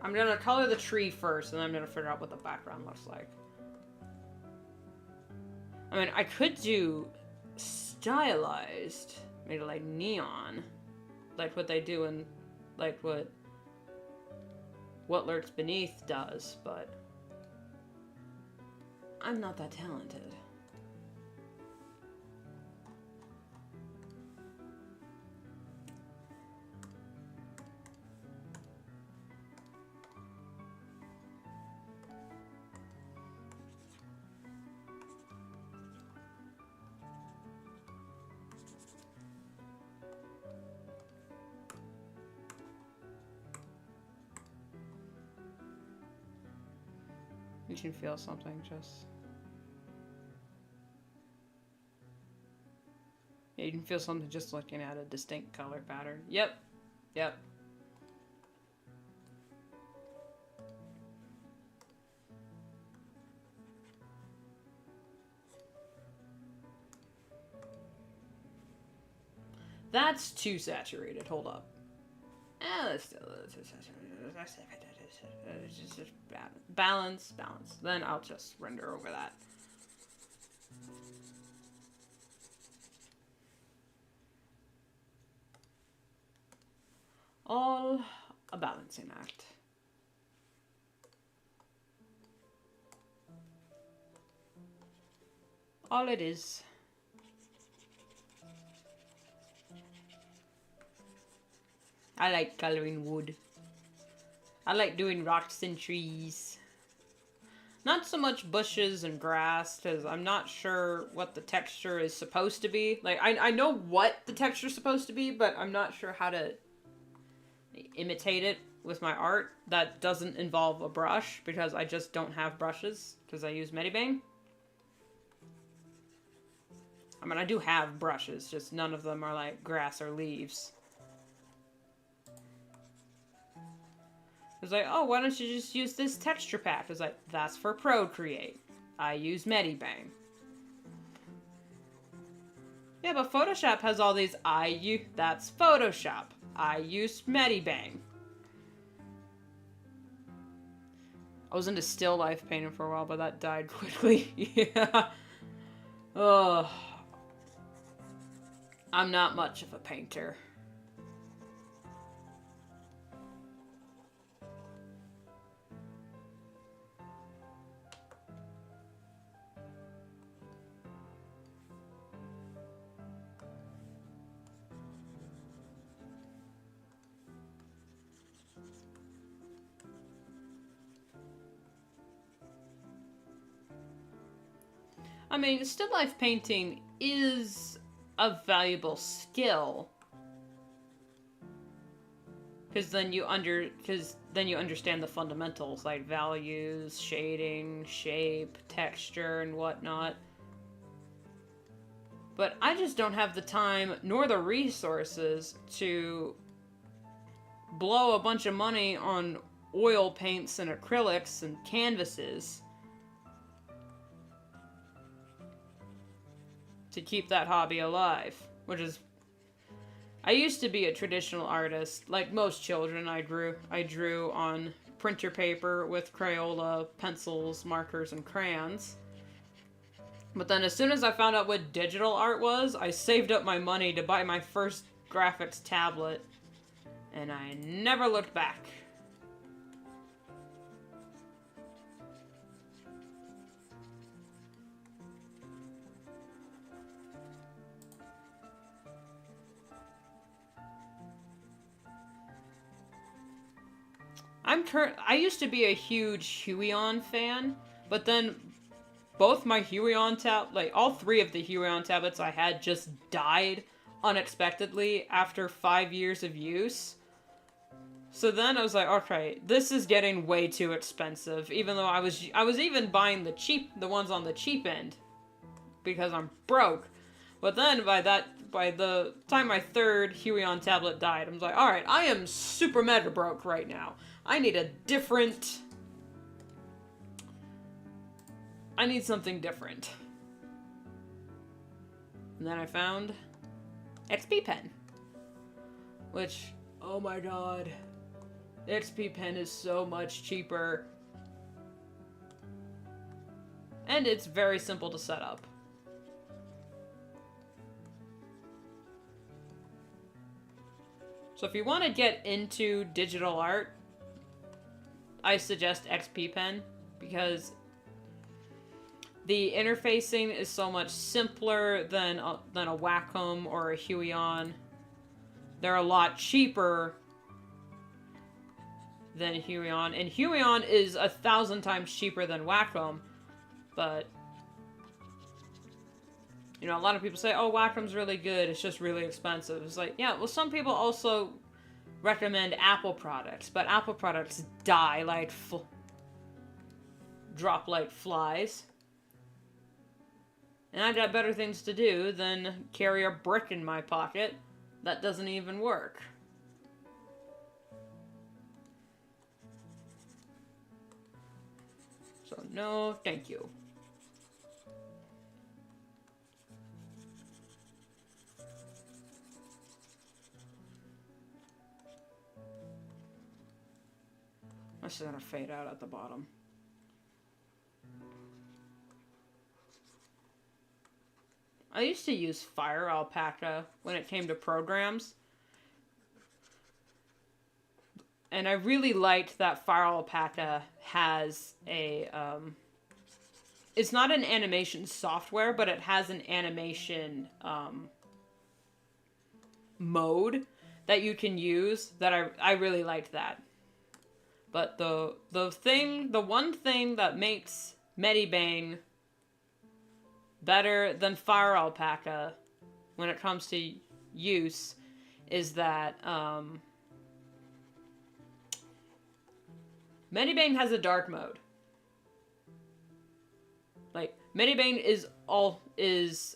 I'm gonna color the tree first, and then I'm gonna figure out what the background looks like. I mean, I could do stylized, maybe like neon, like what they do in, like what Lurks Beneath does, but I'm not that talented. You can feel something just... Yeah, you can feel something just looking at a distinct color pattern. Yep. Yep. That's too saturated. Hold up. Let's do just balance. Then I'll just render over that. All a balancing act. All it is. I like coloring wood. I like doing rocks and trees. Not so much bushes and grass, because I'm not sure what the texture is supposed to be. Like, I know what the texture is supposed to be, but I'm not sure how to imitate it with my art. That doesn't involve a brush, because I just don't have brushes, because I use Medibang. I mean, I do have brushes, just none of them are like grass or leaves. It was like, oh, why don't you just use this texture pack? It was like, that's for Procreate. I use Medibang. Yeah, but Photoshop has all these that's Photoshop. I use Medibang. I was into still life painting for a while, but that died quickly. Yeah. Ugh. I'm not much of a painter. I mean, still life painting is a valuable skill. Because then you understand the fundamentals like values, shading, shape, texture, and whatnot. But I just don't have the time nor the resources to blow a bunch of money on oil paints and acrylics and canvases to keep that hobby alive, which is... I used to be a traditional artist. Like most children, I drew on printer paper with Crayola, pencils, markers, and crayons. But then as soon as I found out what digital art was, I saved up my money to buy my first graphics tablet, and I never looked back. I used to be a huge Haugen fan, but then both my Haugen all three of the Haugen tablets I had just died unexpectedly after 5 years of use. So then I was like, okay, this is getting way too expensive, even though I was even buying the ones on the cheap end, because I'm broke. But then by the time my third Huion tablet died, I was like, alright, I am super meta broke right now. I need something different. And then I found XP Pen. Which, oh my god. XP Pen is so much cheaper. And it's very simple to set up. So if you want to get into digital art, I suggest XP Pen, because the interfacing is so much simpler than a Wacom or a Huion. They're a lot cheaper than Huion, and Huion is 1,000 times cheaper than Wacom, but you know, a lot of people say, oh, Wacom's really good, it's just really expensive. It's like, yeah, well, some people also recommend Apple products, but Apple products die like drop like flies. And I've got better things to do than carry a brick in my pocket that doesn't even work. So no, thank you. I'm just gonna fade out at the bottom. I used to use Fire Alpaca when it came to programs. And I really liked that Fire Alpaca has a, it's not an animation software, but it has an animation, mode that you can use that I really liked that. But the one thing that makes Medibang better than Fire Alpaca when it comes to use is that Medibang has a dark mode. Like, Medibang is always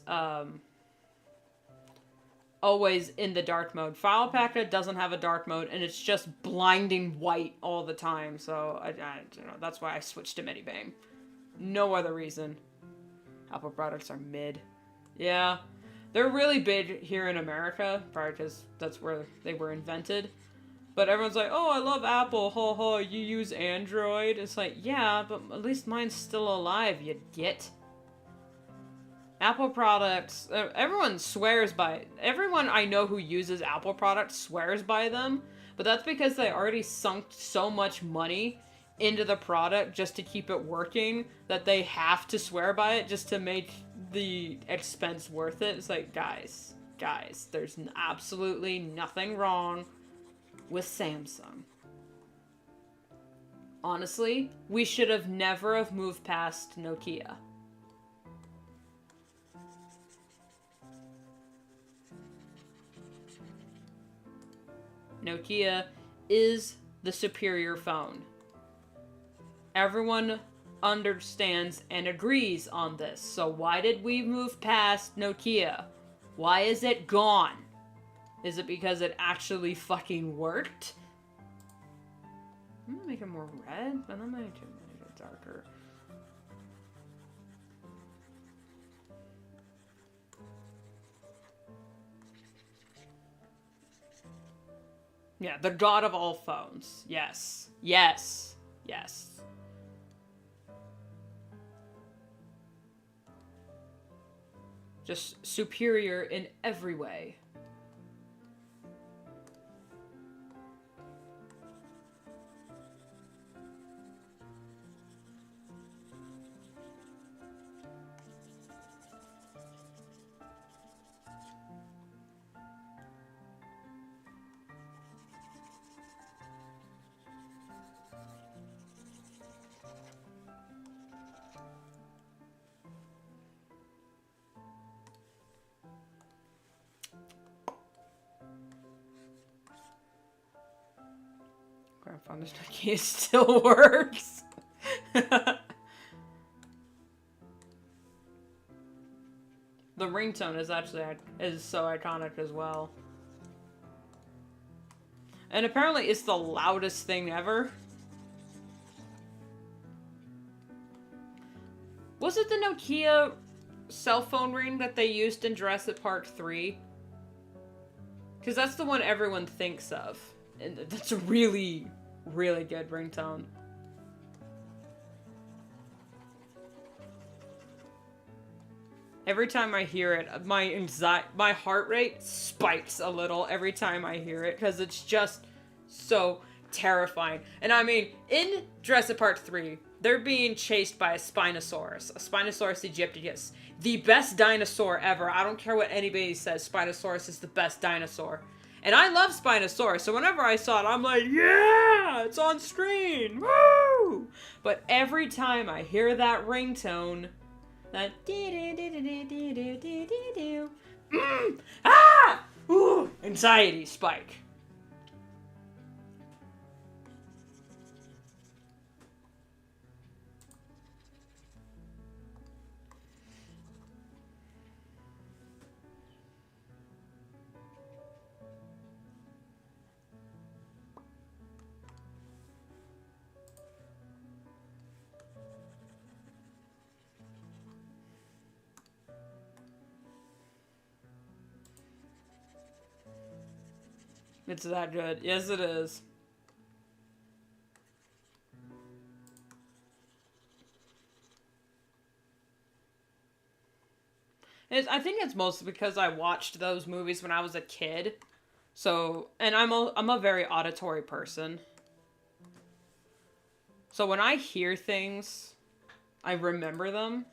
in the dark mode. Fire Alpaca doesn't have a dark mode, and it's just blinding white all the time. So I you know, that's why I switched to Medibang. No other reason. Apple products are mid. Yeah, they're really big here in America, probably because that's where they were invented. But everyone's like, oh, I love Apple, ho ho, you use Android? It's like, yeah, but at least mine's still alive, you git. Apple products, everyone swears by, everyone I know who uses Apple products swears by them, but that's because they already sunk so much money into the product just to keep it working that they have to swear by it just to make the expense worth it. It's like, guys, there's absolutely nothing wrong with Samsung. Honestly, we should have never have moved past Nokia. Nokia is the superior phone. Everyone understands and agrees on this. So why did we move past Nokia? Why is it gone? Is it because it actually fucking worked? I'm gonna make it more red, but I'm gonna make it darker. Yeah, the god of all phones. Yes. Yes. Yes. Just superior in every way. Grandfather's Nokia still works. The ringtone is actually so iconic as well. And apparently it's the loudest thing ever. Was it the Nokia cell phone ring that they used in Jurassic Park 3? Because that's the one everyone thinks of. And that's a really, really good ringtone. Every time I hear it, my heart rate spikes a little every time I hear it, because it's just so terrifying. And I mean, in Jurassic Park 3, they're being chased by a Spinosaurus aegyptius. The best dinosaur ever. I don't care what anybody says, Spinosaurus is the best dinosaur. And I love Spinosaurus, so whenever I saw it, I'm like, yeah, it's on screen, woo! But every time I hear that ringtone, that ooh, anxiety spike. It's that good. Yes, it is. I think it's mostly because I watched those movies when I was a kid. So, and I'm a very auditory person. So when I hear things, I remember them.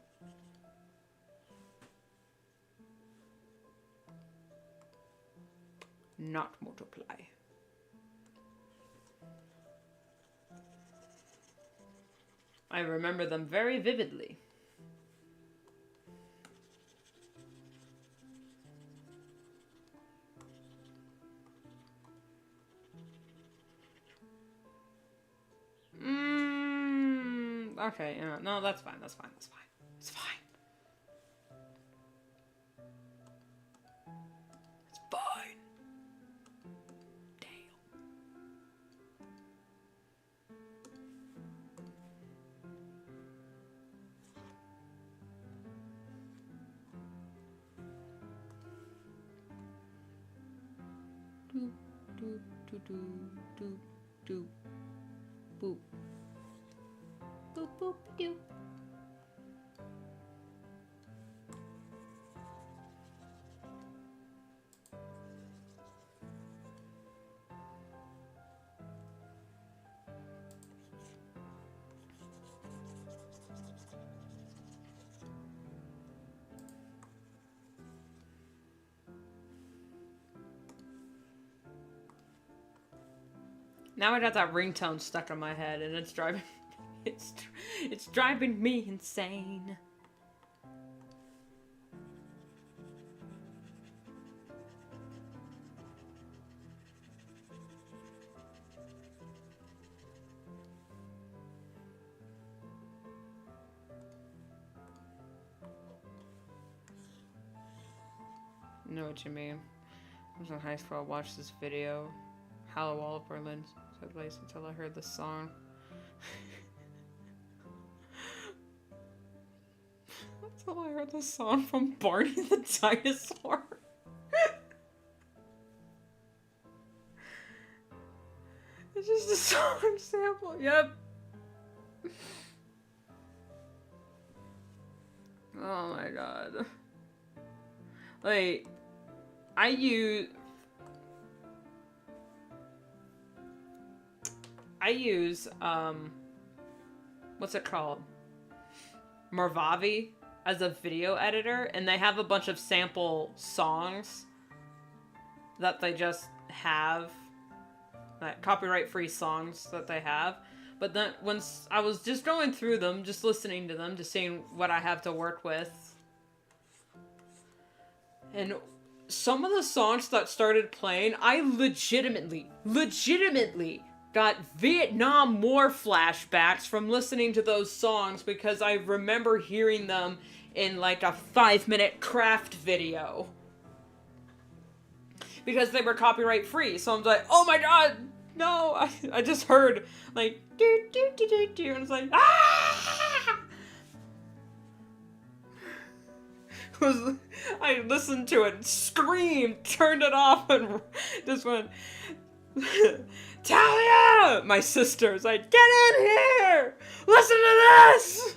Not multiply. I remember them very vividly. Okay, yeah, no, that's fine, that's fine, that's fine. It's fine. It's fine. Damn. Do, do, do, do, do, boop. Boop, boop, doo. Now I got that ringtone stuck in my head, and it's driving it's driving me insane. I know what you mean. I was in high school, I watched this video. Hello, all of Berlin took place until I heard this song. Until I heard the song from Barney the Dinosaur. It's just a song sample. Yep. Oh my god. Like, I use what's it called? Marvavi as a video editor, and they have a bunch of sample songs that they just have, like copyright-free songs that they have. But then once I was just going through them, just listening to them, just seeing what I have to work with, and some of the songs that started playing, I legitimately got Vietnam War flashbacks from listening to those songs because I remember hearing them in like a 5-minute craft video. Because they were copyright free, so I'm like, oh my god, no, I just heard like do do do do do, and it's like ah. I listened to it, screamed, turned it off, and just went, Talia! My sister's like, get in here! Listen to this!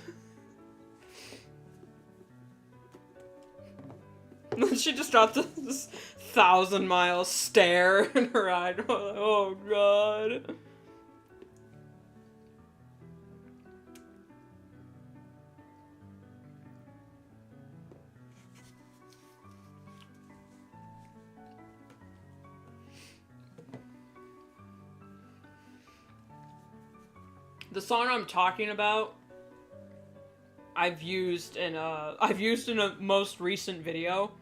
And she just dropped this 1,000-mile stare in her eye. Oh, God. The song I'm talking about, I've used in a most recent video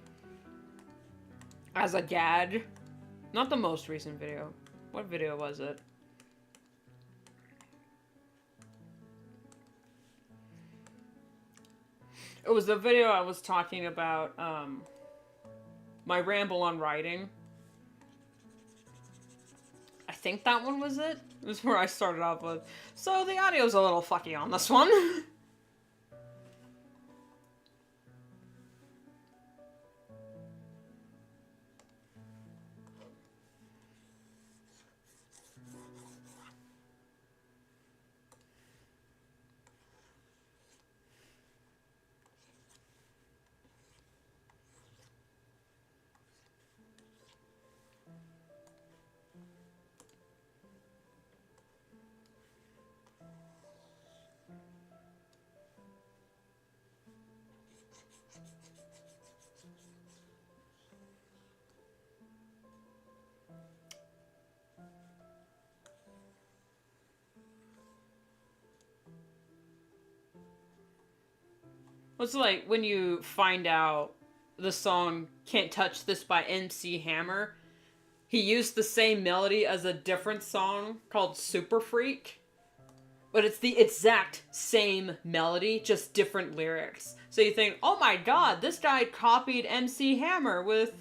as a gag. Not the most recent video. What video was it? It was the video I was talking about, my ramble on writing. I think that one was it. It was where I started off with. So the audio's a little fucky on this one. What's like when you find out the song Can't Touch This by MC Hammer, he used the same melody as a different song called Super Freak, but it's the exact same melody, just different lyrics. So you think, oh my god, this guy copied MC Hammer with,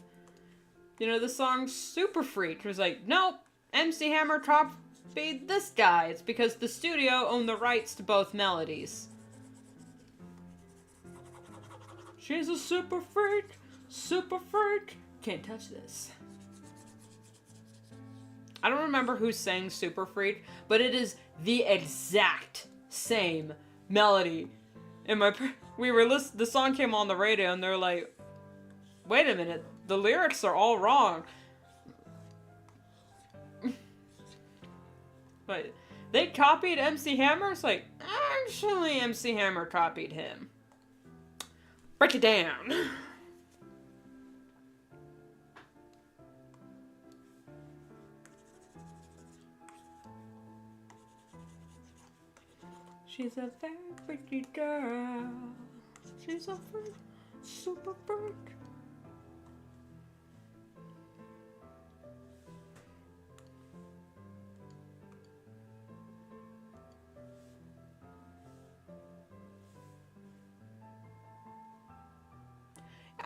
you know, the song Super Freak. It was like, nope, MC Hammer copied this guy. It's because the studio owned the rights to both melodies. She's a super freak, can't touch this. I don't remember who sang Super Freak, but it is the exact same melody. And the song came on the radio and they're like, wait a minute, the lyrics are all wrong. But they copied MC Hammer? It's like, actually MC Hammer copied him. Break it down. She's a very pretty girl. She's a freak, super freak.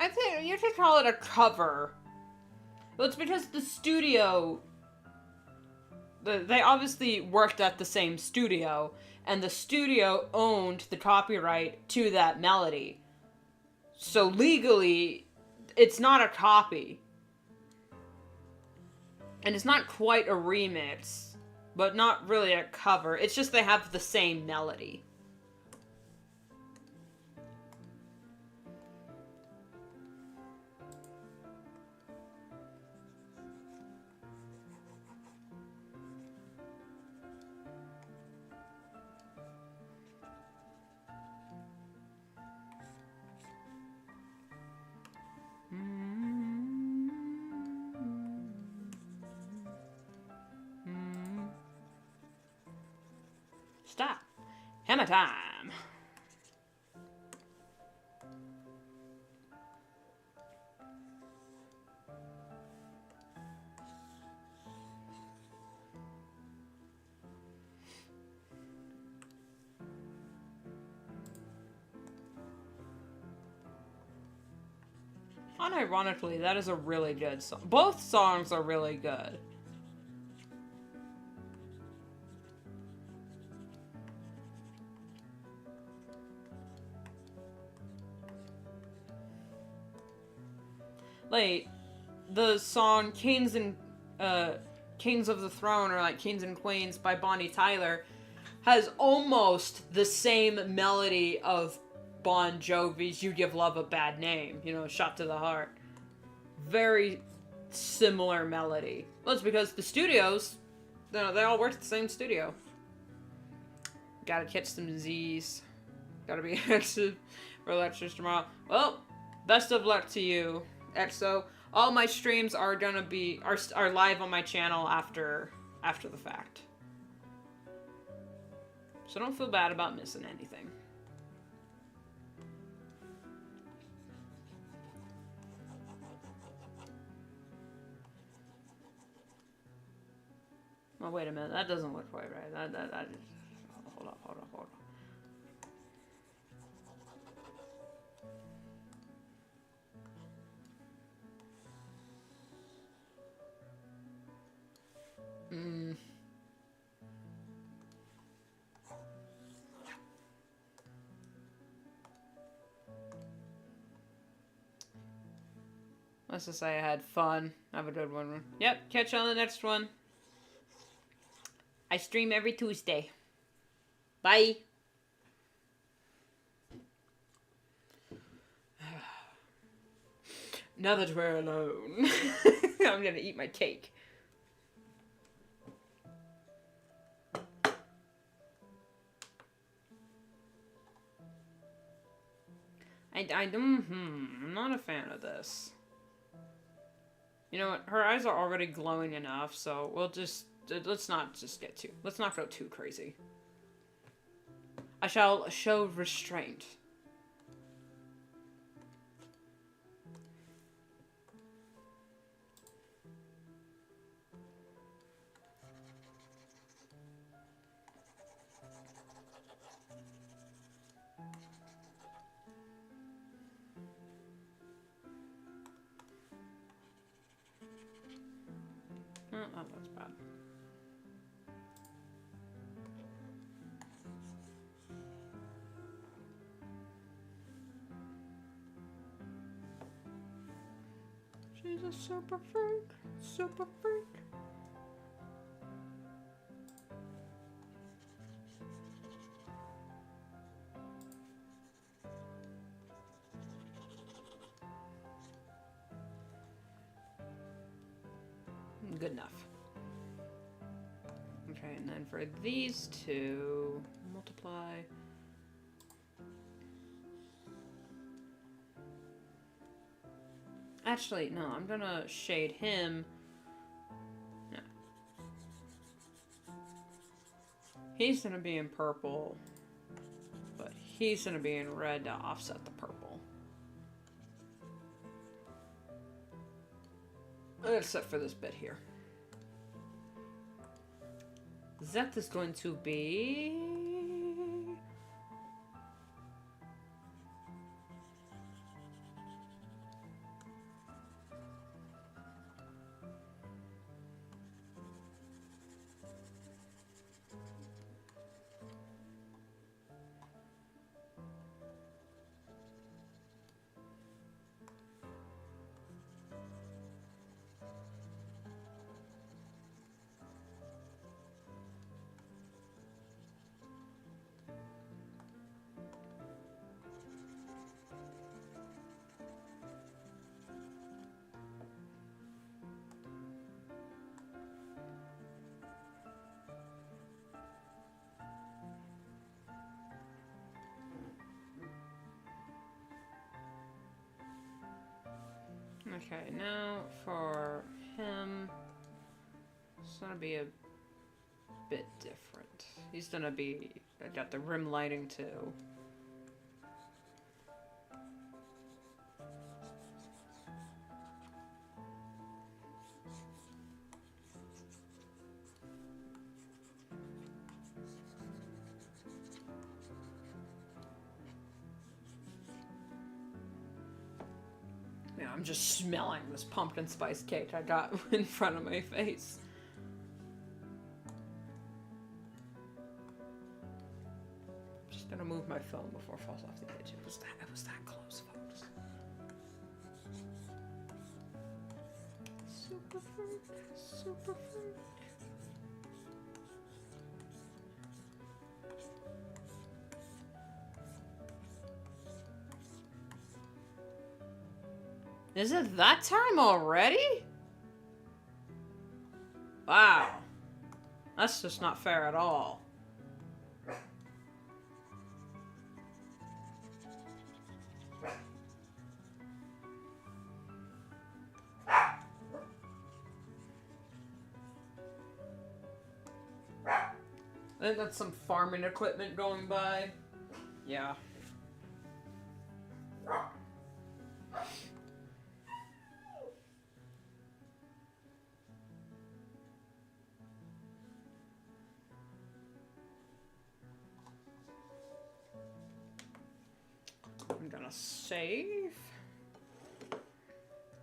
I think you could call it a cover. Well, it's because the studio... They obviously worked at the same studio, and the studio owned the copyright to that melody. So legally, it's not a copy. And it's not quite a remix, but not really a cover. It's just they have the same melody. Stop. Hammer time. unironically, that is a really good song. Both songs are really good. Like, the song Kings of the Throne, or like Kings and Queens by Bonnie Tyler, has almost the same melody of Bon Jovi's You Give Love a Bad Name, you know, Shot to the Heart. Very similar melody. Well, it's because the studios, they all work at the same studio. Gotta catch some Z's. Gotta be active for lectures tomorrow. Well, best of luck to you, EXO. All my streams are gonna be are live on my channel after the fact. So don't feel bad about missing anything. Oh, wait a minute. That doesn't look quite right. That hold on. Let's just say I had fun. Have a good one. Yep, catch you on the next one. I stream every Tuesday. Bye. Now that we're alone, I'm gonna eat my cake. I'm not a fan of this. You know what? Her eyes are already glowing enough, so we'll just... let's not go too crazy. I shall show restraint. Oh, that's bad. She's a super freak. Super freak. Good enough. Okay, and then for these two, multiply. Actually, no, I'm gonna shade him. No. He's gonna be in purple, but he's gonna be in red to offset the purple. Except for this bit here. That is going to be... Okay, now for him, it's gonna be a bit different. He's gonna be, I got the rim lighting too. I'm just smelling this pumpkin spice cake I got in front of my face. Just gonna move my phone before it falls off the edge. It was that close, folks. Super fruit, super fruit. Is it that time already? Wow. That's just not fair at all. I think that's some farming equipment going by. Yeah. I'm gonna save.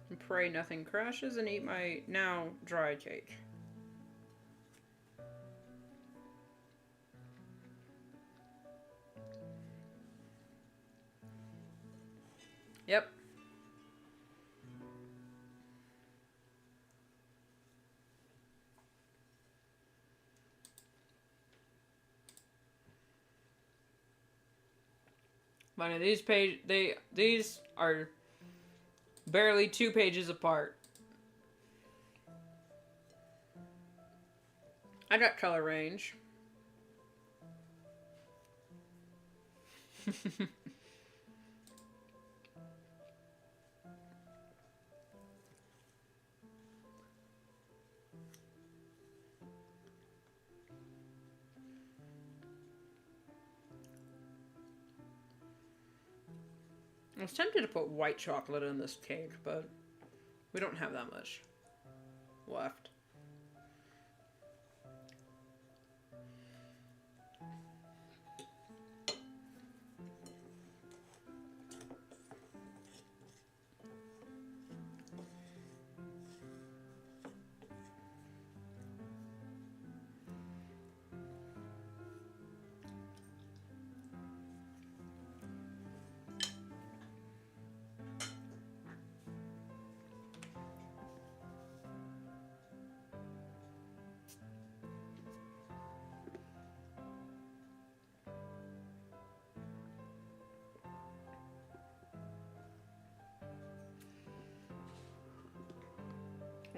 And pray nothing crashes and eat my now dry cake. Yep. But these are barely 2 pages apart. I got color range. I was tempted to put white chocolate in this cake, but we don't have that much left.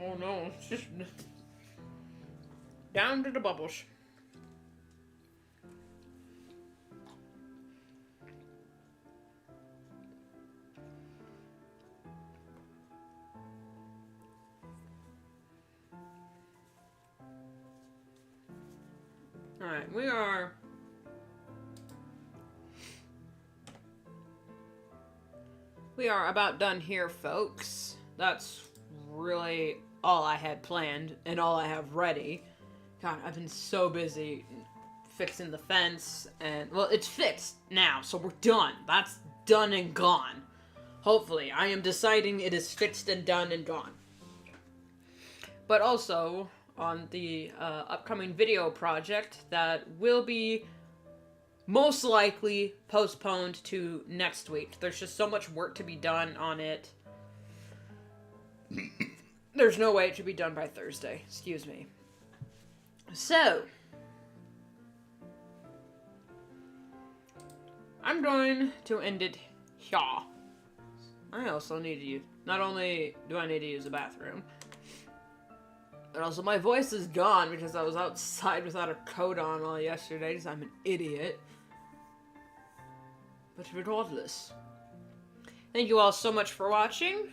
Oh no, it's just down to the bubbles. Alright, we are about done here, folks. That's really all I had planned and all I have ready. God, I've been so busy fixing the fence and, well, it's fixed now, so we're done. That's done and gone. Hopefully. I am deciding it is fixed and done and gone. But also, on the upcoming video project that will be most likely postponed to next week. There's just so much work to be done on it. There's no way it should be done by Thursday. Excuse me. So, I'm going to end it here. I also need to use, not only do I need to use the bathroom, but also my voice is gone because I was outside without a coat on all yesterday because I'm an idiot. But regardless, thank you all so much for watching.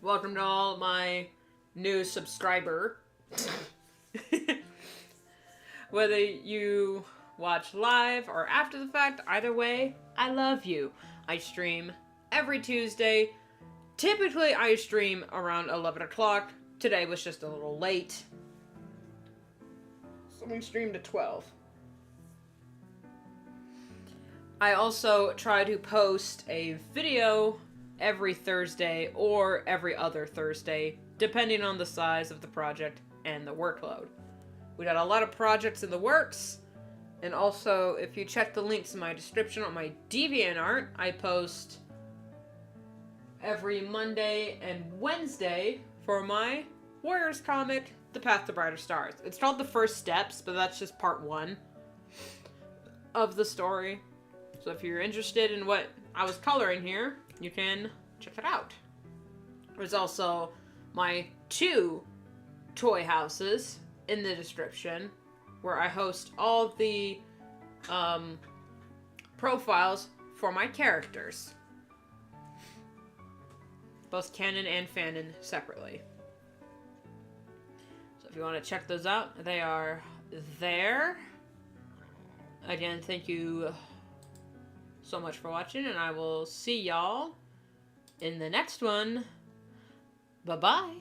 Welcome to all my new subscriber. Whether you watch live or after the fact, either way, I love you. I stream every Tuesday. Typically, I stream around 11 o'clock. Today was just a little late. So we streamed at 12. I also try to post a video every Thursday or every other Thursday, depending on the size of the project and the workload. We got a lot of projects in the works, and also if you check the links in my description on my DeviantArt, I post every Monday and Wednesday for my Warriors comic, The Path to Brighter Stars. It's called The First Steps, but that's just part 1 of the story. So if you're interested in what I was coloring here, you can check it out. There's also my 2 toy houses in the description, where I host all the profiles for my characters, both canon and fanon separately. So if you want to check those out, they are there. Again, thank you so much for watching, and I will see y'all in the next one. Bye-bye.